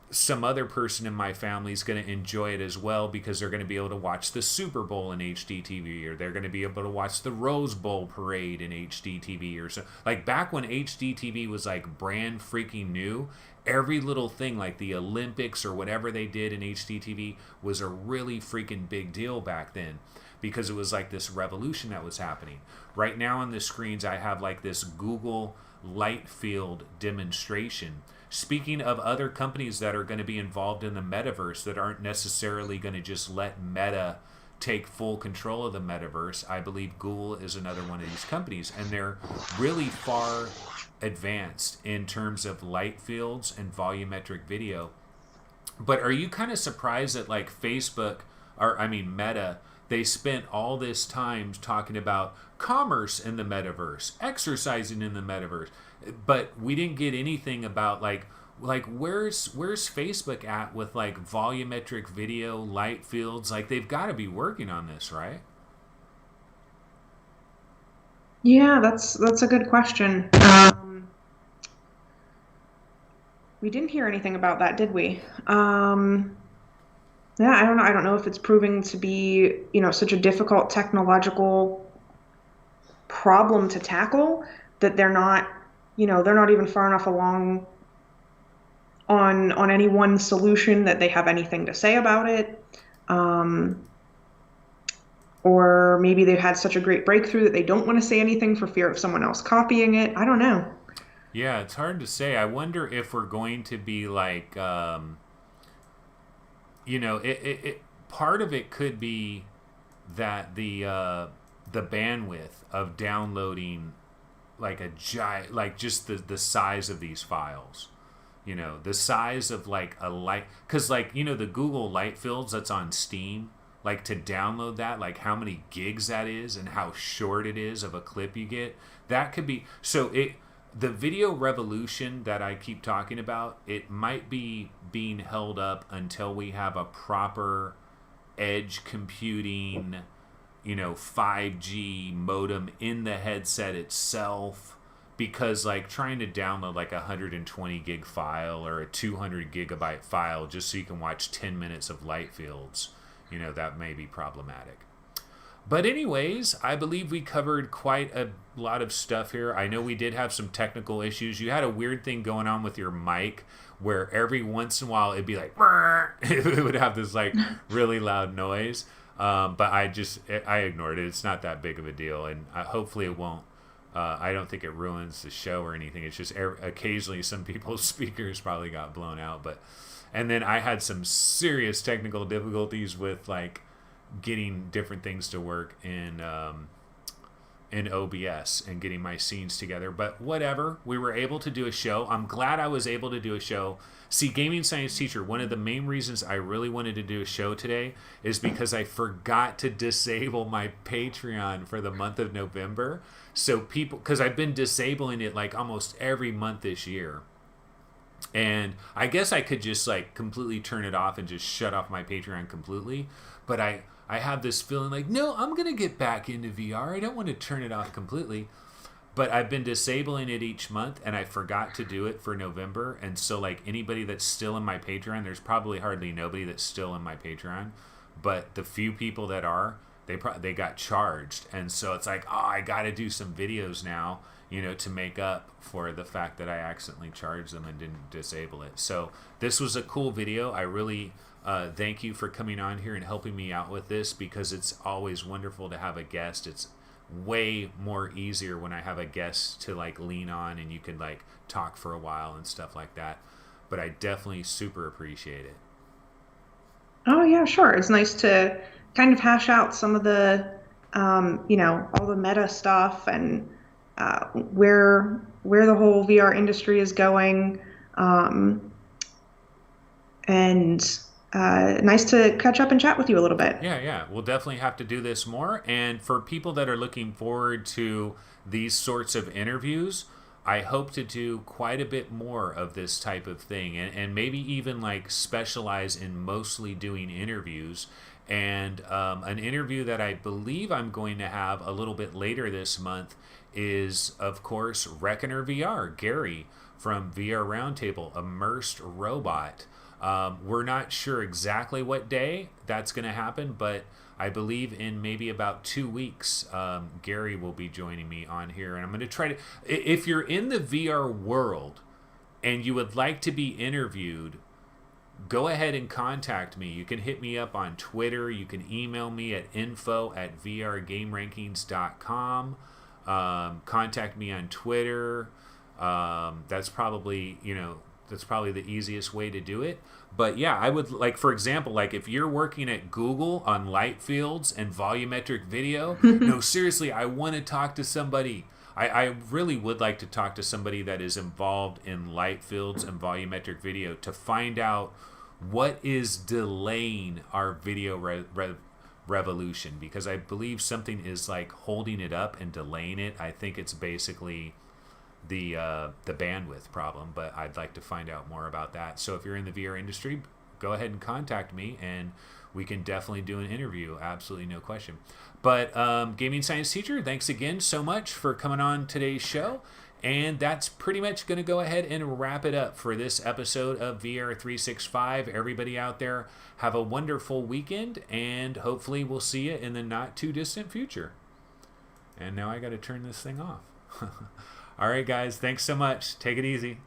some other person in my family is going to enjoy it as well because they're going to be able to watch the Super Bowl in HD TV, or they're going to be able to watch the Rose Bowl parade in HD TV, or so. Like back when HD TV was like brand freaking new, every little thing like the Olympics or whatever they did in HD TV was a really freaking big deal back then because it was like this revolution that was happening. Right now on the screens I have like this Google light field demonstration. Speaking of other companies that are going to be involved in the metaverse that aren't necessarily going to just let Meta take full control of the metaverse, I believe Google is another one of these companies, and they're really far advanced in terms of light fields and volumetric video. But are you kind of surprised that like Meta, they spent all this time talking about commerce in the metaverse, exercising in the metaverse, but we didn't get anything about like where's Facebook at with like volumetric video, light fields? Like they've got to be working on this, right? yeah, that's a good question. We didn't hear anything about that, did we? Yeah, I don't know. I don't know if it's proving to be, such a difficult technological problem to tackle that they're not even far enough along on any one solution that they have anything to say about it. Or maybe they've had such a great breakthrough that they don't want to say anything for fear of someone else copying it. I don't know. Yeah, it's hard to say. I wonder if we're going to be like, part of it could be that the bandwidth of downloading like a giant, like just the size of these files, the size of like a light, because like the Google light fields that's on Steam, like to download that, like how many gigs that is and how short it is of a clip you get, that could be so it. The video revolution that I keep talking about, it might be being held up until we have a proper edge computing, 5G modem in the headset itself, because like trying to download like a 120 gig file or a 200 gigabyte file just so you can watch 10 minutes of light fields, that may be problematic. But anyways, I believe we covered quite a lot of stuff here. I know we did have some technical issues. You had a weird thing going on with your mic where every once in a while it'd be like, it would have this like really loud noise. But I ignored it. It's not that big of a deal. And hopefully it won't. I don't think it ruins the show or anything. It's just occasionally some people's speakers probably got blown out. And then I had some serious technical difficulties with like getting different things to work in OBS and getting my scenes together. But whatever, we were able to do a show. I'm glad I was able to do a show. See, Gaming Science Teacher, one of the main reasons I really wanted to do a show today is because I forgot to disable my Patreon for the month of November. So because I've been disabling it like almost every month this year. And I guess I could just like completely turn it off and just shut off my Patreon completely. But I have this feeling like, no, I'm going to get back into VR. I don't want to turn it off completely. But I've been disabling it each month, and I forgot to do it for November. And so, like, anybody that's still in my Patreon, there's probably hardly nobody that's still in my Patreon. But the few people that are, they got charged. And so it's like, oh, I got to do some videos now, to make up for the fact that I accidentally charged them and didn't disable it. So this was a cool video. I really thank you for coming on here and helping me out with this, because it's always wonderful to have a guest. It's way more easier when I have a guest to like lean on and you can like talk for a while and stuff like that. But I definitely super appreciate it. Oh yeah, sure. It's nice to kind of hash out some of the, all the meta stuff and where the whole VR industry is going, and nice to catch up and chat with you a little bit. Yeah. We'll definitely have to do this more. And for people that are looking forward to these sorts of interviews, I hope to do quite a bit more of this type of thing, and maybe even like specialize in mostly doing interviews. And an interview that I believe I'm going to have a little bit later this month is, of course, Reckoner VR, Gary from VR Roundtable, Immersed Robot. We're not sure exactly what day that's going to happen, but I believe in maybe about 2 weeks, Gary will be joining me on here. And I'm going to try to, if you're in the VR world and you would like to be interviewed, go ahead and contact me. You can hit me up on Twitter. You can email me at info@vrgamerankings.com. Contact me on Twitter. That's probably the easiest way to do it. But yeah, I would like, for example, like if you're working at Google on light fields and volumetric video, no, seriously, I want to talk to somebody. I really would like to talk to somebody that is involved in light fields and volumetric video to find out what is delaying our video revolution, because I believe something is like holding it up and delaying it. I think it's basically the bandwidth problem, but I'd like to find out more about that. So if you're in the VR industry, go ahead and contact me and we can definitely do an interview. Absolutely no question. But Gaming Science Teacher, thanks again so much for coming on today's show. And that's pretty much going to go ahead and wrap it up for this episode of VR 365. Everybody out there, have a wonderful weekend, and hopefully we'll see you in the not too distant future. And now I got to turn this thing off. All right, guys, thanks so much. Take it easy.